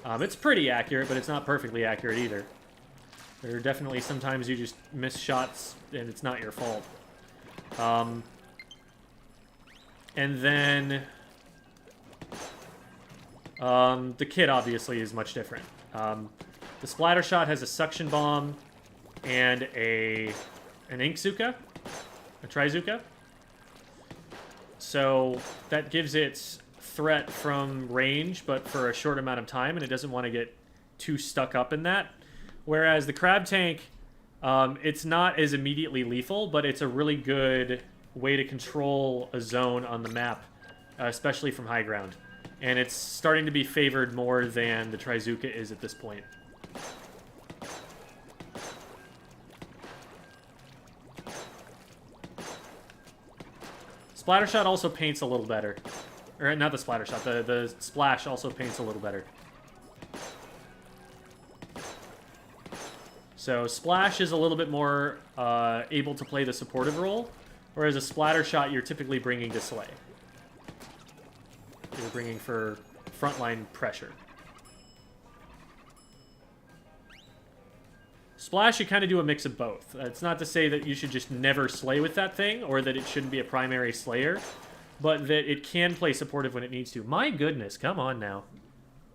It's pretty accurate, but it's not perfectly accurate either. There are definitely sometimes you just miss shots, and it's not your fault. And then... the kit, obviously, is much different. The Splattershot has a suction bomb and an Inkzuka, a Trizuka. So that gives it threat from range, but for a short amount of time, and it doesn't want to get too stuck up in that. Whereas the Crab Tank, it's not as immediately lethal, but it's a really good way to control a zone on the map, especially from high ground. And it's starting to be favored more than the Trizuka is at this point. Splattershot also paints a little better. Or, not the Splattershot, the Splash also paints a little better. So, Splash is a little bit more able to play the supportive role, whereas a Splattershot you're typically bringing to slay. You're bringing for frontline pressure. Splash, you kind of do a mix of both. It's not to say that you should just never slay with that thing, or that it shouldn't be a primary slayer, but that it can play supportive when it needs to. My goodness, come on now.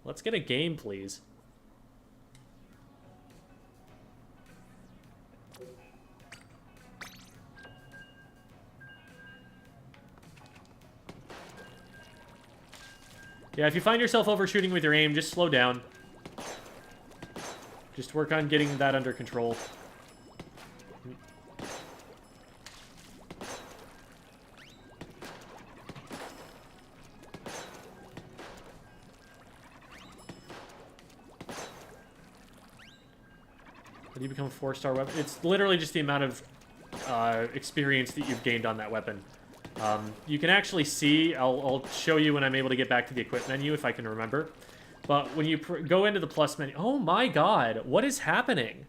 Let's get a game, please. Yeah, if you find yourself overshooting with your aim, just slow down. Just work on getting that under control. When you become a 4-star weapon, it's literally just the amount of experience that you've gained on that weapon. You can actually see, I'll show you when I'm able to get back to the equip menu if I can remember. But when you go into the plus menu, oh my god, what is happening?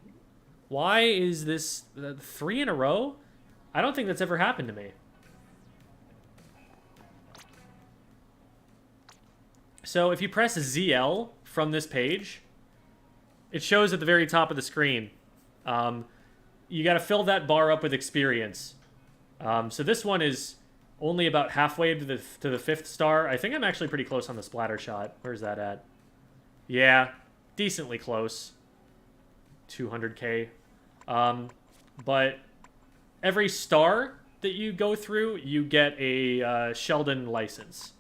Why is this 3 in a row? I don't think that's ever happened to me. So if you press ZL from this page, it shows at the very top of the screen. You got to fill that bar up with experience. So this one is only about halfway to the 5th star. I think I'm actually pretty close on the splatter shot. Where's that at? Yeah, decently close. 200k. But every star that you go through, you get a Sheldon license.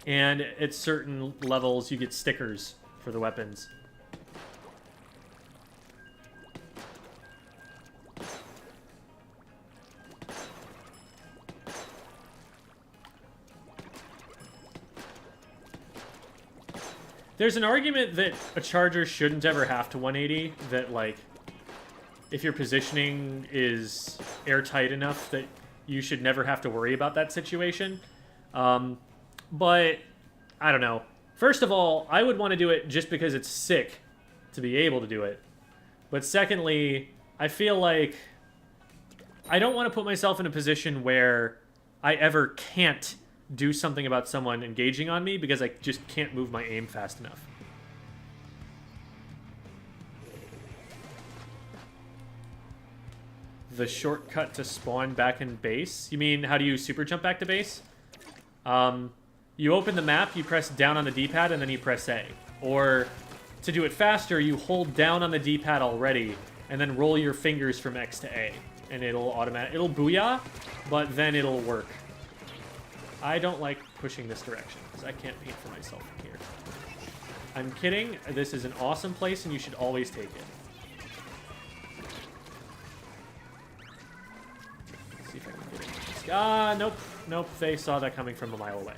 And at certain levels, you get stickers for the weapons. There's an argument that a charger shouldn't ever have to 180, that, like, if your positioning is airtight enough that you should never have to worry about that situation. But, I don't know. First of all, I would want to do it just because it's sick to be able to do it. But secondly, I feel like I don't want to put myself in a position where I ever can't do something about someone engaging on me because I just can't move my aim fast enough. The shortcut to spawn back in base? You mean, how do you super jump back to base? You open the map, you press down on the D-pad, and then you press A. Or, to do it faster, you hold down on the D-pad already, and then roll your fingers from X to A. And it'll booyah, but then it'll work. I don't like pushing this direction, because I can't paint for myself from here. I'm kidding. This is an awesome place, and you should always take it. Let's see if I can get it. Ah, nope. Nope, they saw that coming from a mile away.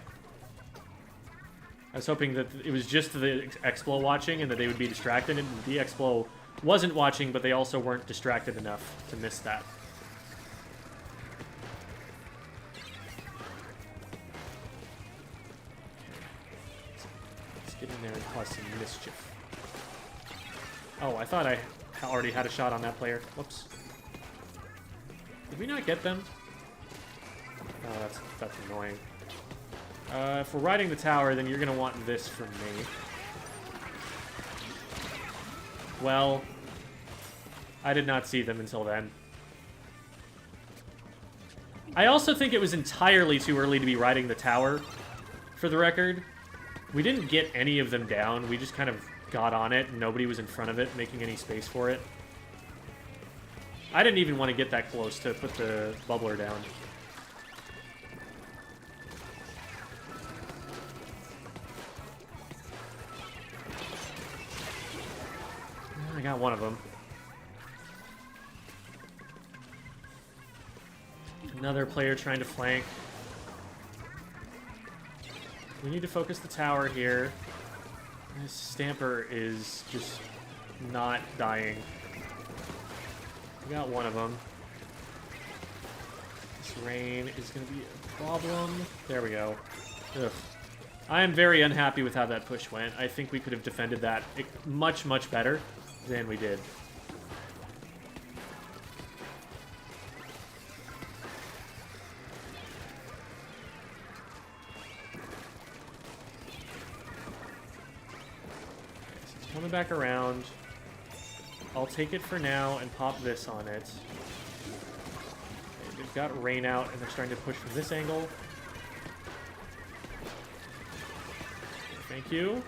I was hoping that it was just the Explo watching, and that they would be distracted, and the Explo wasn't watching, but they also weren't distracted enough to miss that. Get in there and cause some mischief. Oh, I thought I already had a shot on that player. Whoops. Did we not get them? Oh, that's annoying. If we're riding the tower, then you're going to want this from me. Well, I did not see them until then. I also think it was entirely too early to be riding the tower, for the record. We didn't get any of them down. We just kind of got on it, and nobody was in front of it, making any space for it. I didn't even want to get that close to put the bubbler down. I got one of them. Another player trying to flank. We need to focus the tower here. This Stamper is just not dying. We got one of them. This rain is going to be a problem. There we go. Ugh. I am very unhappy with how that push went. I think we could have defended that much, much better than we did. Coming back around. I'll take it for now and pop this on it. Okay, they've got rain out, and they're starting to push from this angle. Thank you.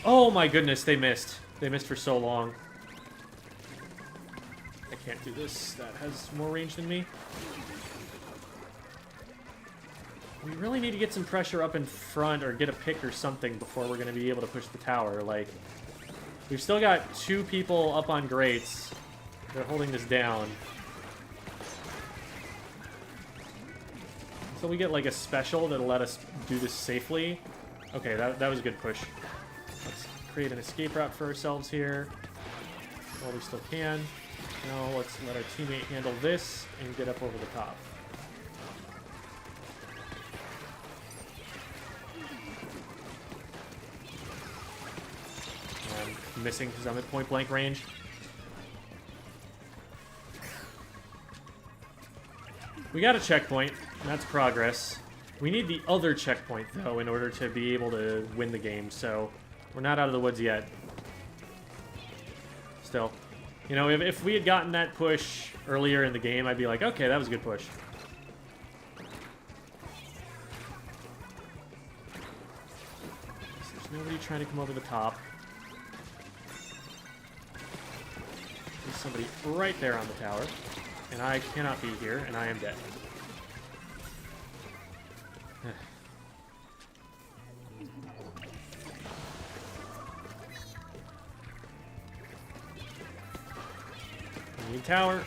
Oh my goodness, they missed. They missed for so long. I can't do this. That has more range than me. We really need to get some pressure up in front or get a pick or something before we're going to be able to push the tower. Like, we've still got 2 people up on grates. They're holding this down. So we get like a special that'll let us do this safely. Okay, that was a good push. Let's create an escape route for ourselves here while we still can. Now let's let our teammate handle this and get up over the top. I'm missing because I'm at point blank range. We got a checkpoint. That's progress. We need the other checkpoint, though, in order to be able to win the game, so we're not out of the woods yet. Still. You know, if we had gotten that push earlier in the game, I'd be like, okay, that was a good push. There's nobody trying to come over the top. There's somebody right there on the tower. And I cannot be here, and I am dead. I need tower.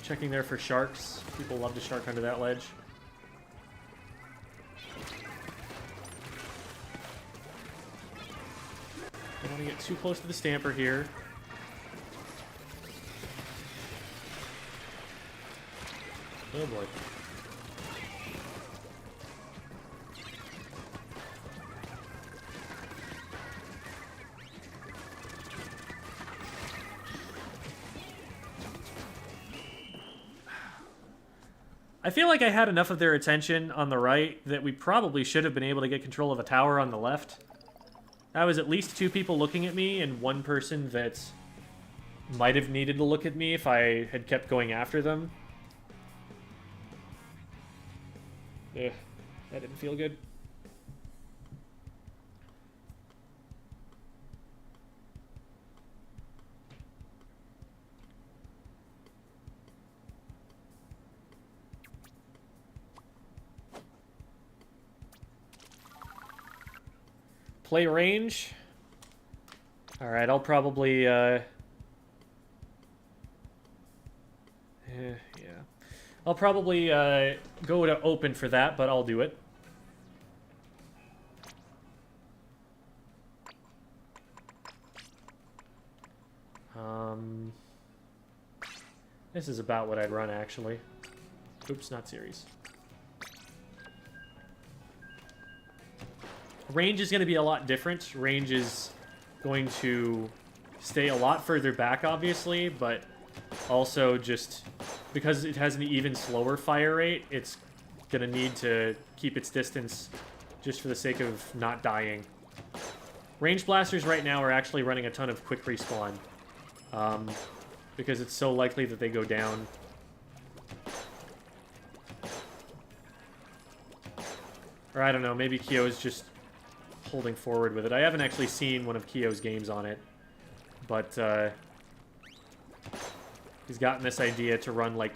Checking there for sharks. People love to shark under that ledge. I don't want to get too close to the stamper here. Oh boy. I feel like I had enough of their attention on the right that we probably should have been able to get control of a tower on the left. That was at least 2 people looking at me and 1 person that might have needed to look at me if I had kept going after them. Ugh, that didn't feel good. Play range. Alright, I'll probably, yeah. I'll probably, go to open for that, but I'll do it. This is about what I'd run, actually. Oops, not series. Range is going to be a lot different. Range is going to stay a lot further back, obviously, but also just because it has an even slower fire rate, it's going to need to keep its distance just for the sake of not dying. Range blasters right now are actually running a ton of quick respawn because it's so likely that they go down. Or I don't know, maybe Kyo's just holding forward with it. I haven't actually seen one of Kyo's games on it, but he's gotten this idea to run like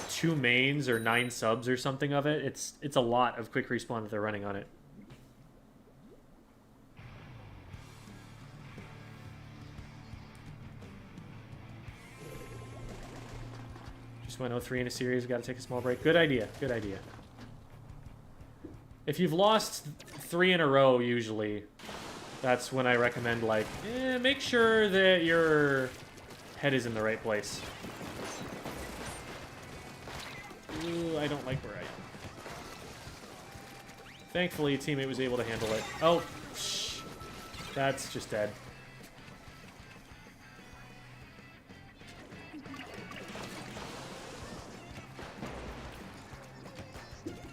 2 mains or 9 subs or something of it. It's a lot of quick respawn that they're running on it. Just went 0-3 in a series. Got to take a small break. Good idea. Good idea. If you've lost 3 in a row, usually, that's when I recommend, like, make sure that your head is in the right place. Ooh, I don't like where I am. Thankfully, a teammate was able to handle it. Oh, shh. That's just dead.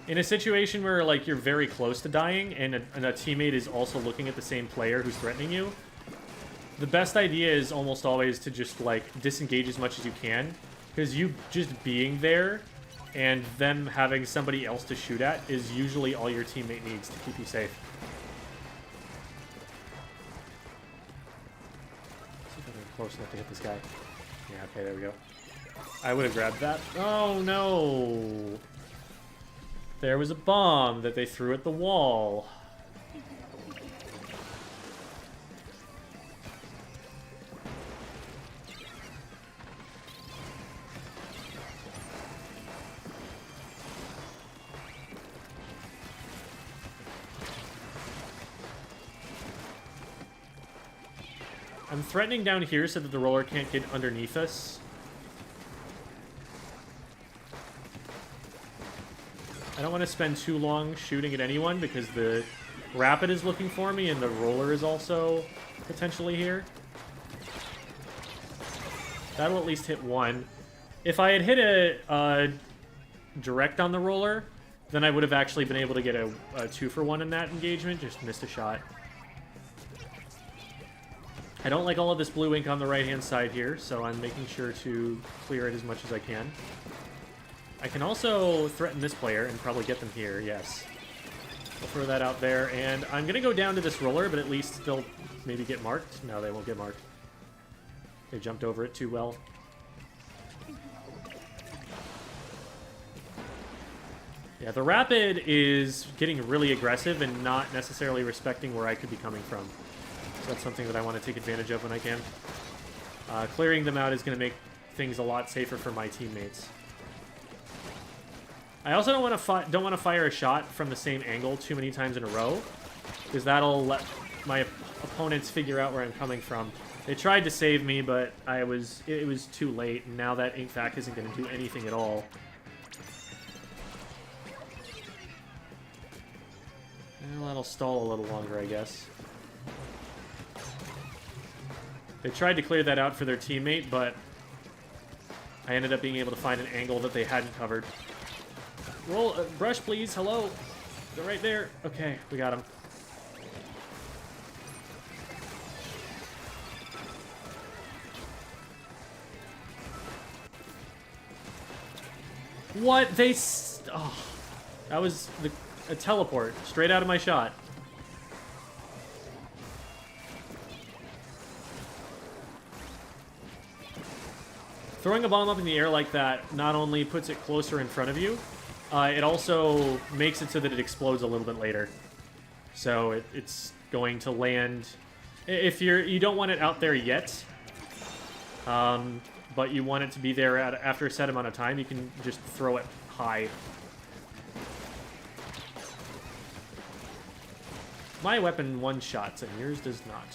In a situation where, like, you're very close to dying and a teammate is also looking at the same player who's threatening you, the best idea is almost always to just, like, disengage as much as you can. Because you just being there and them having somebody else to shoot at is usually all your teammate needs to keep you safe. Let's see if I'm close enough to hit this guy. Yeah, okay, there we go. I would have grabbed that. Oh, no! There was a bomb that they threw at the wall. I'm threatening down here so that the roller can't get underneath us. I don't want to spend too long shooting at anyone because the rapid is looking for me and the roller is also potentially here. That'll at least hit one. If I had hit a direct on the roller, then I would have actually been able to get a 2-for-1 in that engagement. Just missed a shot. I don't like all of this blue ink on the right-hand side here, so I'm making sure to clear it as much as I can. I can also threaten this player and probably get them here, yes. I'll throw that out there, and I'm going to go down to this roller, but at least they'll maybe get marked. No, they won't get marked. They jumped over it too well. Yeah, the rapid is getting really aggressive and not necessarily respecting where I could be coming from. So that's something that I want to take advantage of when I can. Clearing them out is going to make things a lot safer for my teammates. I also don't want to fire a shot from the same angle too many times in a row, because that'll let my opponents figure out where I'm coming from. They tried to save me, but it was too late, and now that ink vac isn't going to do anything at all. Well, that'll stall a little longer, I guess. They tried to clear that out for their teammate, but I ended up being able to find an angle that they hadn't covered. Roll, brush, please. Hello. They're right there. Okay, we got him. What? Oh, that was a teleport straight out of my shot. Throwing a bomb up in the air like that not only puts it closer in front of you, it also makes it so that it explodes a little bit later. So it's going to land... If you don't want it out there yet, but you want it to be there after a set amount of time, you can just throw it high. My weapon one-shots, and yours does not.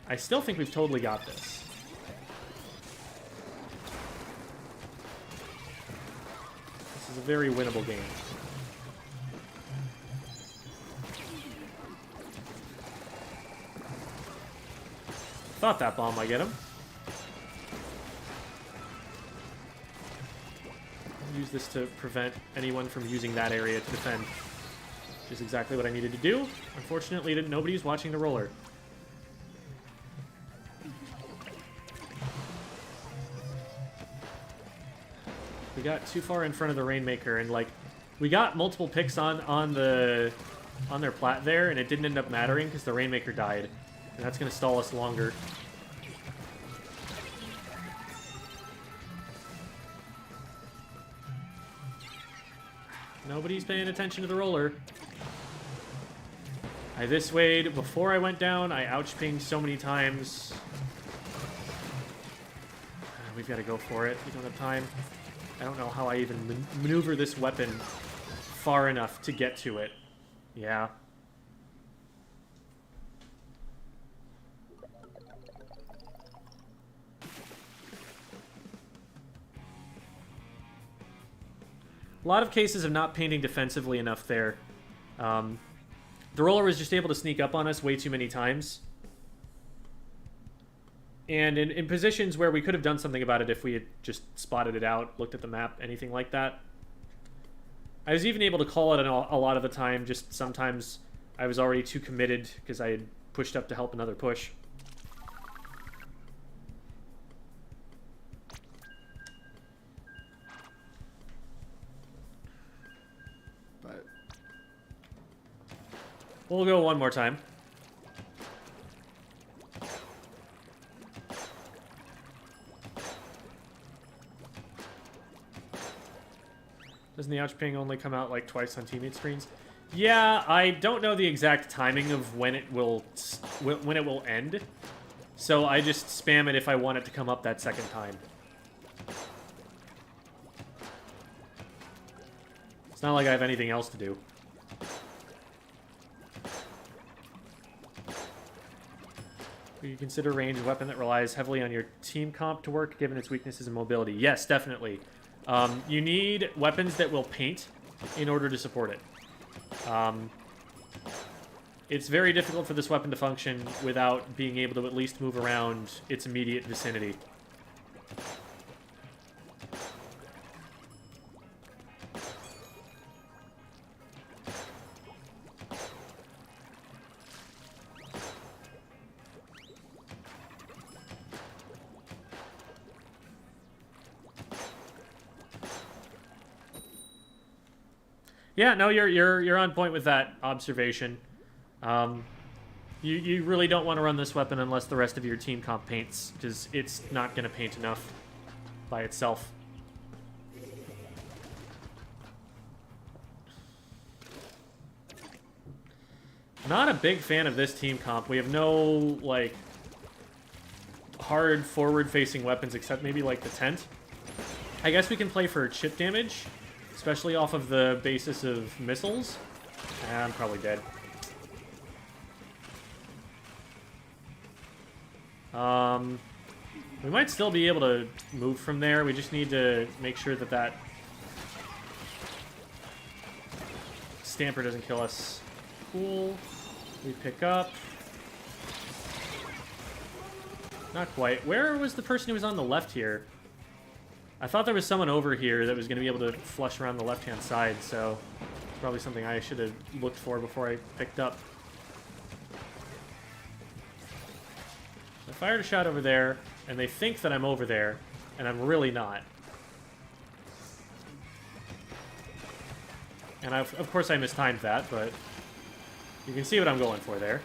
I still think we've totally got this. This is a very winnable game. Thought that bomb might get him. Use this to prevent anyone from using that area to defend. Which is exactly what I needed to do. Unfortunately, nobody's watching the roller. We got too far in front of the Rainmaker, and like, we got multiple picks on their plat there, and it didn't end up mattering because the Rainmaker died, and that's gonna stall us longer. Nobody's paying attention to the roller. I this-wayed before I went down. I ouch-pinged so many times. We've got to go for it. We don't have time. I don't know how I even maneuver this weapon far enough to get to it. Yeah. A lot of cases of not painting defensively enough there. The roller was just able to sneak up on us way too many times. And in positions where we could have done something about it if we had just spotted it out, looked at the map, anything like that. I was even able to call it a lot of the time, just sometimes I was already too committed because I had pushed up to help another push. But we'll go one more time. Doesn't the ouch ping only come out like twice on teammate screens? Yeah, I don't know the exact timing of when it will end. So I just spam it if I want it to come up that second time. It's not like I have anything else to do. Would you consider range a weapon that relies heavily on your team comp to work, given its weaknesses and mobility? Yes, definitely. You need weapons that will paint in order to support it. It's very difficult for this weapon to function without being able to at least move around its immediate vicinity. Yeah, no, you're on point with that observation. You really don't want to run this weapon unless the rest of your team comp paints, because it's not going to paint enough by itself. Not a big fan of this team comp. We have no, like, hard forward-facing weapons except maybe, like, the tent. I guess we can play for chip damage, especially off of the basis of missiles. I'm probably dead. We might still be able to move from there. We just need to make sure that that stamper doesn't kill us. Cool. We pick up. Not quite. Where was the person who was on the left here? I thought there was someone over here that was going to be able to flush around the left-hand side, so it's probably something I should have looked for before I picked up. So I fired a shot over there, and they think that I'm over there, and I'm really not. And of course I mistimed that, but you can see what I'm going for there.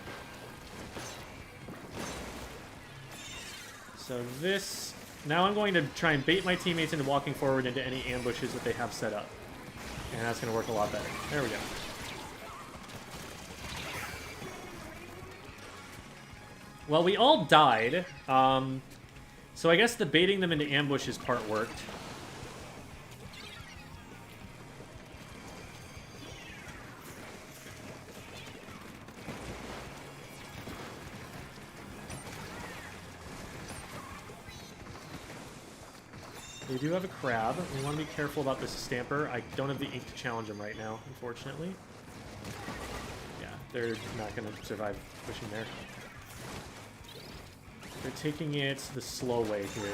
So this... Now I'm going to try and bait my teammates into walking forward into any ambushes that they have set up. And that's going to work a lot better. There we go. Well, we all died. So I guess the baiting them into ambushes part worked. We do have a crab. We want to be careful about this stamper. I don't have the ink to challenge him right now, unfortunately. Yeah, they're not going to survive pushing there. They're taking it the slow way here.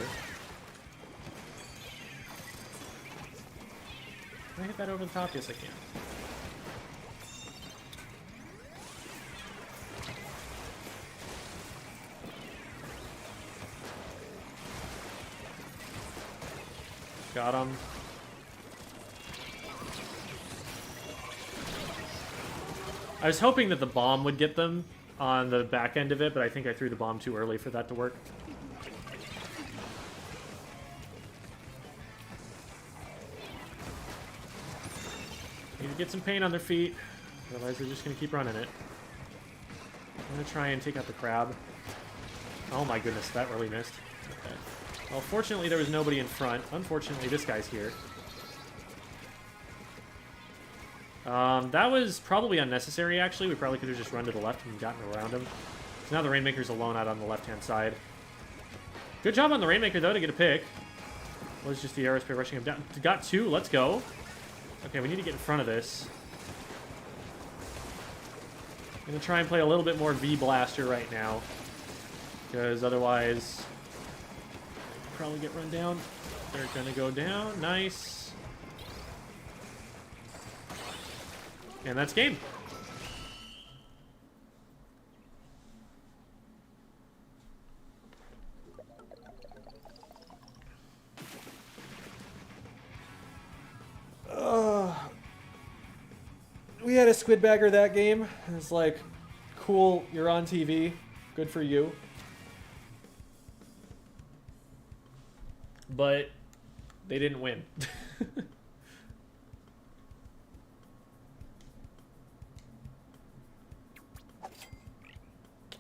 Can I hit that over the top? Yes, I can. Got him. I was hoping that the bomb would get them on the back end of it, but I think I threw the bomb too early for that to work. Need to get some paint on their feet, otherwise they're just going to keep running it. I'm going to try and take out the crab. Oh my goodness, that really missed. Okay. Well, fortunately, there was nobody in front. Unfortunately, this guy's here. That was probably unnecessary, actually. We probably could have just run to the left and gotten around him. So now the Rainmaker's alone out on the left-hand side. Good job on the Rainmaker, though, to get a pick. Was just the aerospace rushing him down. Got two. Let's go. Okay, we need to get in front of this. I'm gonna try and play a little bit more V-Blaster right now. Because otherwise, I'll probably get run down. They're gonna go down. Nice. And that's game. We had a squid bagger that game. It's like, cool, you're on TV. Good for you. But they didn't win.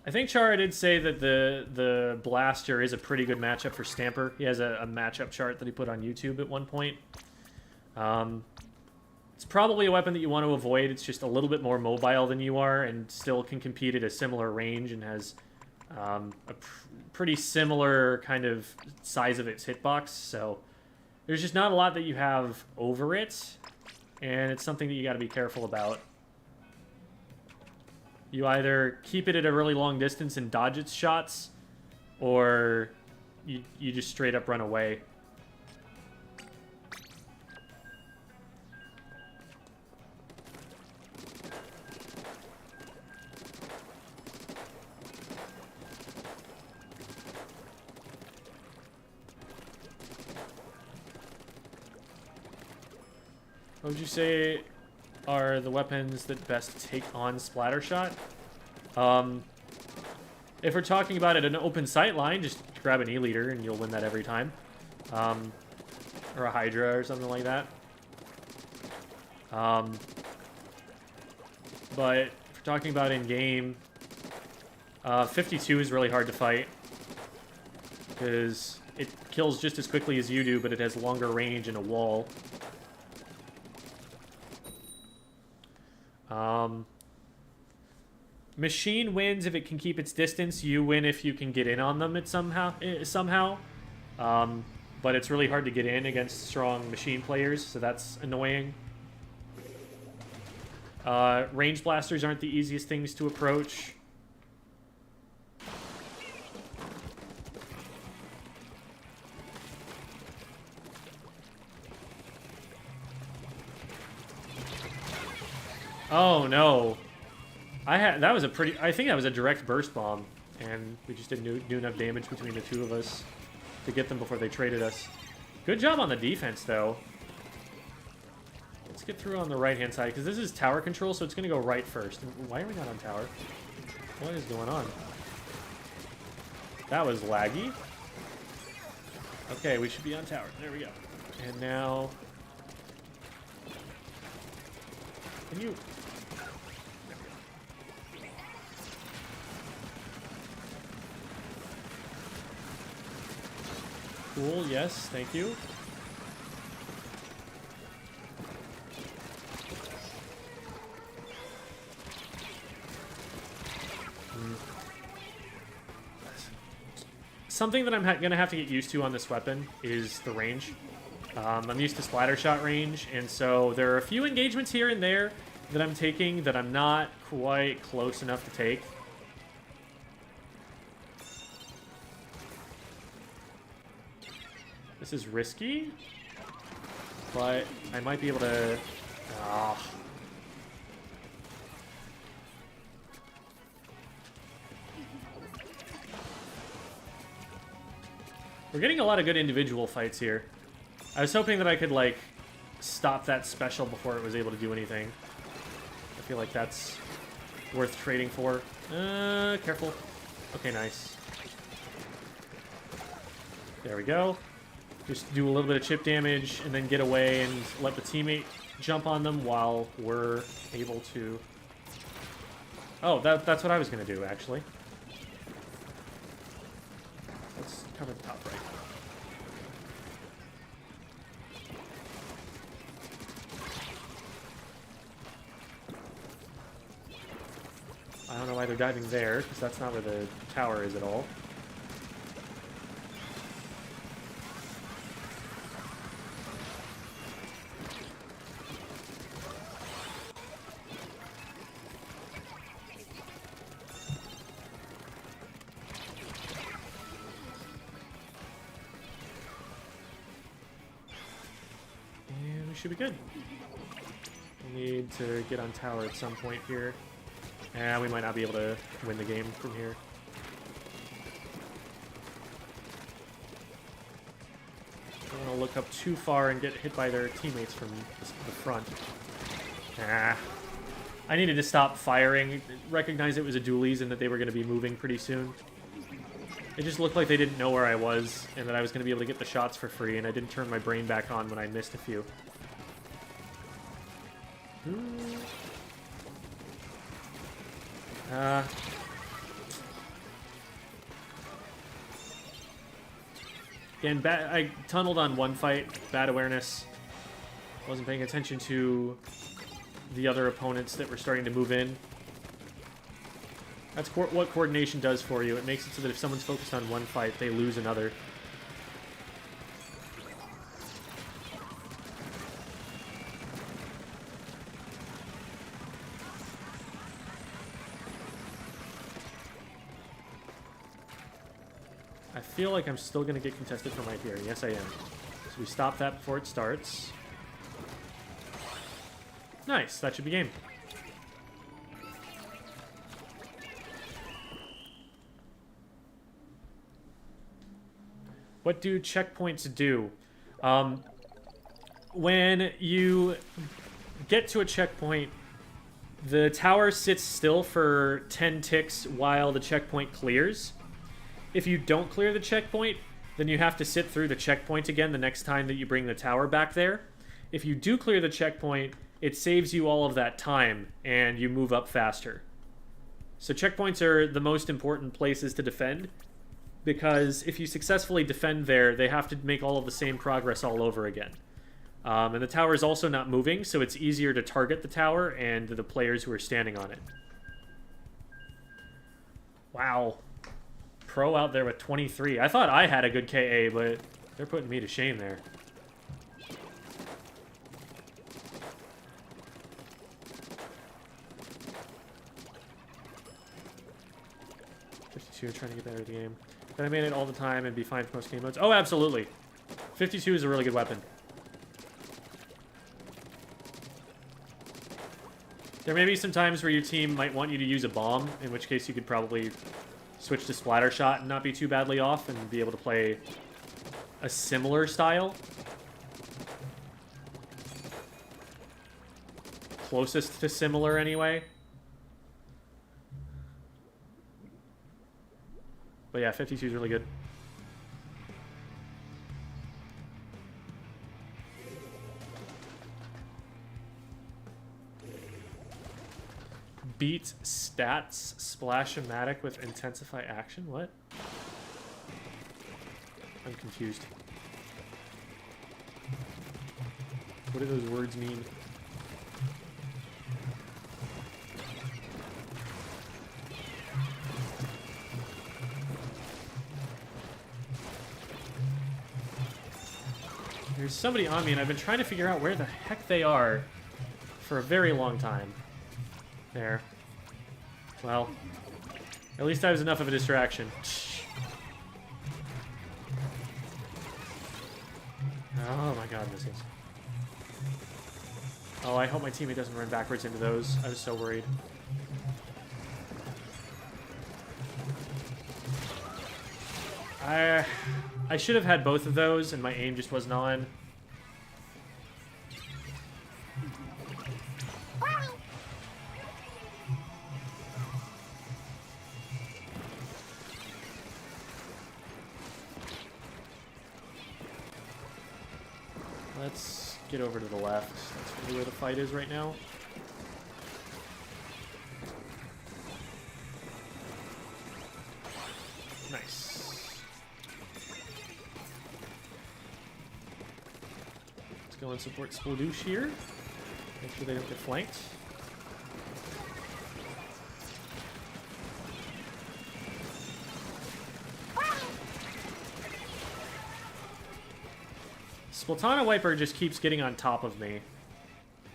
I think Chara did say that the Blaster is a pretty good matchup for Stamper. He has a matchup chart that he put on YouTube at one point. It's probably a weapon that you want to avoid. It's just a little bit more mobile than you are and still can compete at a similar range and has a pretty similar kind of size of its hitbox. So there's just not a lot that you have over it, and it's something that you got to be careful about. You either keep it at a really long distance and dodge its shots, or you just straight up run away. What would you say are the weapons that best take on Splattershot? If we're talking about it an open sight line, just grab an E-liter and you'll win that every time. Or a Hydra or something like that. But if we're talking about in-game, 52 is really hard to fight. Because it kills just as quickly as you do, but it has longer range and a wall. Machine wins if it can keep its distance. You win if you can get in on them somehow. But it's really hard to get in against strong machine players, so that's annoying. Range blasters aren't the easiest things to approach. Oh no. I think that was a direct burst bomb, and we just didn't do enough damage between the two of us to get them before they traded us. Good job on the defense, though. Let's get through on the right-hand side, because this is tower control, so it's going to go right first. Why are we not on tower? What is going on? That was laggy. Okay, we should be on tower. There we go. And now... Can you... Cool, yes, thank you. Something that I'm going to have to get used to on this weapon is the range. I'm used to Splattershot range, and so there are a few engagements here and there that I'm taking that I'm not quite close enough to take. This is risky, but I might be able to... We're getting a lot of good individual fights here. I was hoping that I could, like, stop that special before it was able to do anything. I feel like that's worth trading for. Careful. Okay, nice. There we go. Just do a little bit of chip damage and then get away and let the teammate jump on them while we're able to... Oh, that's what I was going to do, actually. Let's cover the top right. I don't know why they're diving there, because that's not where the tower is at all. should be good. We need to get on tower at some point here. And we might not be able to win the game from here. Don't want to look up too far and get hit by their teammates from the front. I needed to stop firing, recognize it was a dualies and that they were going to be moving pretty soon. It just looked like they didn't know where I was and that I was going to be able to get the shots for free, and I didn't turn my brain back on when I missed a few. Again, I tunneled on one fight, bad awareness. Wasn't paying attention to the other opponents that were starting to move in. That's what coordination does for you. It makes it so that if someone's focused on one fight, they lose another. I feel like I'm still going to get contested from right here. Yes, I am. So we stop that before it starts. Nice. That should be game. What do checkpoints do? When you get to a checkpoint, the tower sits still for 10 ticks while the checkpoint clears. If you don't clear the checkpoint, then you have to sit through the checkpoint again the next time that you bring the tower back there. If you do clear the checkpoint, it saves you all of that time, and you move up faster. So checkpoints are the most important places to defend, because if you successfully defend there, they have to make all of the same progress all over again. And the tower is also not moving, so it's easier to target the tower and the players who are standing on it. Wow. Pro out there with 23. I thought I had a good KA, but they're putting me to shame there. Trying to get better at the game. Can I man it all the time and be fine for most game modes? Oh, absolutely. 52 is a really good weapon. There may be some times where your team might want you to use a bomb, in which case you could probably switch to splatter shot and not be too badly off and be able to play a similar style. Closest to similar, anyway. But yeah, 52 is really good. Beat stats Splash-o-matic with intensify action? What? I'm confused. What do those words mean? There's somebody on me, and I've been trying to figure out where the heck they are for a very long time. There. Well, at least I was enough of a distraction. Oh my god, missiles. Oh, I hope my teammate doesn't run backwards into those. I was so worried. I should have had both of those, and my aim just wasn't on. Let's get over to the left. That's really where the fight is right now. Nice. Let's go and support Splodoosh here. Make sure they don't get flanked. Splatana Wiper just keeps getting on top of me.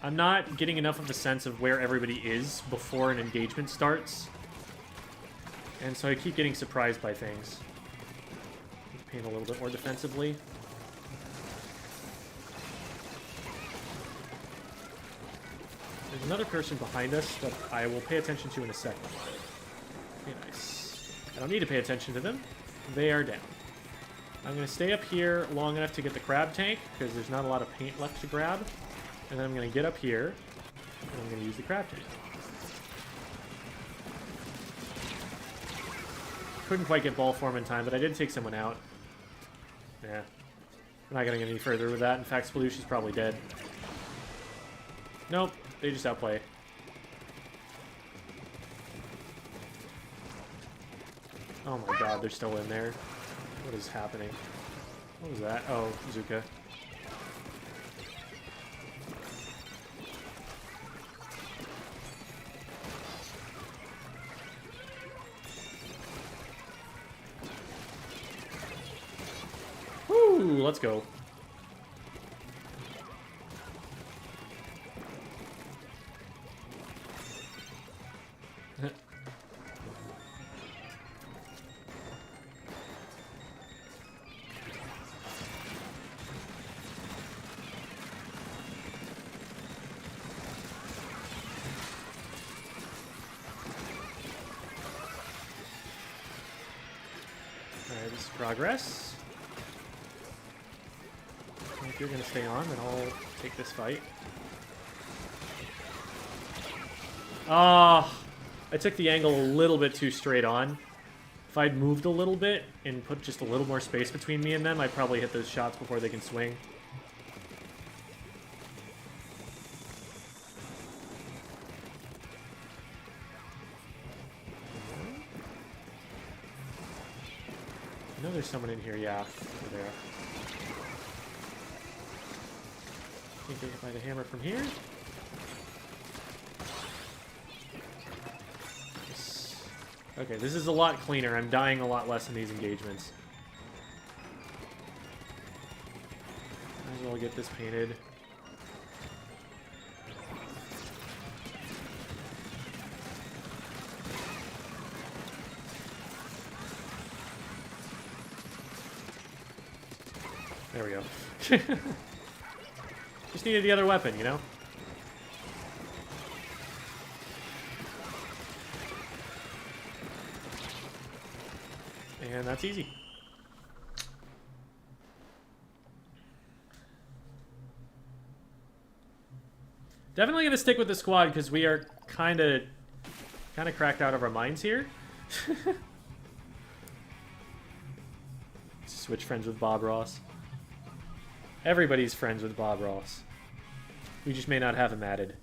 I'm not getting enough of a sense of where everybody is before an engagement starts. And so I keep getting surprised by things. Paint a little bit more defensively. There's another person behind us that I will pay attention to in a second. Okay, nice. I don't need to pay attention to them. They are down. I'm going to stay up here long enough to get the crab tank, because there's not a lot of paint left to grab. And then I'm going to get up here, and I'm going to use the crab tank. Couldn't quite get ball form in time, but I did take someone out. Yeah. I'm not going to get any further with that. In fact, Sploosh is probably dead. Nope, they just outplay. Oh my god, they're still in there. What is happening? What was that? Oh, Zuka. Woo, let's go. Alright, this is progress. If you're gonna stay on, then I'll take this fight. Ah, I took the angle a little bit too straight on. If I'd moved a little bit and put just a little more space between me and them, I'd probably hit those shots before they can swing. I know there's someone in here, yeah. Over there. Can't get hit by the hammer from here. Okay, this is a lot cleaner. I'm dying a lot less in these engagements. Might as well get this painted. There we go. Just needed the other weapon, you know? And that's easy. Definitely gonna stick with the squad because we are kind of cracked out of our minds here. Switch friends with Bob Ross. Everybody's friends with Bob Ross. We just may not have him added.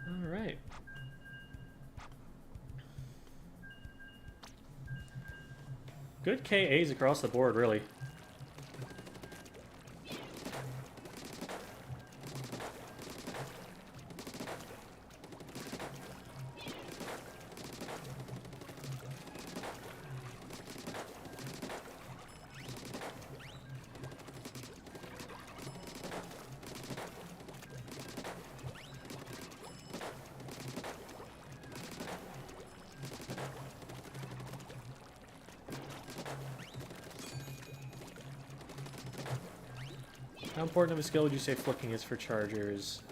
All right. Good KAs across the board, really. How important of a skill would you say flicking is for chargers?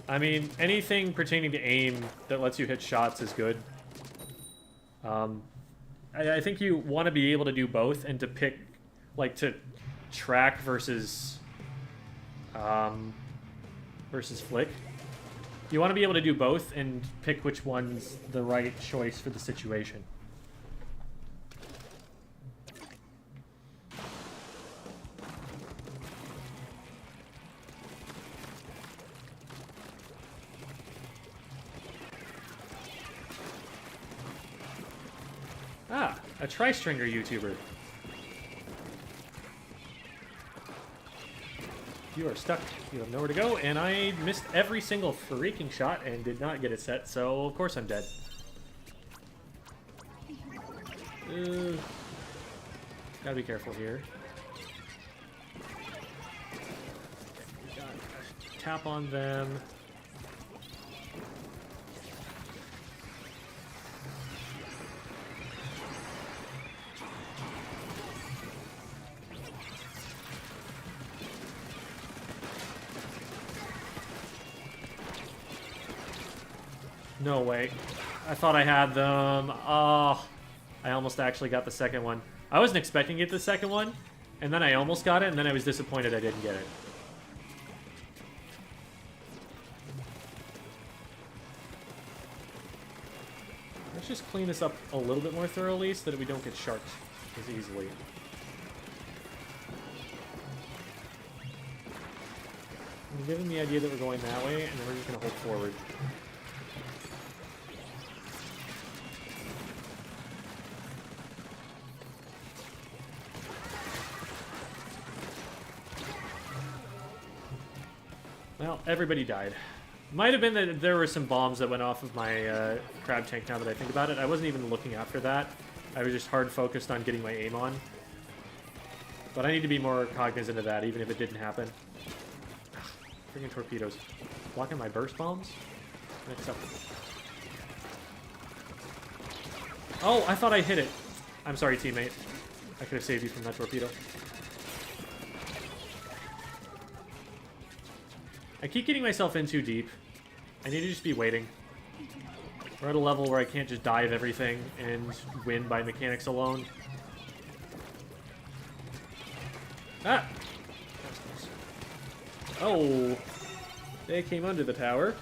I mean, anything pertaining to aim that lets you hit shots is good. I think you want to be able to do both and to pick, like, to track versus flick. You want to be able to do both and pick which one's the right choice for the situation. Ah, a tri-stringer YouTuber. You are stuck. You have nowhere to go, and I missed every single freaking shot and did not get it set, so of course I'm dead. Gotta be careful here. tap on them. No way. I thought I had them. Oh, I almost actually got the second one. I wasn't expecting to get the second one, and then I almost got it, and then I was disappointed I didn't get it. Let's just clean this up a little bit more thoroughly so that we don't get sharked as easily. I'm giving the idea that we're going that way, and then we're just going to hold forward. Well, everybody died. Might have been that there were some bombs that went off of my crab tank now that I think about it. I wasn't even looking after that. I was just hard focused on getting my aim on. But I need to be more cognizant of that, even if it didn't happen. Ugh, freaking torpedoes. Blocking my burst bombs? Unacceptable. Oh, I thought I hit it. I'm sorry, teammate. I could have saved you from that torpedo. I keep getting myself in too deep. I need to just be waiting. We're at a level where I can't just dive everything and win by mechanics alone. Ah! Oh! They came under the tower.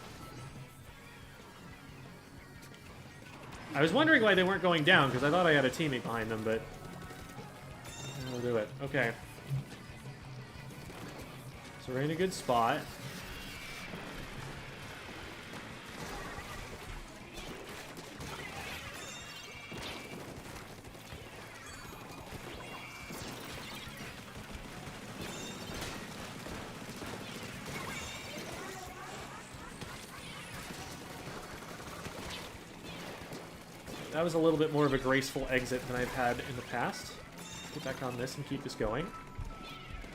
I was wondering why they weren't going down, because I thought I had a teammate behind them, but... I'll do it. Okay. So we're in a good spot. That was a little bit more of a graceful exit than I've had in the past. Get back on this and keep this going.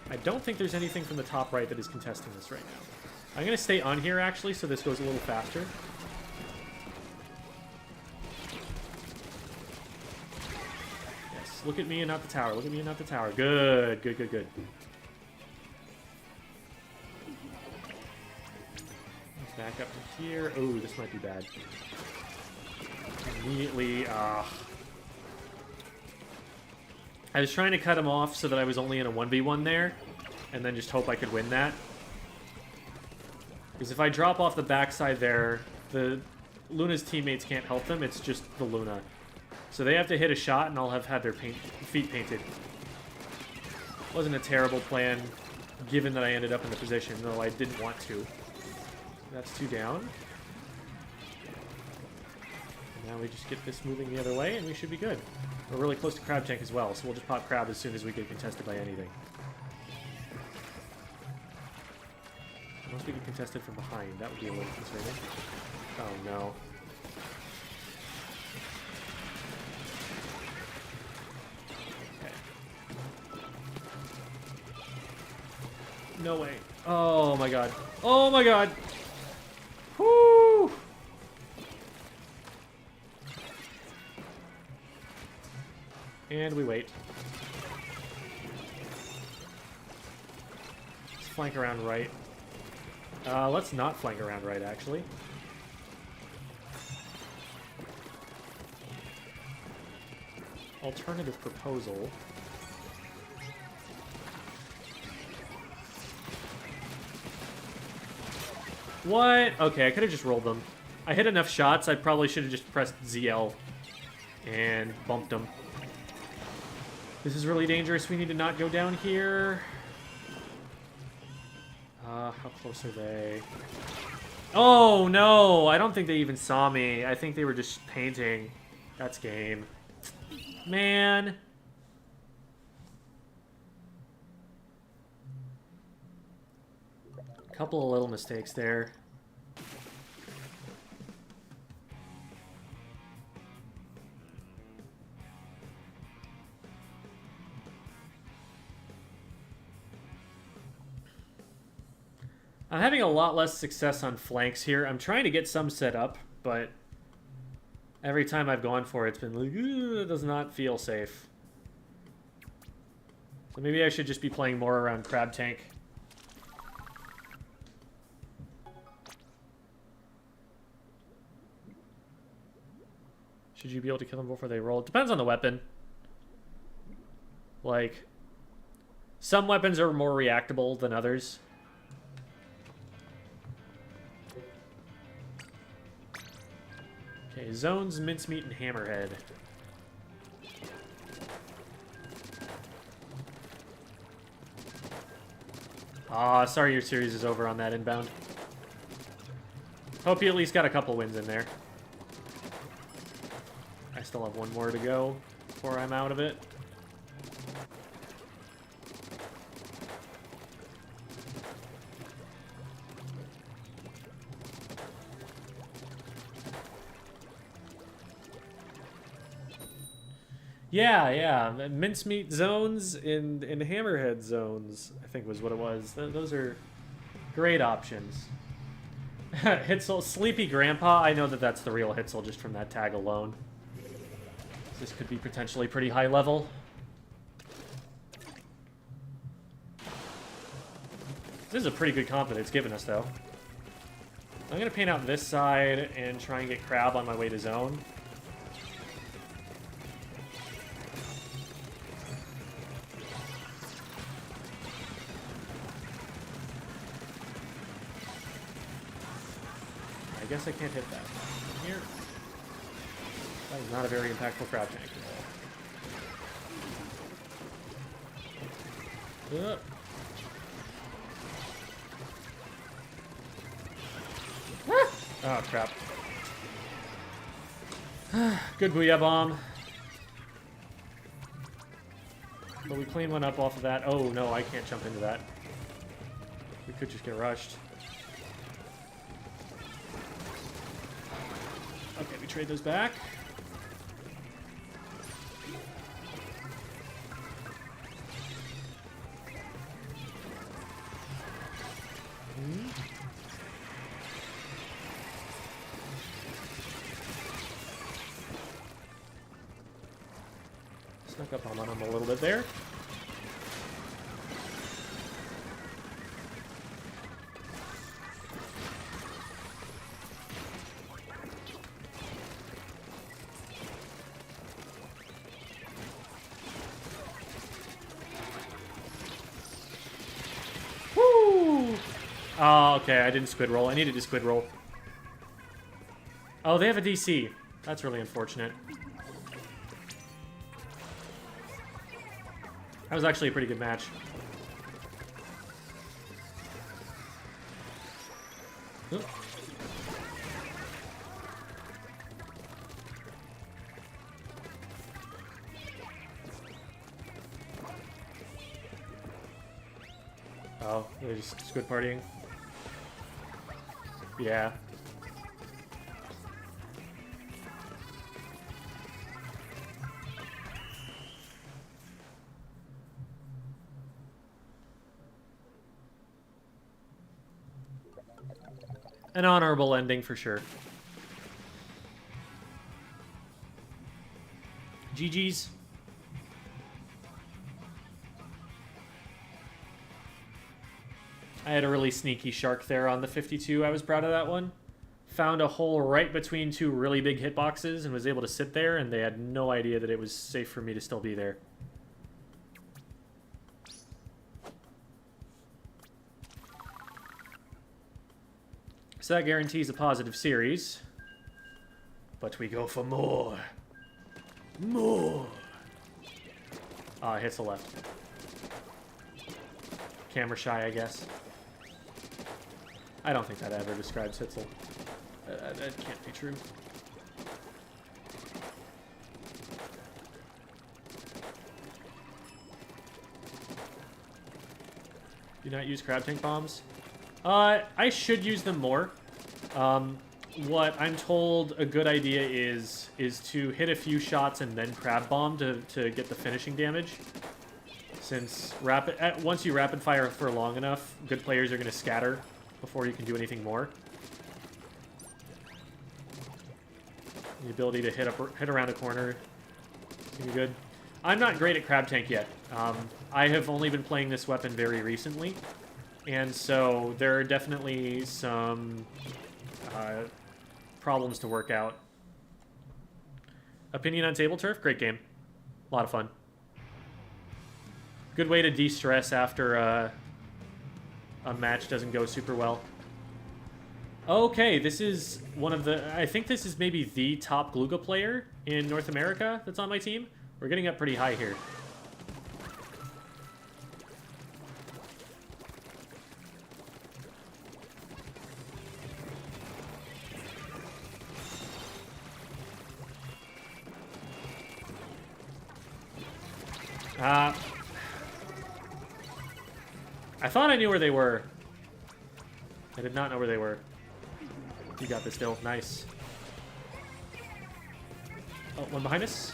I don't think there's anything from the top right that is contesting this right now. I'm going to stay on here, actually, so this goes a little faster. Yes, look at me and not the tower. Look at me and not the tower. Good, good, good, good. Let's back up to here. Oh, this might be bad. Immediately, I was trying to cut him off so that I was only in a 1v1 there, and then just hope I could win that. Because if I drop off the backside there, the Luna's teammates can't help them, it's just the Luna. So they have to hit a shot, and I'll have had their feet painted. Wasn't a terrible plan, given that I ended up in the position, though I didn't want to. That's 2 down. Now we just get this moving the other way, and we should be good. We're really close to Crab Tank as well, so we'll just pop Crab as soon as we get contested by anything. Unless we get contested from behind, that would be a little concerning. Oh no. Okay. No way. Oh my god. Oh my god! Whoo! And we wait. Let's flank around right. Let's not flank around right, actually. Alternative proposal. What? Okay, I could have just rolled them. I hit enough shots, I probably should have just pressed ZL and bumped them. This is really dangerous. We need to not go down here. How close are they? Oh, no! I don't think they even saw me. I think they were just painting. That's game. Man. Couple of little mistakes there. I'm having a lot less success on flanks here. I'm trying to get some set up, but every time I've gone for it, it's been like, it does not feel safe. So maybe I should just be playing more around Crab Tank. Should you be able to kill them before they roll? It depends on the weapon. Like, some weapons are more reactable than others. Okay, zones, mincemeat, and hammerhead. Ah, sorry your series is over on that inbound. Hope you at least got a couple wins in there. I still have one more to go before I'm out of it. Yeah. Mincemeat zones and hammerhead zones, I think was what it was. Those are great options. Hitzel, Sleepy Grandpa, I know that that's the real Hitzel just from that tag alone. This could be potentially pretty high level. This is a pretty good comp that it's given us, though. I'm going to paint out this side and try and get Crab on my way to zone. I guess I can't hit that. Here. That is not a very impactful Crab Tank. Oh, crap. Good Booyah Bomb. But we clean one up off of that. Oh, no, I can't jump into that. We could just get rushed. Okay, we trade those back. Snuck up on him a little bit there. Oh, okay, I didn't squid roll. I needed to squid roll. Oh, they have a DC. That's really unfortunate. That was actually a pretty good match. Oop. Oh, they're just squid partying. Yeah. An honorable ending for sure. GG's. I had a really sneaky shark there on the 52. I was proud of that one. Found a hole right between two really big hitboxes and was able to sit there, and they had no idea that it was safe for me to still be there. So that guarantees a positive series. But we go for more. More. Ah, it hits the left. Camera shy, I guess. I don't think that ever describes Hitzel. That can't be true. Do not use crab tank bombs. I should use them more. What I'm told a good idea is to hit a few shots and then crab bomb to get the finishing damage. Since once you rapid fire for long enough, good players are going to scatter before you can do anything more. The ability to hit around a corner is gonna be good. I'm not great at Crab Tank yet. I have only been playing this weapon very recently, and so there are definitely some problems to work out. Opinion on Table Turf? Great game. A lot of fun. Good way to de-stress after a match doesn't go super well. Okay, this is one of the... I think this is maybe the top Glooga player in North America that's on my team. We're getting up pretty high here. I thought I knew where they were. I did not know where they were. You got this still. Nice. Oh, one behind us.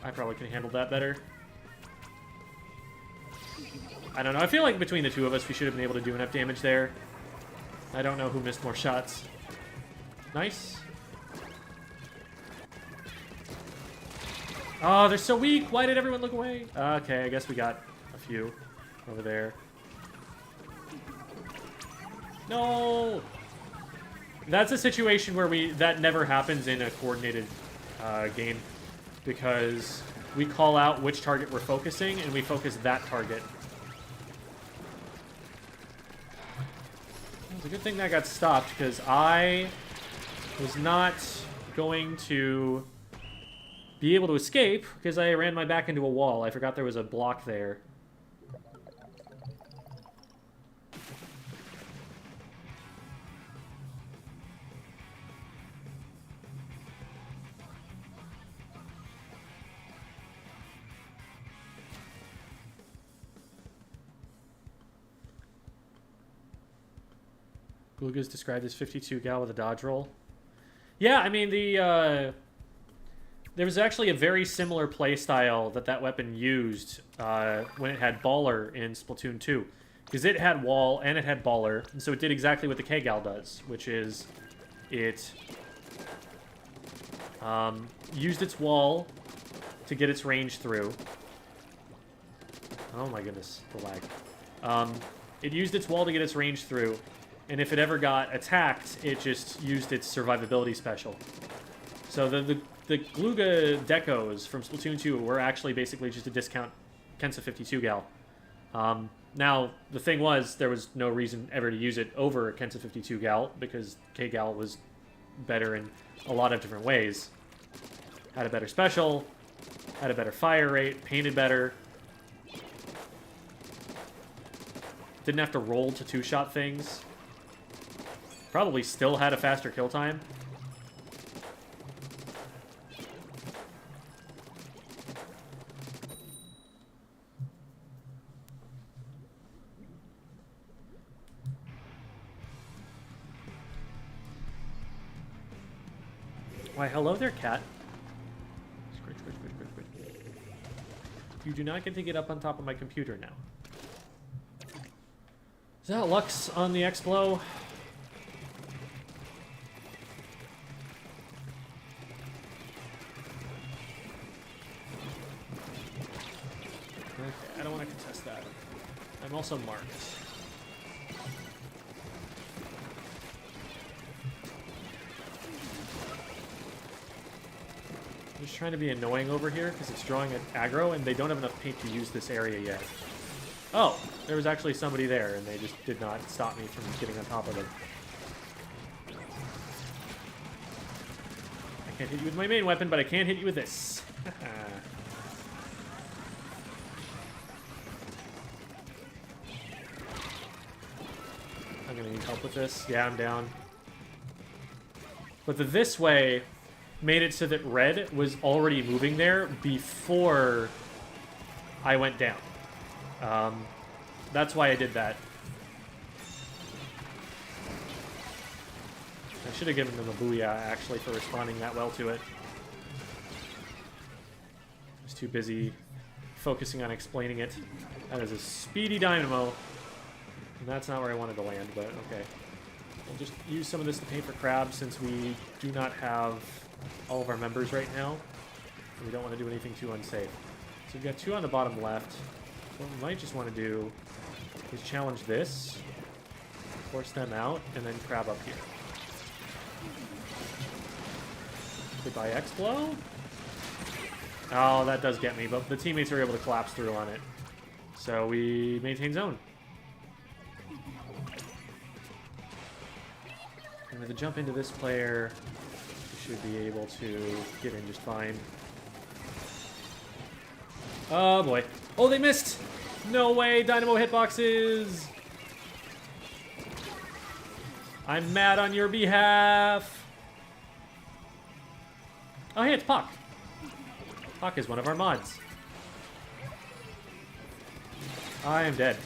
I probably could have handled that better. I don't know. I feel like between the two of us, we should have been able to do enough damage there. I don't know who missed more shots. Nice. Oh, they're so weak. Why did everyone look away? Okay, I guess we got a few over there. No! That's a situation where that never happens in a coordinated game, because we call out which target we're focusing, and we focus that target. It's a good thing that got stopped, because I was not going to be able to escape, because I ran my back into a wall. I forgot there was a block there. Glooga's described as 52 gal with a dodge roll. Yeah, I mean, there was actually a very similar playstyle that weapon used when it had Baller in Splatoon 2. Because it had wall and it had Baller, and so it did exactly what the K-Gal does, which is it used its wall to get its range through. Oh my goodness, the lag. It used its wall to get its range through, and if it ever got attacked, it just used its survivability special. So the Glooga decos from Splatoon 2 were actually basically just a discount Kensa 52 gal. Now, the thing was, there was no reason ever to use it over Kensa 52 gal, because K-Gal was better in a lot of different ways. Had a better special, had a better fire rate, painted better. Didn't have to roll to two-shot things. Probably still had a faster kill time. Why, hello there, cat. Squirt, squirt, squirt, squirt, squirt. You do not get to get up on top of my computer now. Is that Lux on the X-Blow? Okay, I don't want to contest that. I'm also marked. I'm just trying to be annoying over here because it's drawing an aggro and they don't have enough paint to use this area yet. Oh, there was actually somebody there and they just did not stop me from getting on top of them. I can't hit you with my main weapon, but I can hit you with this. I'm gonna need help with this. Yeah, I'm down. But the this way made it so that red was already moving there before I went down. That's why I did that. I should have given them a booyah, actually, for responding that well to it. I was too busy focusing on explaining it That is a speedy Dynamo. And that's not where I wanted to land, but okay. I'll just use some of this to paint for crabs since we do not have all of our members right now. And we don't want to do anything too unsafe. So we've got 2 on the bottom left. What we might just want to do is challenge this, force them out, and then crab up here. Goodbye X-Blow. Oh, that does get me, but the teammates are able to collapse through on it. So we maintain zone. And with a jump into this player, we should be able to get in just fine. Oh boy. Oh, they missed! No way, Dynamo hitboxes! I'm mad on your behalf! Oh hey, it's Puck. Puck is one of our mods. I am dead.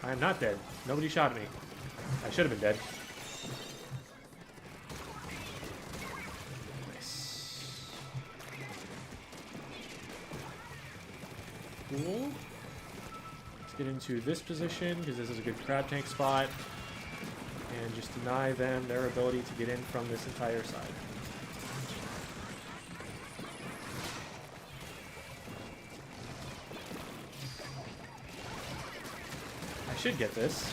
I am not dead. Nobody shot at me. I should have been dead. Nice. Cool. Let's get into this position, because this is a good crab tank spot. And just deny them their ability to get in from this entire side. Should get this.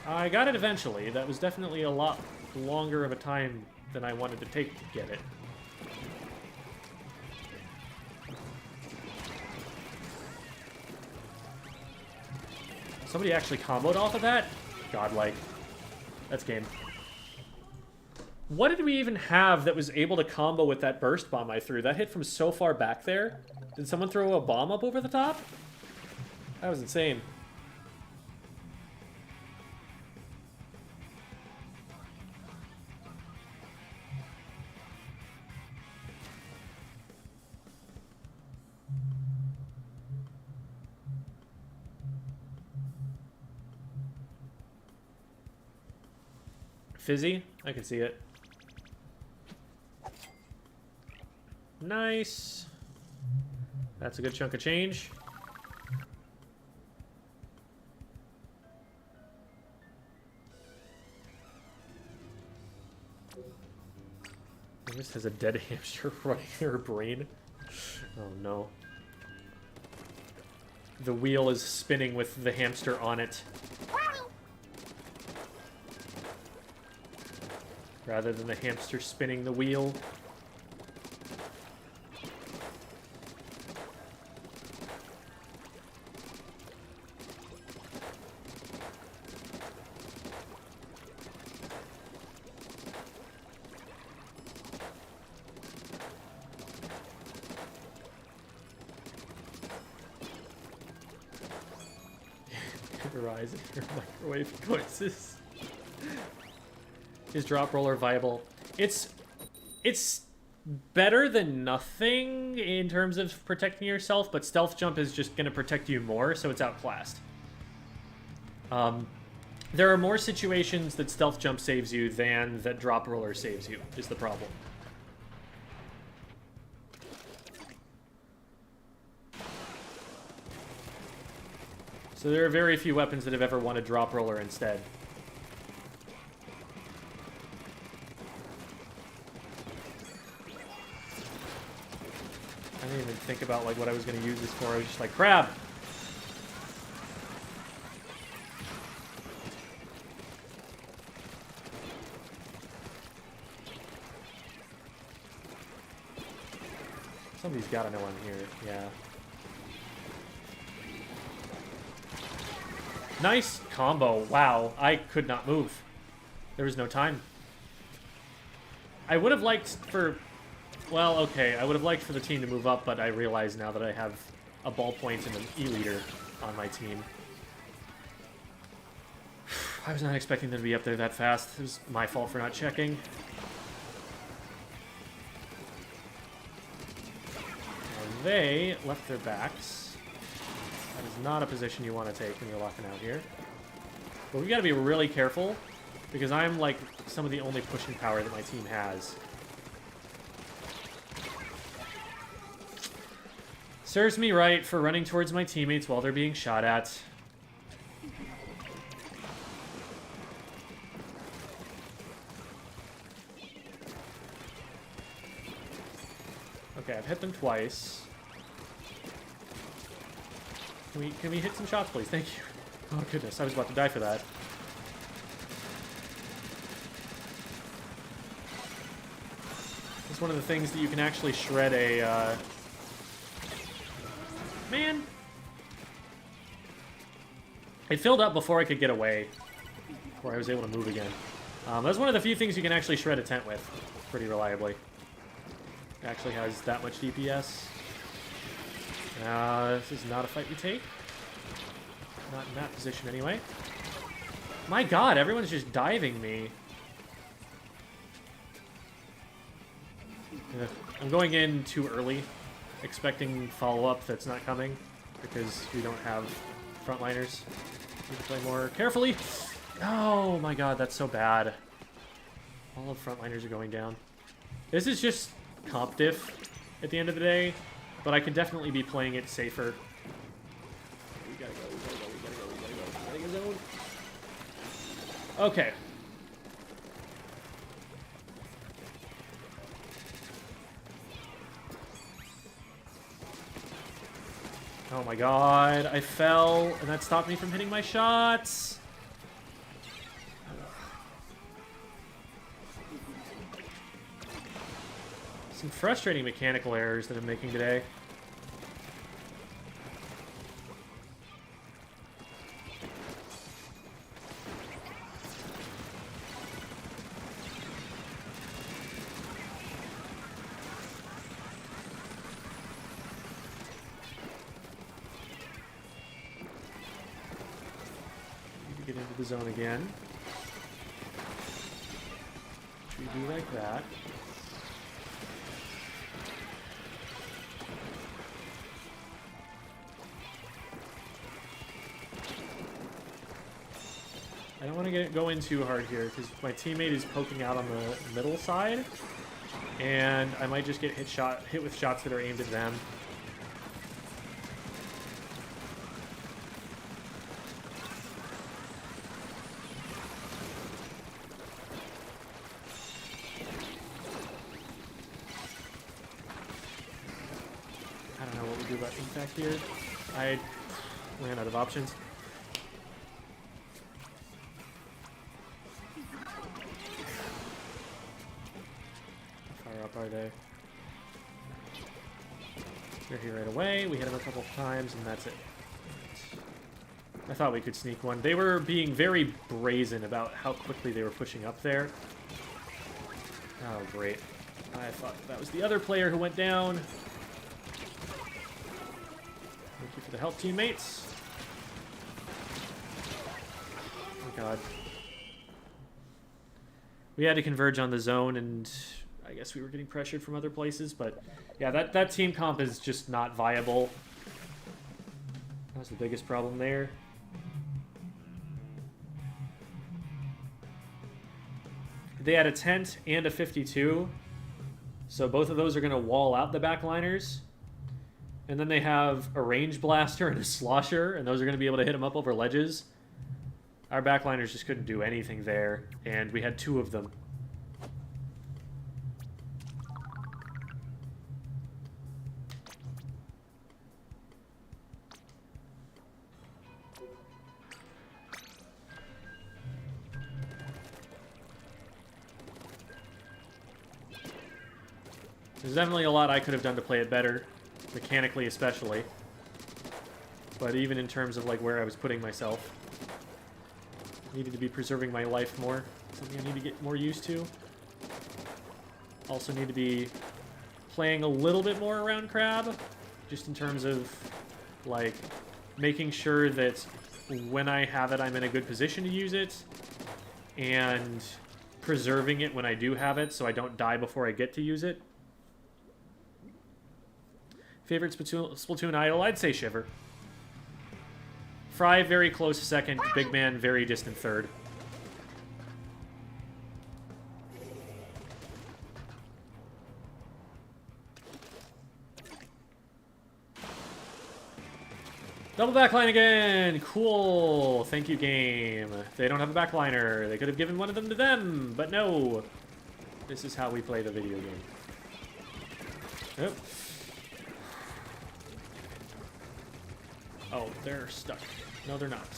I got it eventually. That was definitely a lot longer of a time than I wanted to take to get it. Somebody actually comboed off of that? Godlike. That's game. What did we even have that was able to combo with that burst bomb I threw? That hit from so far back there. Did someone throw a bomb up over the top? That was insane. Fizzy? I can see it. Nice. That's a good chunk of change. This has a dead hamster running in her brain. Oh no. The wheel is spinning with the hamster on it. Rather than the hamster spinning the wheel. Rise and hear microwave noises. Is drop roller viable? It's better than nothing in terms of protecting yourself, but stealth jump is just going to protect you more, so it's outclassed. There are more situations that stealth jump saves you than that drop roller saves you, is the problem. So there are very few weapons that have ever won a drop roller instead. I didn't even think about like what I was going to use this for. I was just like, crab! Somebody's got to know I'm here. Yeah. Nice combo. Wow. I could not move. There was no time. I would have liked for... Well, okay. I would have liked for the team to move up, but I realize now that I have a ballpoint and an E-leader on my team. I was not expecting them to be up there that fast. It was my fault for not checking. And they left their backs. That is not a position you want to take when you're locking out here. But we got to be really careful, because I'm like some of the only pushing power that my team has. Serves me right for running towards my teammates while they're being shot at. Okay, I've hit them twice. Can we hit some shots, please? Thank you. Oh goodness, I was about to die for that. It's one of the things that you can actually shred a, Man! It filled up before I could get away. Before I was able to move again. That's one of the few things you can actually shred a tent with pretty reliably. It actually has that much DPS. This is not a fight we take. Not in that position anyway. My god, everyone's just diving me. I'm going in too early, expecting follow-up that's not coming, because we don't have frontliners. Need to play more carefully. Oh my god, that's so bad. All of frontliners are going down. This is just comp diff at the end of the day, but I could definitely be playing it safer. We gotta go, we gotta go, we gotta go, we gotta go. Getting a zone. Okay. Oh my god, I fell, and that stopped me from hitting my shots. Some frustrating mechanical errors that I'm making today. Get into the zone again. Which we do like that. I don't want to go in too hard here because my teammate is poking out on the middle side, and I might just get hit with shots that are aimed at them. I don't know what we do about impact here. I ran out of options. Fire up are they? They're here right away. We hit them a couple of times, and that's it. I thought we could sneak one. They were being very brazen about how quickly they were pushing up there. Oh, great. I thought that was the other player who went down. Thank you for the help, teammates. Oh, God. We had to converge on the zone, and I guess we were getting pressured from other places, but yeah, that team comp is just not viable. That's the biggest problem there. They had a tent and a 52, so both of those are going to wall out the backliners. And then they have a range blaster and a slosher, and those are going to be able to hit them up over ledges. Our backliners just couldn't do anything there, and we had two of them. There's definitely a lot I could have done to play it better, mechanically especially. But even in terms of like where I was putting myself, needed to be preserving my life more. Something I need to get more used to. Also need to be playing a little bit more around crab, just in terms of like making sure that when I have it, I'm in a good position to use it, and preserving it when I do have it so I don't die before I get to use it. Favorite Splatoon idol? I'd say Shiver. Fry, very close second. Big Man, very distant third. Double backline again! Cool! Thank you, game. They don't have a backliner. They could have given one of them to them, but no. This is how we play the video game. Yep. Oh, they're stuck. No, they're not.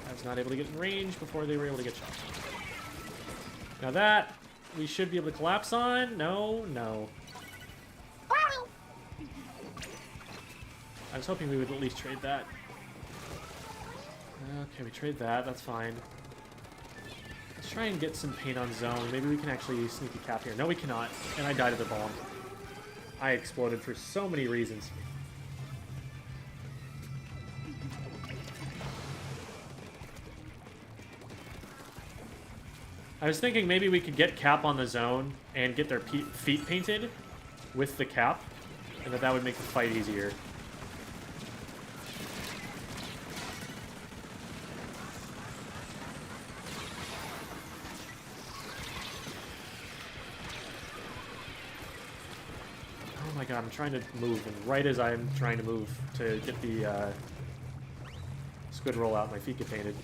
I was not able to get in range before they were able to get shot. Now that, we should be able to collapse on. No, no. I was hoping we would at least trade that. Okay, we trade that. That's fine. Let's try and get some paint on zone. Maybe we can actually sneak a cap here. No, we cannot. And I died of the bomb. I exploded for so many reasons. I was thinking maybe we could get cap on the zone and get their feet painted with the cap, and that would make the fight easier. Oh my god, I'm trying to move, and right as I'm trying to move to get the squid roll out, my feet get painted.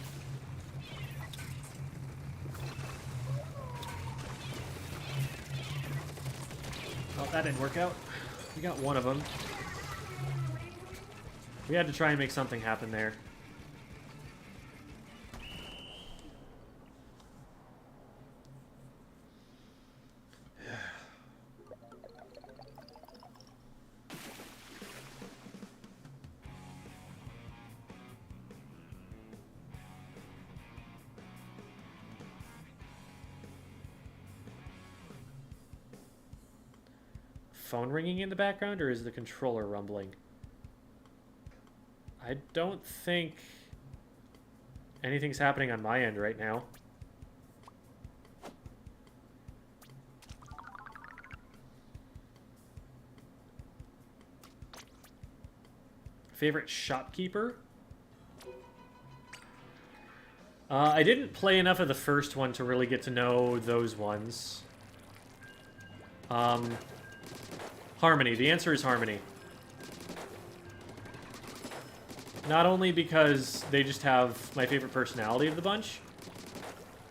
Oh, that didn't work out. We got one of them. We had to try and make something happen there. Phone ringing in the background, or is the controller rumbling? I don't think anything's happening on my end right now. Favorite shopkeeper? I didn't play enough of the first one to really get to know those ones. Harmony. The answer is Harmony. Not only because they just have my favorite personality of the bunch,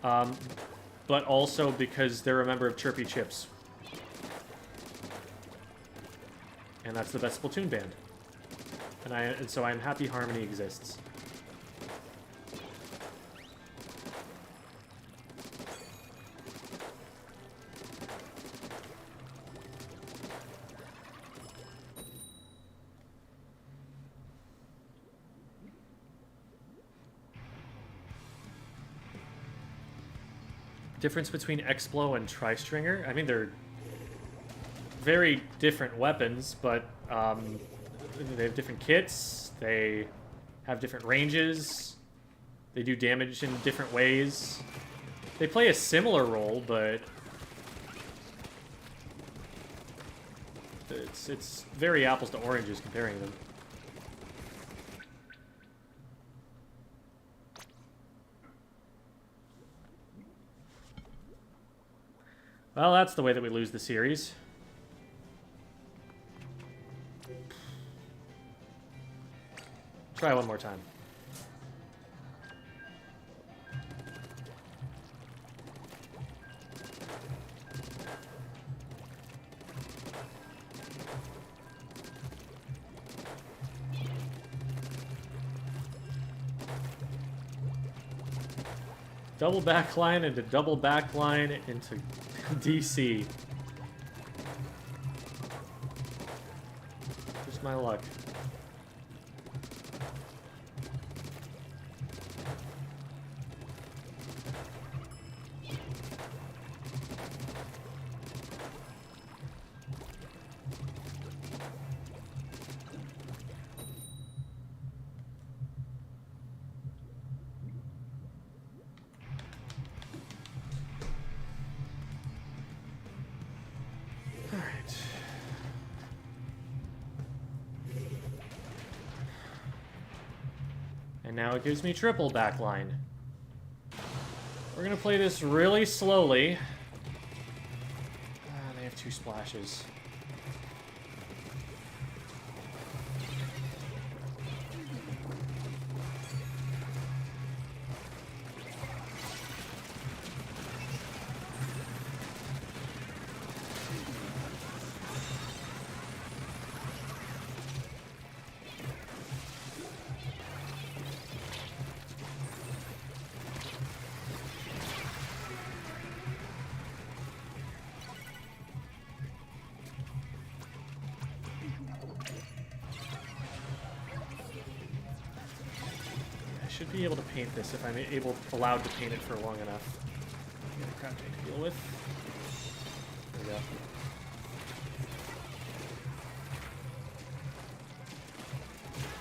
but also because they're a member of Chirpy Chips. And that's the best Splatoon band. And so I'm happy Harmony exists. Difference between Explo and Tri-Stringer? I mean, they're very different weapons, but they have different kits, they have different ranges, they do damage in different ways. They play a similar role, but it's very apples to oranges comparing them. Well, that's the way that we lose the series. Try one more time. Double backline into double backline into DC. Just my luck. And now it gives me triple backline. We're gonna play this really slowly. They have 2 splashes. should be able to paint this if I'm allowed to paint it for long enough. Get a crab tank to deal with. There we go.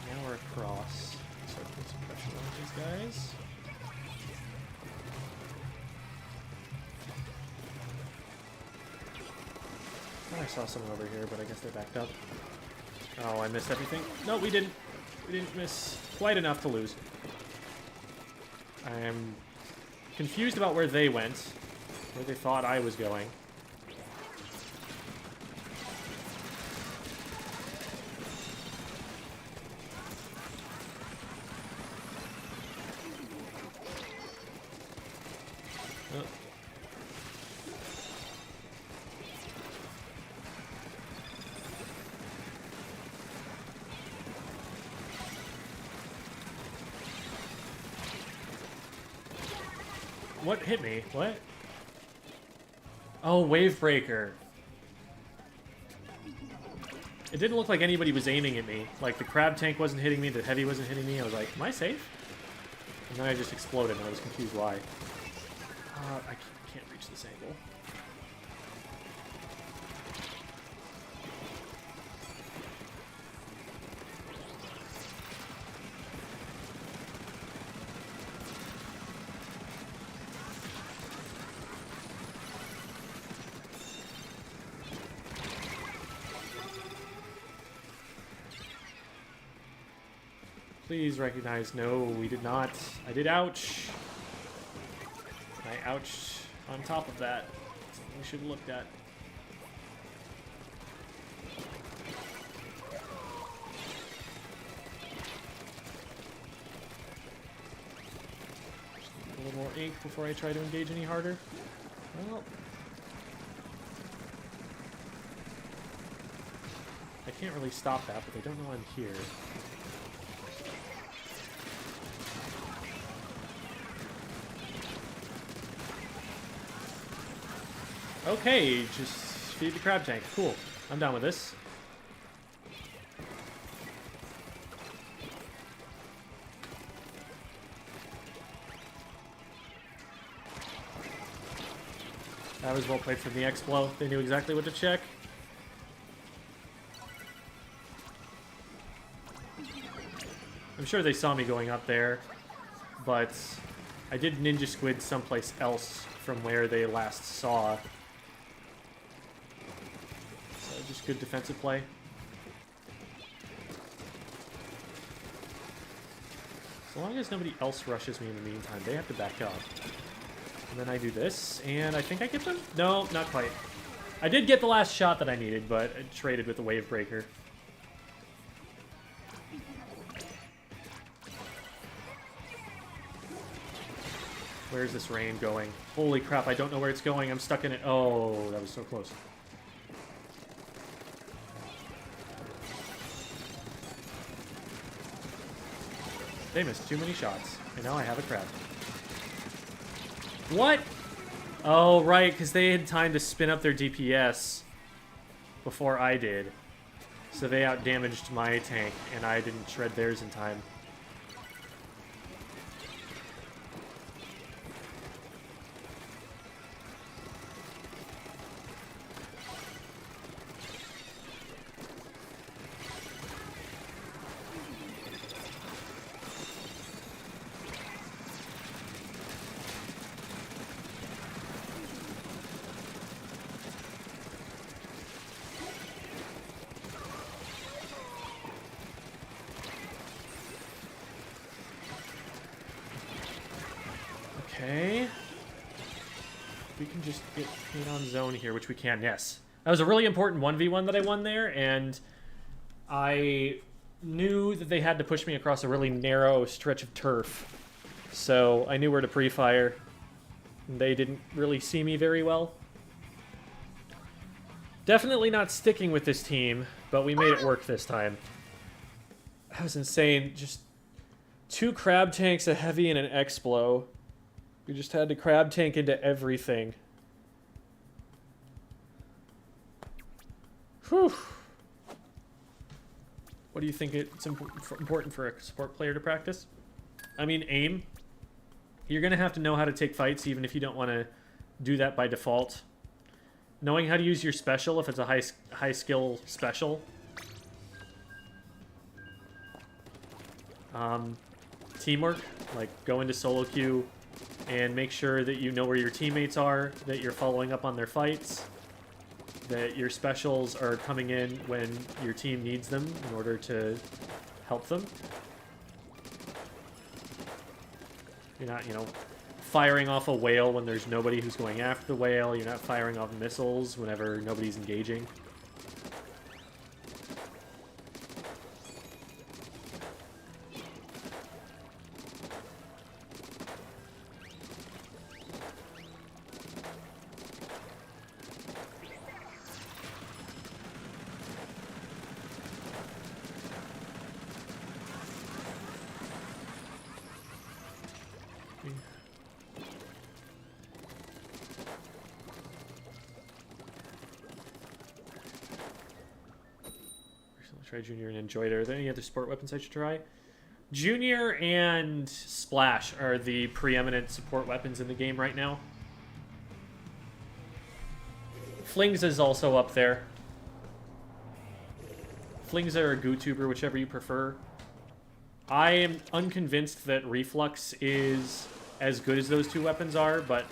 Now we're across. Start putting some pressure on these guys. I saw someone over here, but I guess they backed up. Oh, I missed everything. No, we didn't. We didn't miss quite enough to lose. I am confused about where they went, where they thought I was going. What hit me? What? Oh, wave breaker. It didn't look like anybody was aiming at me. Like, the crab tank wasn't hitting me, the heavy wasn't hitting me. I was like, am I safe? And then I just exploded, and I was confused why. I can't reach this angle. Please recognize, no, we did not. I did ouch. I ouched on top of that. Something we should have looked at. A little more ink before I try to engage any harder. Well, I can't really stop that, but they don't know I'm here. Okay, just feed the crab tank. Cool. I'm down with this. That was well played from the X-Blow. They knew exactly what to check. I'm sure they saw me going up there, but I did Ninja Squid someplace else from where they last saw. Just good defensive play. So long as nobody else rushes me in the meantime, they have to back up. And then I do this, and I think I get them? No, not quite. I did get the last shot that I needed, but I traded with the wave breaker. Where's this rain going? Holy crap, I don't know where it's going. I'm stuck in it. Oh, that was so close. They missed too many shots, and now I have a crab. What? Oh, right, because they had time to spin up their DPS before I did. So they outdamaged my tank, and I didn't shred theirs in time. Okay. We can just get paint on zone here, which we can, yes. That was a really important 1v1 that I won there, and I knew that they had to push me across a really narrow stretch of turf. So I knew where to pre-fire. They didn't really see me very well. Definitely not sticking with this team, but we made it work this time. That was insane. Just 2 crab tanks, a heavy, and an X-Blow. We just had to crab tank into everything. Whew. What do you think it's important for a support player to practice? I mean, aim. You're going to have to know how to take fights, even if you don't want to do that by default. Knowing how to use your special, if it's a high skill special. Teamwork, like go into solo queue and make sure that you know where your teammates are, that you're following up on their fights, that your specials are coming in when your team needs them in order to help them. You're not, you know, firing off a whale when there's nobody who's going after the whale. You're not firing off missiles whenever nobody's engaging. Try Junior and enjoy it. Are there any other sport weapons I should try? Junior and Splash are the preeminent support weapons in the game right now. Flings is also up there. Flings or Gootuber, whichever you prefer. I am unconvinced that Reflux is as good as those two weapons are, but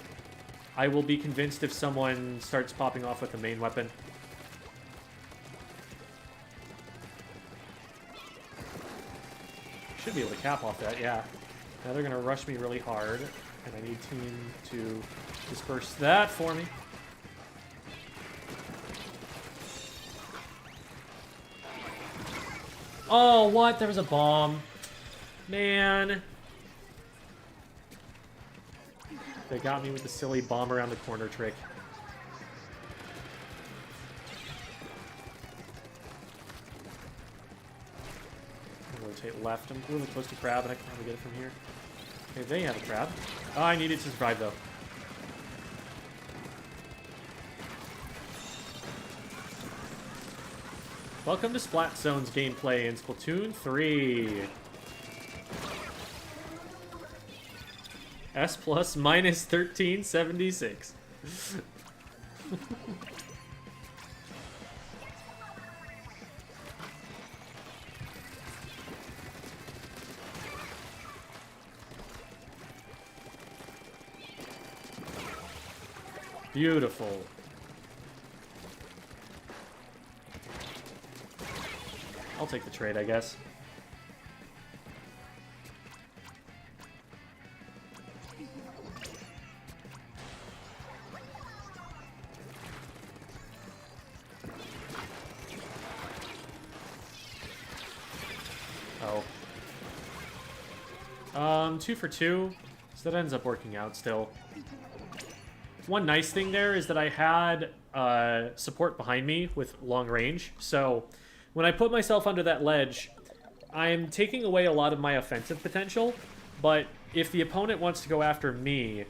I will be convinced if someone starts popping off with the main weapon. Should be able to cap off that, yeah. Now they're gonna rush me really hard, and I need team to disperse that for me. Oh, what? There was a bomb. Man. They got me with the silly bomb around the corner trick. Rotate left. I'm really close to crab, and I can probably get it from here. Okay, they have a crab. Oh, I needed to survive, though. Welcome to Splat Zone's gameplay in Splatoon 3. S plus minus 1376. Beautiful. I'll take the trade, I guess. Oh. 2 for 2. So that ends up working out still. One nice thing there is that I had support behind me with long range, so when I put myself under that ledge, I'm taking away a lot of my offensive potential, but if the opponent wants to go after me,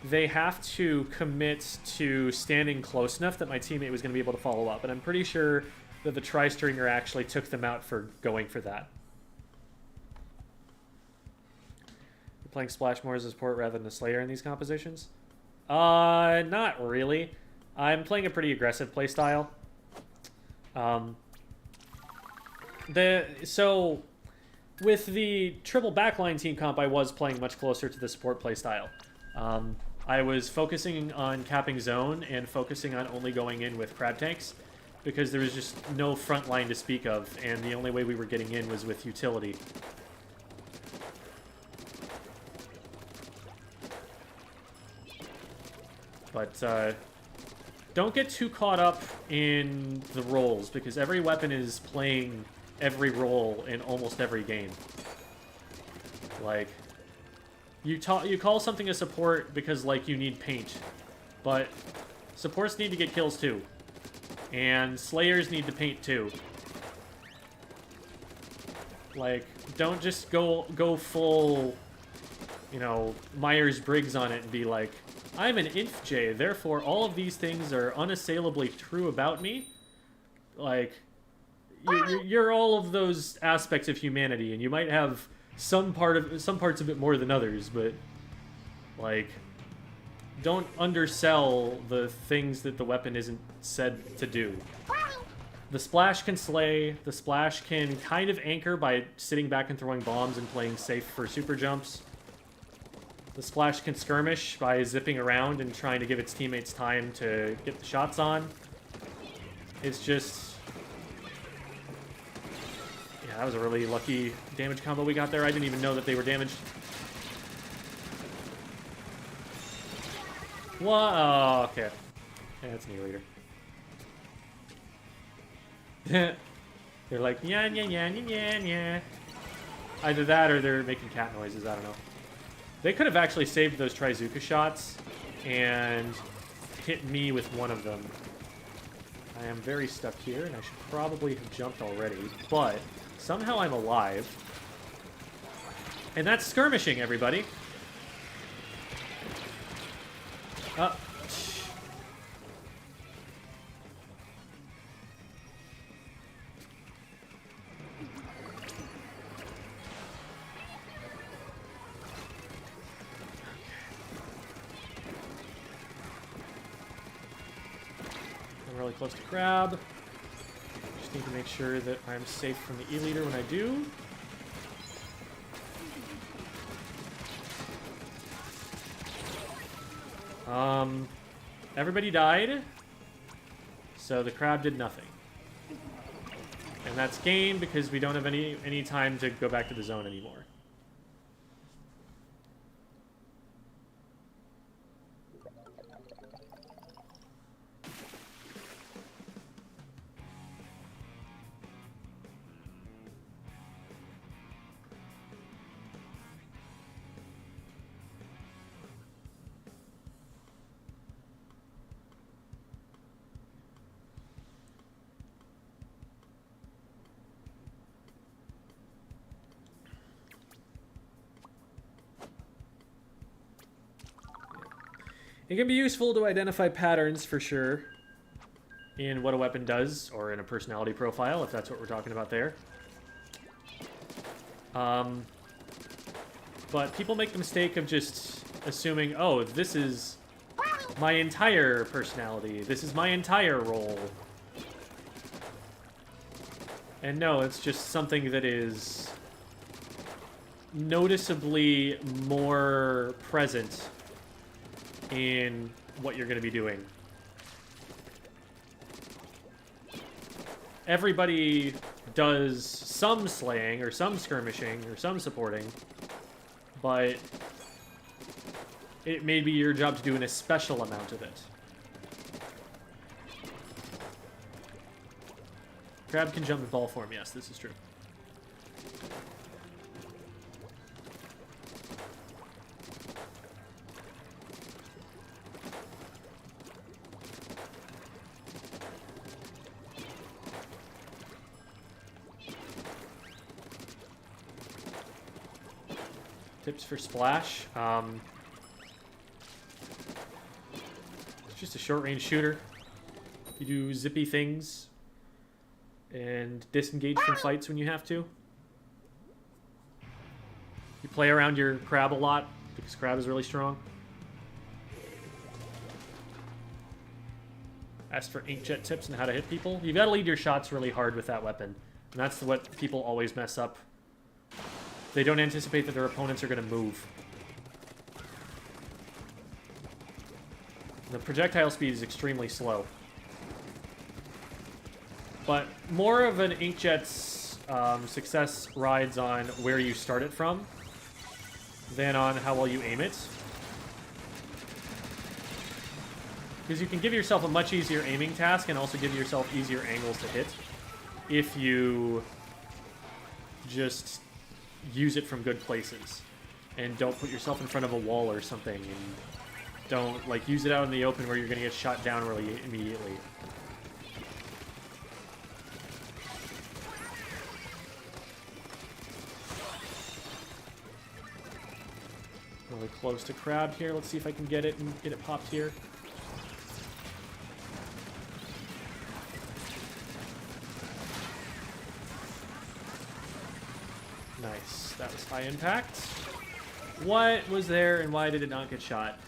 they have to commit to standing close enough that my teammate was going to be able to follow up, and I'm pretty sure that the Tri-Stringer actually took them out for going for that. You're playing Splash more as a support rather than a Slayer in these compositions? Not really. I'm playing a pretty aggressive playstyle. So, with the triple backline team comp, I was playing much closer to the support playstyle. I was focusing on capping zone and focusing on only going in with crab tanks because there was just no front line to speak of, and the only way we were getting in was with utility. But don't get too caught up in the roles, because every weapon is playing every role in almost every game. Like, you call something a support because, like, you need paint, but supports need to get kills too, and Slayers need to paint too. Like, don't just go full, you know, Myers-Briggs on it and be like, I'm an InfJ, therefore all of these things are unassailably true about me. Like, you're all of those aspects of humanity, and you might have some parts of it more than others, but like, don't undersell the things that the weapon isn't said to do. The Splash can slay, the Splash can kind of anchor by sitting back and throwing bombs and playing safe for super jumps. The Splash can skirmish by zipping around and trying to give its teammates time to get the shots on. It's just... yeah, that was a really lucky damage combo we got there. I didn't even know that they were damaged. What? Oh, okay. Yeah, that's an E-leader. They're like, yeah, yeah, yeah, yeah, yeah. Either that or they're making cat noises, I don't know. They could have actually saved those Trizuka shots and hit me with one of them. I am very stuck here, and I should probably have jumped already, but somehow I'm alive. And that's skirmishing, everybody. I'm really close to crab. Just need to make sure that I'm safe from the E-leader when I do. Everybody died, so the crab did nothing. And that's game because we don't have any time to go back to the zone anymore. It can be useful to identify patterns, for sure, in what a weapon does, or in a personality profile, if that's what we're talking about there. But people make the mistake of just assuming, oh, this is my entire personality, this is my entire role. And no, it's just something that is noticeably more present in what you're going to be doing. Everybody does some slaying, or some skirmishing, or some supporting, but it may be your job to do a special amount of it. Crab can jump in ball form, yes, this is true. Tips for Splash. It's just a short-range shooter. You do zippy things and disengage from fights when you have to. You play around your crab a lot because crab is really strong. As for inkjet tips and how to hit people, you've got to lead your shots really hard with that weapon. And that's what people always mess up. They don't anticipate that their opponents are going to move. The projectile speed is extremely slow. But more of an inkjet's success rides on where you start it from than on how well you aim it. Because you can give yourself a much easier aiming task and also give yourself easier angles to hit if you just use it from good places and don't put yourself in front of a wall or something, and don't like use it out in the open where you're going to get shot down really immediately. Really close to crab here. Let's see if I can get it and get it popped here. Nice. That was high impact. What was there and why did it not get shot?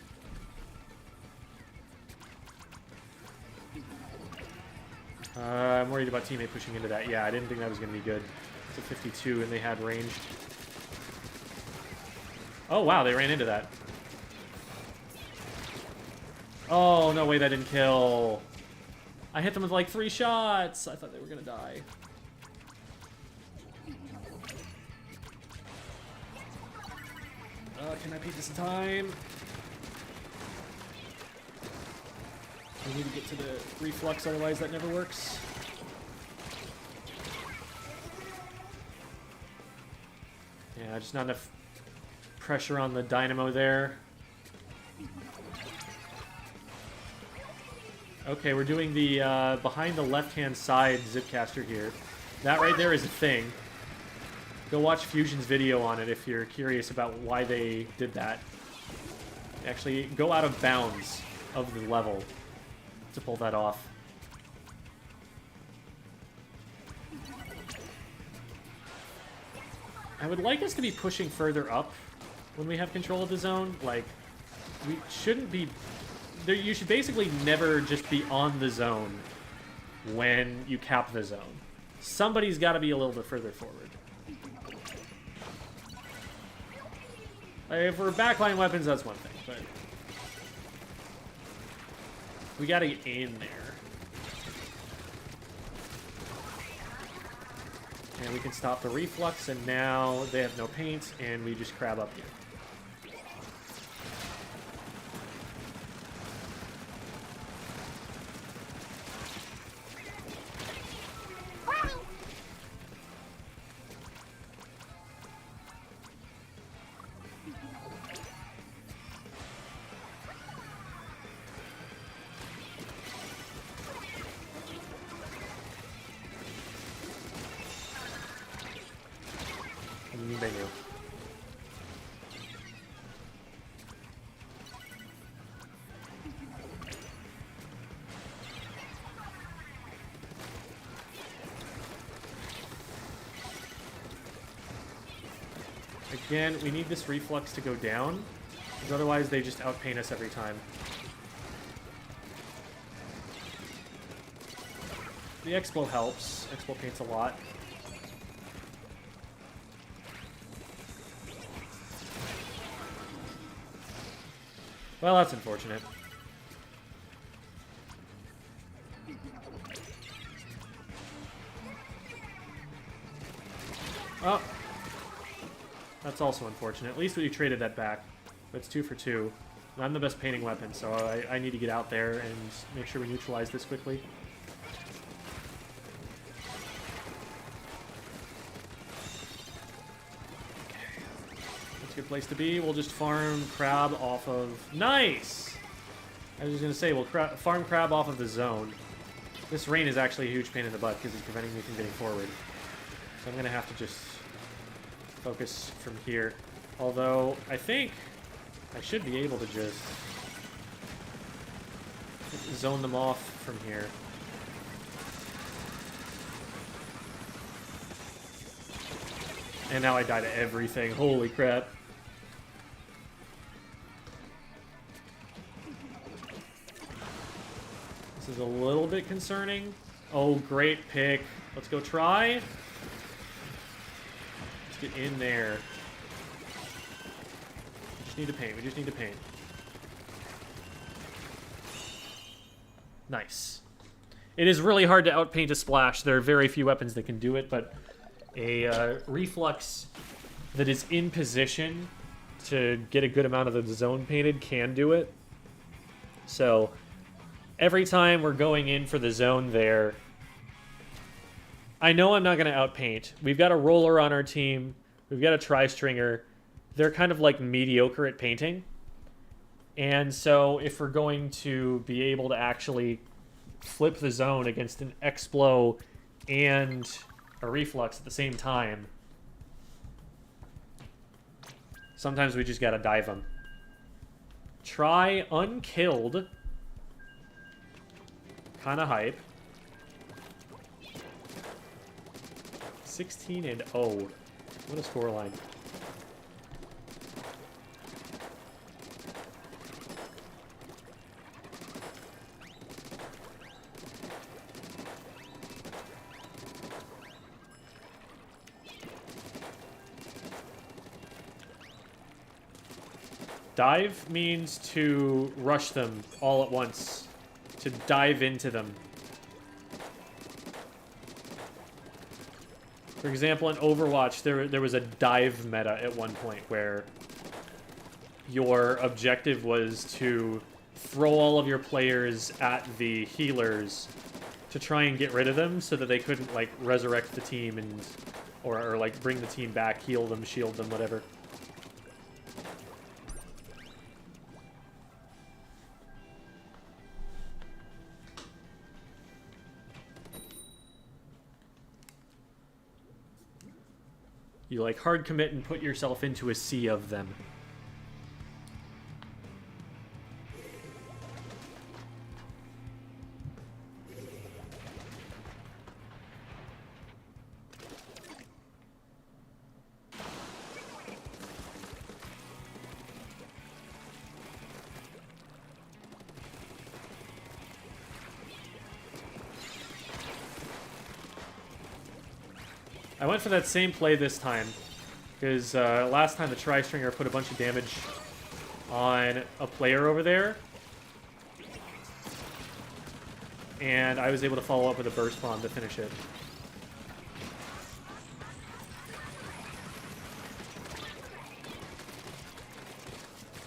I'm worried about teammate pushing into that. Yeah, I didn't think that was going to be good. It's a 52 and they had range. Oh, wow, they ran into that. Oh, no way, that didn't kill. I hit them with like 3 shots. I thought they were going to die. Can I beat this in time? I need to get to the reflux, otherwise that never works. Yeah, just not enough pressure on the Dynamo there. Okay, we're doing the behind the left-hand side Zipcaster here. That right there is a thing. Go watch Fusion's video on it if you're curious about why they did that. Actually, go out of bounds of the level to pull that off. I would like us to be pushing further up when we have control of the zone. Like, we shouldn't be... You should basically never just be on the zone when you cap the zone. Somebody's got to be a little bit further forward. Like, if we're backline weapons, that's one thing, but... we got to get in there. And we can stop the reflux, and now they have no paint, and we just crab up here. Menu. Again, we need this reflux to go down, because otherwise they just outpaint us every time. The Expo helps. Expo paints a lot. Well, that's unfortunate. Oh. That's also unfortunate. At least we traded that back. That's 2 for 2. I'm the best painting weapon, so I need to get out there and make sure we neutralize this quickly. Good place to be. We'll just farm crab off of... Nice! I was just going to say, we'll farm crab off of the zone. This rain is actually a huge pain in the butt because it's preventing me from getting forward. So I'm going to have to just focus from here. Although, I think I should be able to just zone them off from here. And now I die to everything. Holy crap. This is a little bit concerning. Oh, great pick. Let's go try. Let's get in there. We just need to paint. We just need to paint. Nice. It is really hard to outpaint a splash. There are very few weapons that can do it, but a reflux that is in position to get a good amount of the zone painted can do it. So every time we're going in for the zone there, I know I'm not going to outpaint. We've got a roller on our team. We've got a tri-stringer. They're kind of like mediocre at painting. And so if we're going to be able to actually flip the zone against an Explo and a reflux at the same time, sometimes we just gotta dive them. Try unkilled. Kinda hype. 16 and 0. What a scoreline. Dive means to rush them all at once. To dive into them. For example, in Overwatch, there was a dive meta at one point where your objective was to throw all of your players at the healers to try and get rid of them so that they couldn't, like, resurrect the team and or like, bring the team back, heal them, shield them, whatever. You, like, hard commit and put yourself into a sea of them. I went for that same play this time, because last time the Tri-Stringer put a bunch of damage on a player over there, and I was able to follow up with a Burst Bomb to finish it.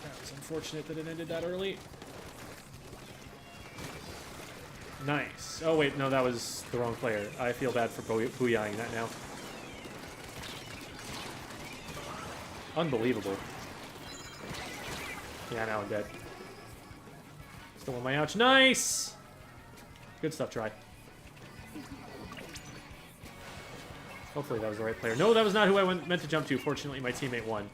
That was unfortunate that it ended that early. Nice. Oh wait, no, that was the wrong player. I feel bad for booyahing that now. Unbelievable. Yeah, now I'm dead. Still on my ouch. Nice! Good stuff, Try. Hopefully that was the right player. No, that was not who I meant to jump to. Fortunately, my teammate won.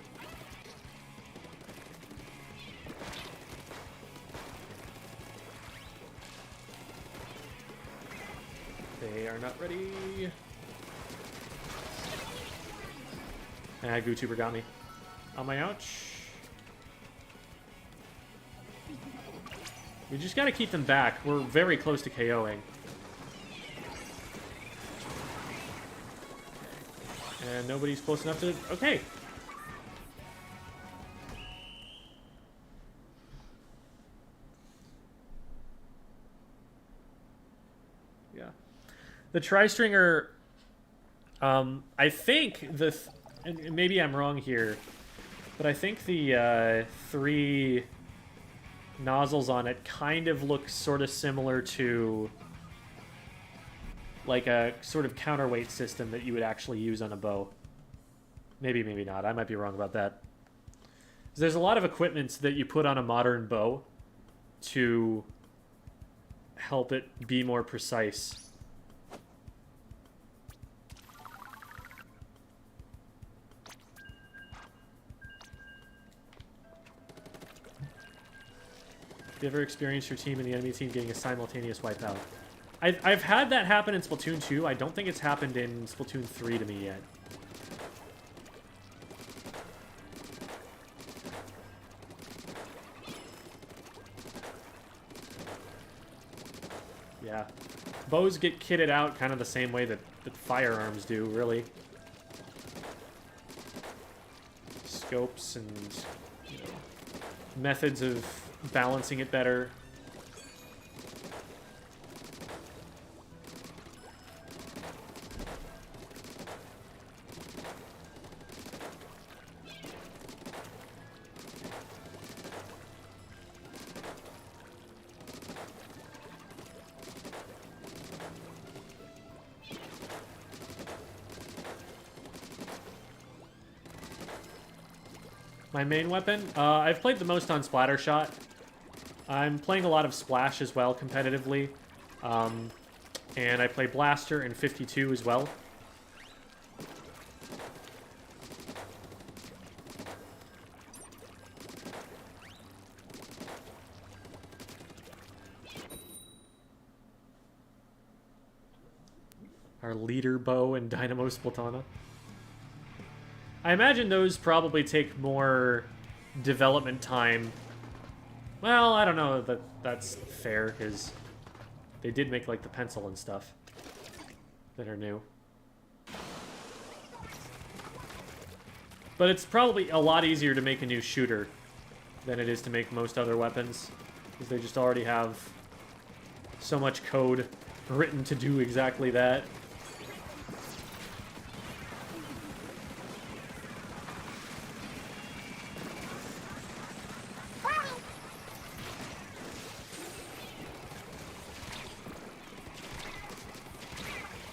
They are not ready. Ah, GooTuber got me. On my ouch. We just gotta keep them back. We're very close to KOing. And nobody's close enough to... Okay. Yeah. The Tri-Stringer... I think the... and maybe I'm wrong here, but I think the 3 nozzles on it kind of look sort of similar to like a sort of counterweight system that you would actually use on a bow. Maybe, maybe not. I might be wrong about that. There's a lot of equipment that you put on a modern bow to help it be more precise. Have you ever experienced your team and the enemy team getting a simultaneous wipeout? I've had that happen in Splatoon 2. I don't think it's happened in Splatoon 3 to me yet. Yeah. Bows get kitted out kind of the same way that firearms do, really. Scopes and, you know, methods of balancing it better. My main weapon? I've played the most on Splattershot. I'm playing a lot of Splash as well, competitively. And I play Blaster and 52 as well. Our leader bow and Dynamo Splatana. I imagine those probably take more development time. Well, I don't know that that's fair, because they did make, like, the pencil and stuff that are new. But it's probably a lot easier to make a new shooter than it is to make most other weapons, because they just already have so much code written to do exactly that.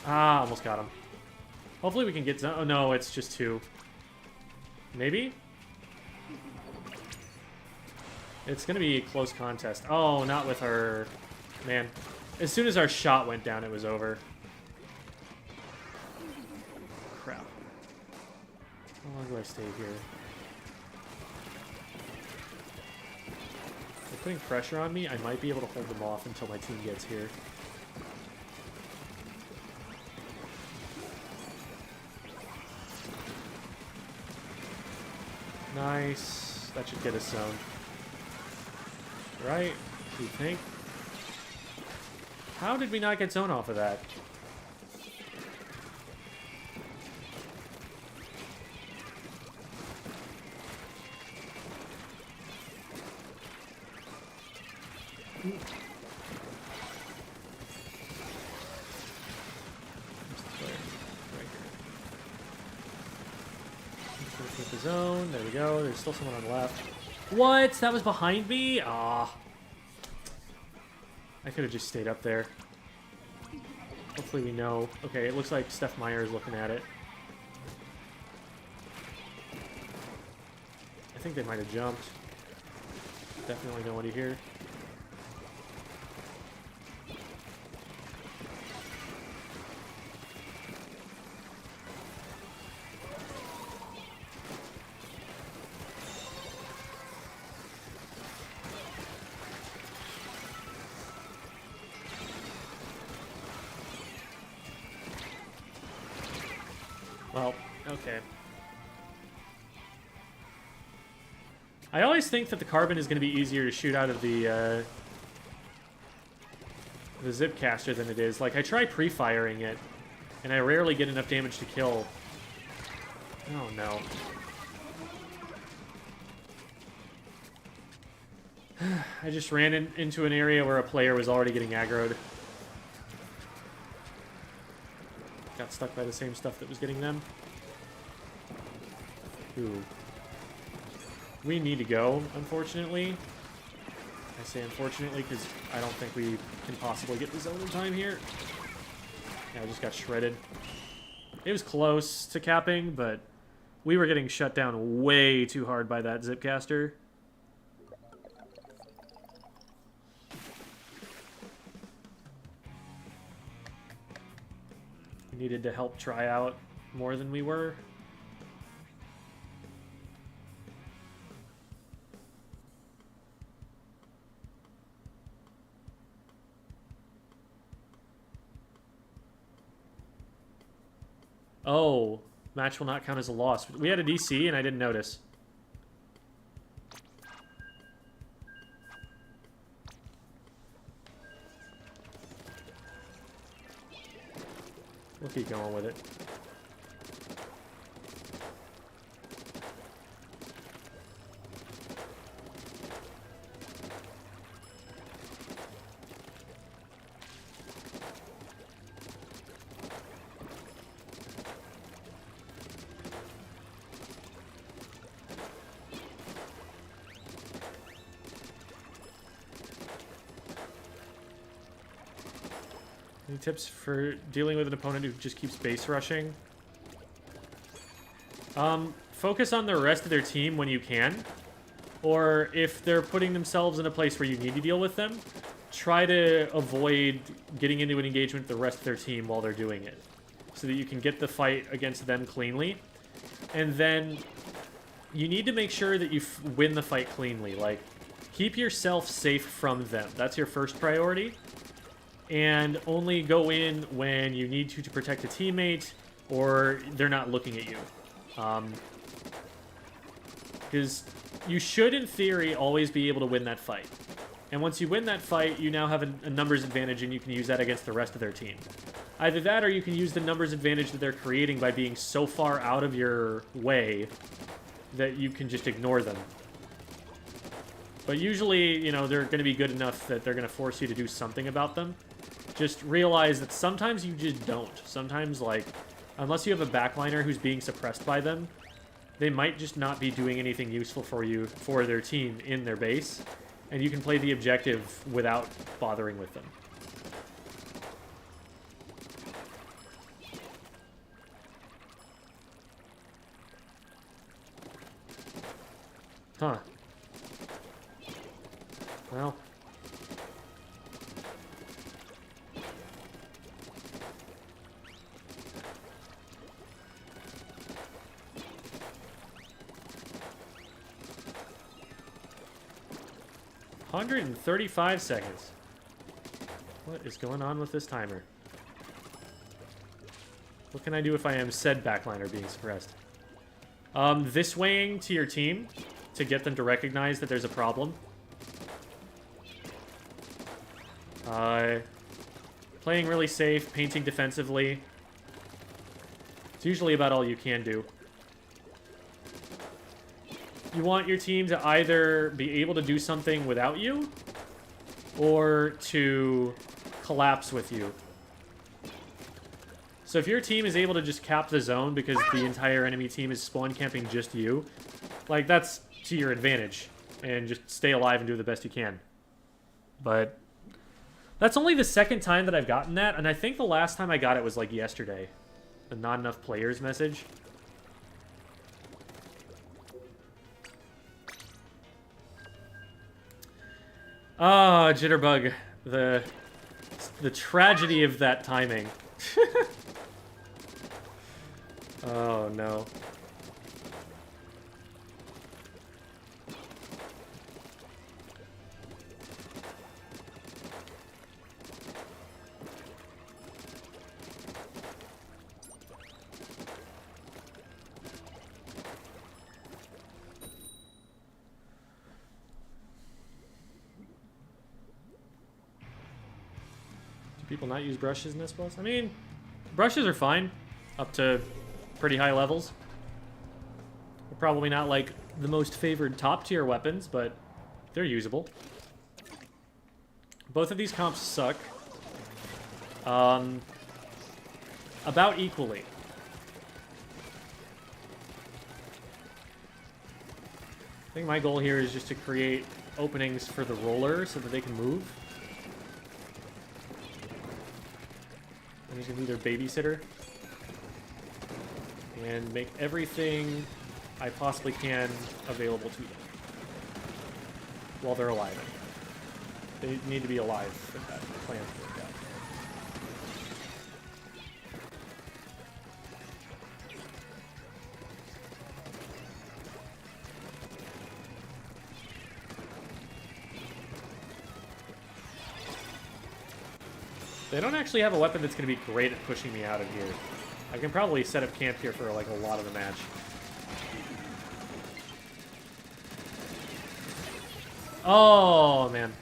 Ah, almost got him. Hopefully we can get... Oh, no, it's just 2. Maybe? It's going to be a close contest. Oh, not with her... Man. As soon as our shot went down, it was over. Crap. How long do I stay here? They're putting pressure on me. I might be able to hold them off until my team gets here. Nice. That should get us zoned. Right? You think? How did we not get zone off of that? With the zone. There we go. There's still someone on the left. What? That was behind me? Ah. I could have just stayed up there. Hopefully we know. Okay, it looks like Steph Meyer is looking at it. I think they might have jumped. Definitely nobody here. Well, okay. I always think that the carbon is going to be easier to shoot out of the zip caster than it is. Like, I try pre-firing it, and I rarely get enough damage to kill. Oh, no. I just ran into an area where a player was already getting aggroed. Got stuck by the same stuff that was getting them. Ooh. We need to go, unfortunately. I say unfortunately because I don't think we can possibly get the zone in time here. Yeah, I just got shredded. It was close to capping, but we were getting shut down way too hard by that zipcaster. We needed to help try out more than we were. Oh, match will not count as a loss. We had a DC and I didn't notice. We'll keep going with it. Any tips for dealing with an opponent who just keeps base rushing? Focus on the rest of their team when you can. Or if they're putting themselves in a place where you need to deal with them, try to avoid getting into an engagement with the rest of their team while they're doing it. So that you can get the fight against them cleanly. And then you need to make sure that you win the fight cleanly. Like, keep yourself safe from them. That's your first priority. And only go in when you need to protect a teammate or they're not looking at you. Because you should, in theory, always be able to win that fight. And once you win that fight, you now have a numbers advantage, and you can use that against the rest of their team. Either that, or you can use the numbers advantage that they're creating by being so far out of your way that you can just ignore them. But usually, you know, they're going to be good enough that they're going to force you to do something about them. Just realize that sometimes you just don't. Sometimes, like, unless you have a backliner who's being suppressed by them, they might just not be doing anything useful for you, for their team, in their base. And you can play the objective without bothering with them. Huh. Well. $135 seconds. What is going on with this timer? What can I do if I am said backliner being suppressed? This weighing to your team to get them to recognize that there's a problem. Playing really safe, painting defensively. It's usually about all you can do. You want your team to either be able to do something without you, or to collapse with you. So if your team is able to just cap the zone because the entire enemy team is spawn camping just you, like, that's to your advantage. And just stay alive and do the best you can. But that's only the second time that I've gotten that, and I think the last time I got it was, like, yesterday. The not enough players message. Ah, Jitterbug. The tragedy of that timing. Oh, no. Do people not use brushes in this boss? I mean, brushes are fine. Up to pretty high levels. They're probably not, like, the most favored top-tier weapons, but they're usable. Both of these comps suck. About equally. I think my goal here is just to create openings for the roller so that they can move. And he's gonna be their babysitter. And make everything I possibly can available to them. While they're alive. They need to be alive for that plan to work out. They don't actually have a weapon that's going to be great at pushing me out of here. I can probably set up camp here for, like, a lot of the match. Oh, man.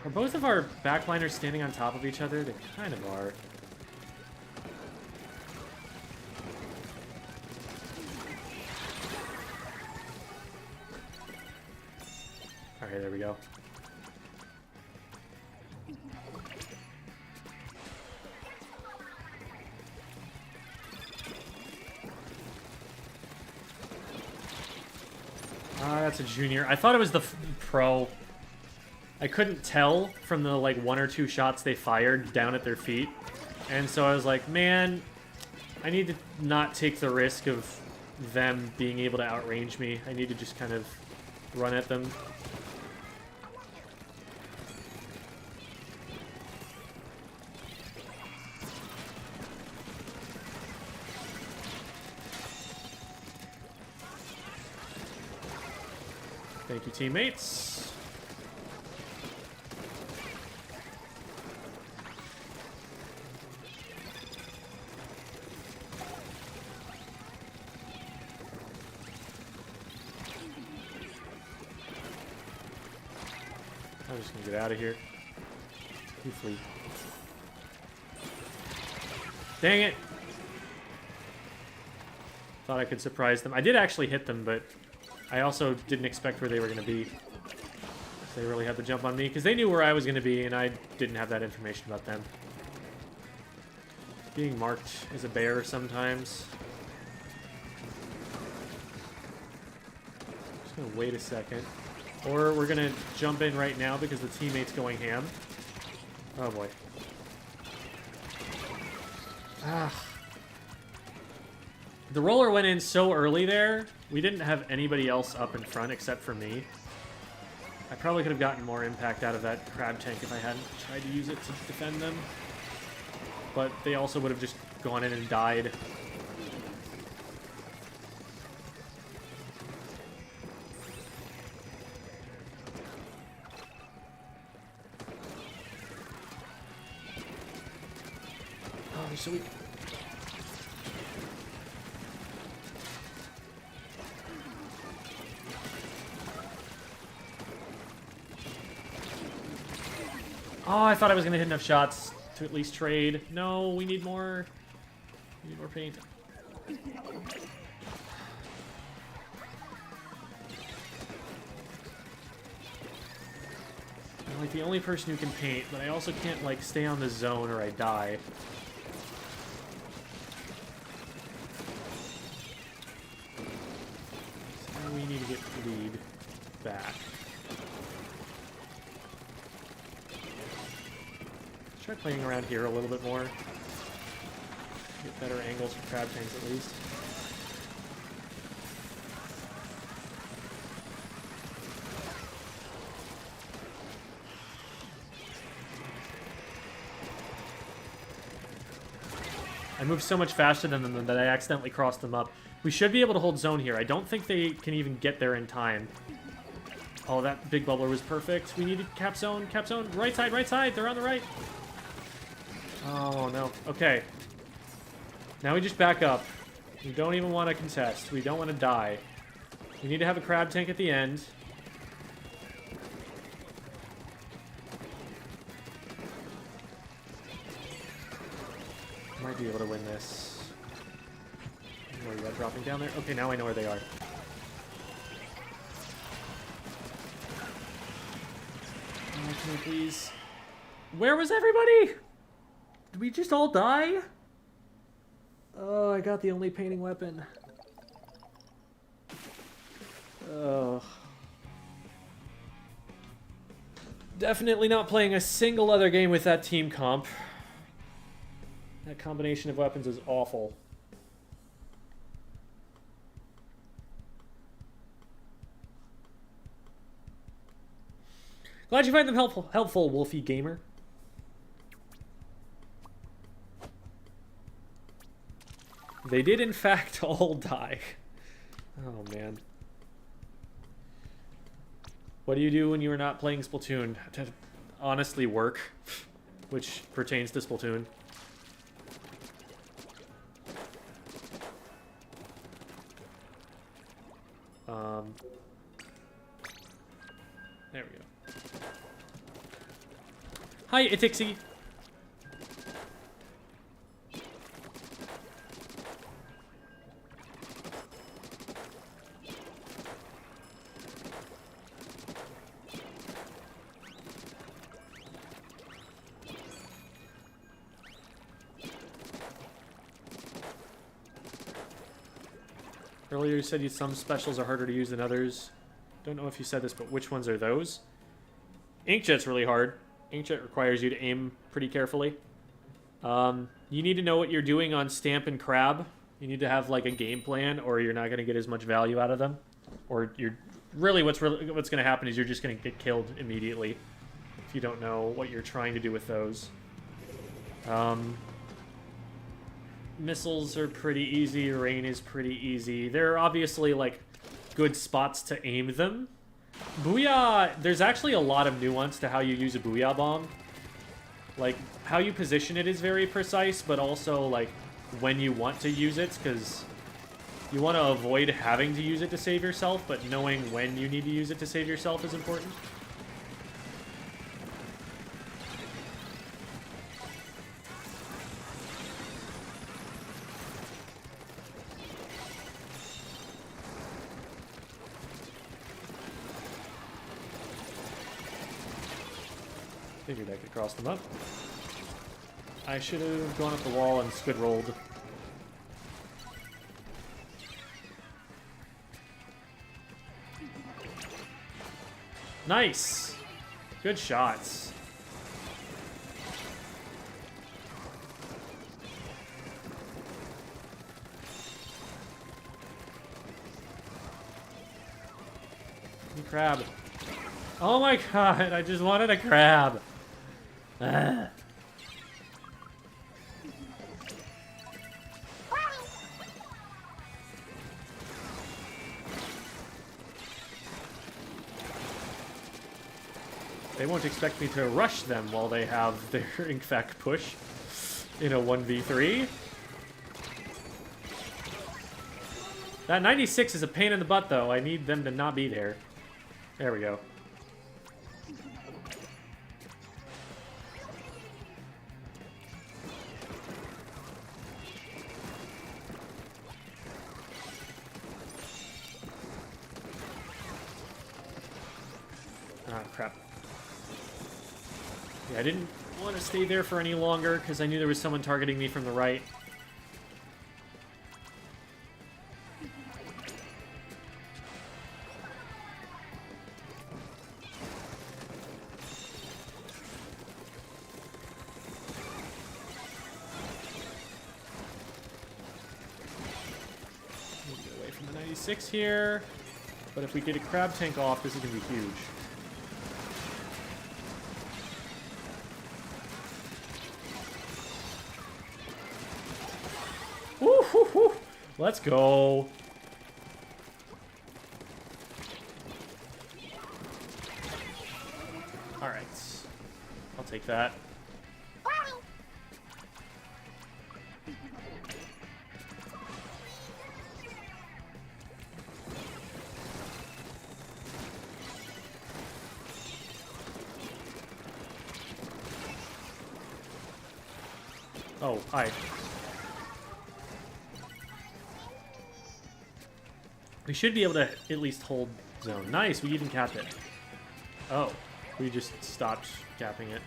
Are both of our backliners standing on top of each other? They kind of are. Alright, there we go. That's a junior. I thought it was the pro. I couldn't tell from the, like, 1 or 2 shots they fired down at their feet. And so I was like, man, I need to not take the risk of them being able to outrange me. I need to just kind of run at them. Thank you, teammates. I'm just gonna get out of here. You flee. Dang it! Thought I could surprise them. I did actually hit them, but I also didn't expect where they were gonna be. They really had to jump on me, because they knew where I was gonna be, and I didn't have that information about them. Being marked as a bear sometimes. Just gonna wait a second. Or we're gonna jump in right now because the teammate's going ham. Oh boy. Ah. The roller went in so early there, we didn't have anybody else up in front except for me. I probably could have gotten more impact out of that crab tank if I hadn't tried to use it to defend them. But they also would have just gone in and died. Oh, they're so weak. Oh, I thought I was going to hit enough shots to at least trade. No, we need more. We need more paint. I'm like the only person who can paint, but I also can't like stay on the zone or I die. So we need to get lead back. Try playing around here a little bit more. Get better angles for crab tanks at least. I moved so much faster than them that I accidentally crossed them up. We should be able to hold zone here. I don't think they can even get there in time. Oh, that big bubbler was perfect. We needed cap zone, cap zone. Right side, they're on the right. Oh, no. Okay. Now we just back up. We don't even want to contest. We don't want to die. We need to have a crab tank at the end. Might be able to win this. Where are you at? Dropping down there? Okay, now I know where they are. Oh, can we please... Where was everybody? Did we just all die? Oh, I got the only painting weapon. Oh. Definitely not playing a single other game with that team comp. That combination of weapons is awful. Glad you find them helpful, Wolfie Gamer. They did, in fact, all die. Oh, man. What do you do when you are not playing Splatoon? To honestly work, which pertains to Splatoon. There we go. Hi, Itixie. Earlier you said some specials are harder to use than others. Don't know if you said this, but which ones are those? Inkjet's really hard. Inkjet requires you to aim pretty carefully. You need to know what you're doing on Stamp and Crab. You need to have like a game plan, or you're not going to get as much value out of them. Or you're what's going to happen is you're just going to get killed immediately if you don't know what you're trying to do with those. Missiles are pretty easy. Rain is pretty easy. There are obviously like good spots to aim them. Booyah! There's actually a lot of nuance to how you use a Booyah bomb. Like, how you position it is very precise, but also, like, when you want to use it, because you want to avoid having to use it to save yourself, but knowing when you need to use it to save yourself is important. Figured I could cross them up. I should have gone up the wall and squid rolled. Nice! Good shots. Crab. Oh my god, I just wanted a crab. Ugh. They won't expect me to rush them while they have their Inkfact push in a 1v3. That 96 is a pain in the butt, though. I need them to not be there. There we go. Ah, crap. Yeah, I didn't want to stay there for any longer because I knew there was someone targeting me from the right. Here, but if we get a crab tank off, this is gonna be huge. Woo, woo, woo. Let's go. All right, I'll take that. Oh, hi. We should be able to at least hold zone. Nice, we even capped it. Oh, we just stopped capping it.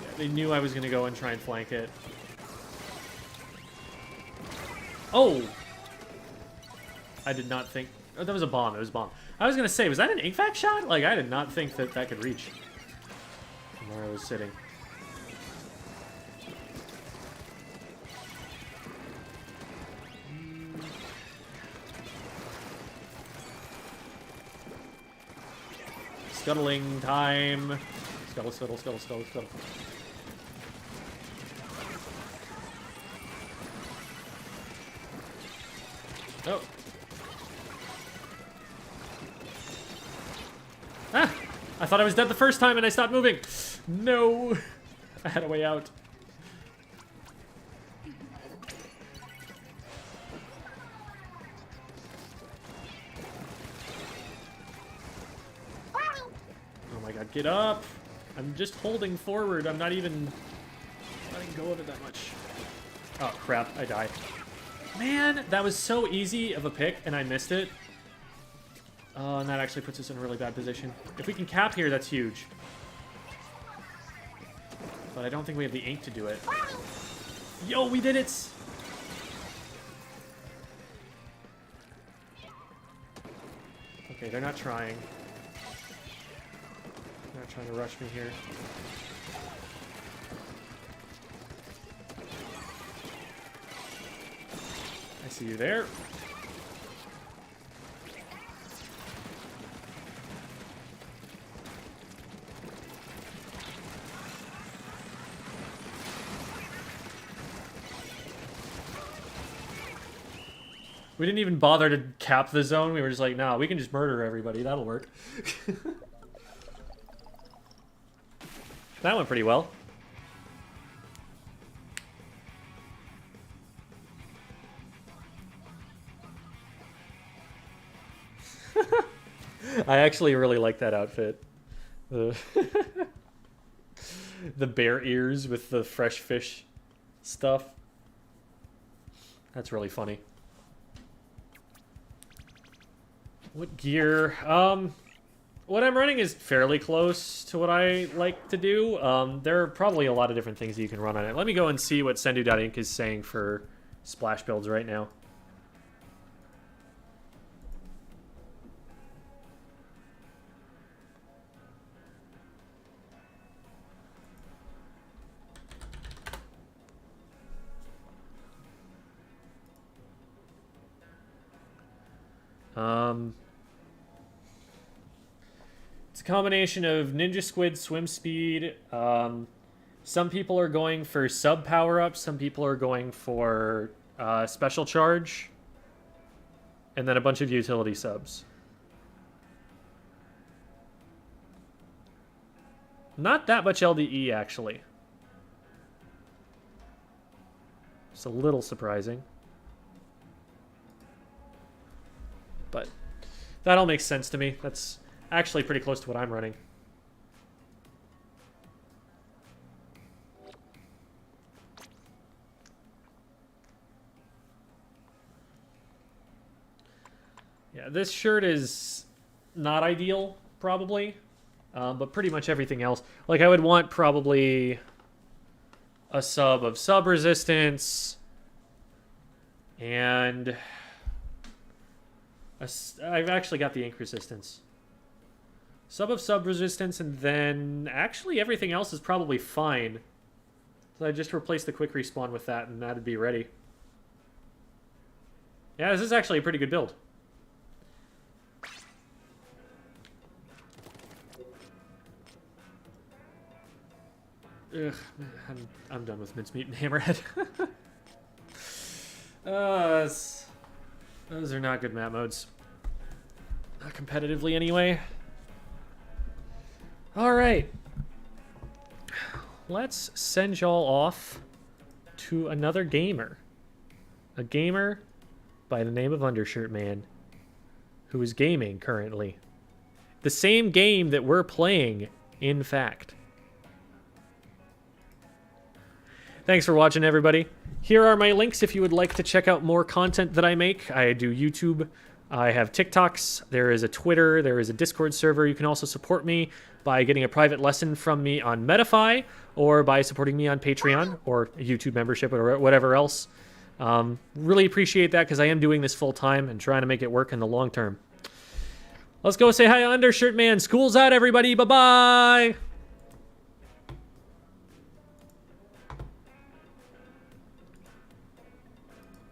Yeah, they knew I was going to go and try and flank it. Oh! I did not think... Oh, that was a bomb. It was a bomb. I was going to say, was that an Inkfact shot? Like, I did not think that that could reach from where I was sitting. Scuttling time. Scuttle, scuttle, scuttle, scuttle, scuttle. Oh. Ah! I thought I was dead the first time and I stopped moving. No. I had a way out. Oh my god, get up. I'm just holding forward. I'm not even letting go of it that much. Oh crap, I died. Man, that was so easy of a pick and I missed it. Oh, and that actually puts us in a really bad position. If we can cap here, that's huge. But I don't think we have the ink to do it. Yo, we did it! Okay, they're not trying. They're not trying to rush me here. I see you there. We didn't even bother to cap the zone. We were just like, nah, we can just murder everybody. That'll work. That went pretty well. I actually really like that outfit. The bear ears with the fresh fish stuff. That's really funny. What gear? What I'm running is fairly close to what I like to do. There are probably a lot of different things that you can run on it. Let me go and see what Sendu.Inc. is saying for Splash builds right now. It's a combination of Ninja Squid swim speed. Some people are going for sub power-ups. Some people are going for special charge. And then a bunch of utility subs. Not that much LDE, actually. It's a little surprising. But that all makes sense to me. That's actually pretty close to what I'm running. Yeah, this shirt is not ideal, probably. But pretty much everything else. Like, I would want probably a sub of sub resistance. And I've actually got the ink resistance. Sub of sub resistance, and then actually everything else is probably fine. So I just replace the quick respawn with that, and that'd be ready. Yeah, this is actually a pretty good build. Ugh, I'm done with mincemeat and hammerhead. Those are not good map modes. Not competitively anyway. Alright. Let's send y'all off to another gamer. A gamer by the name of Undershirt Man, who is gaming currently. The same game that we're playing, in fact. Thanks for watching, everybody. Here are my links if you would like to check out more content that I make. I do YouTube. I have TikToks. There is a Twitter. There is a Discord server. You can also support me by getting a private lesson from me on Medify, or by supporting me on Patreon, or a YouTube membership, or whatever else. Really appreciate that, because I am doing this full time and trying to make it work in the long term. Let's go say hi to Undershirt Man. School's out, everybody. Bye-bye.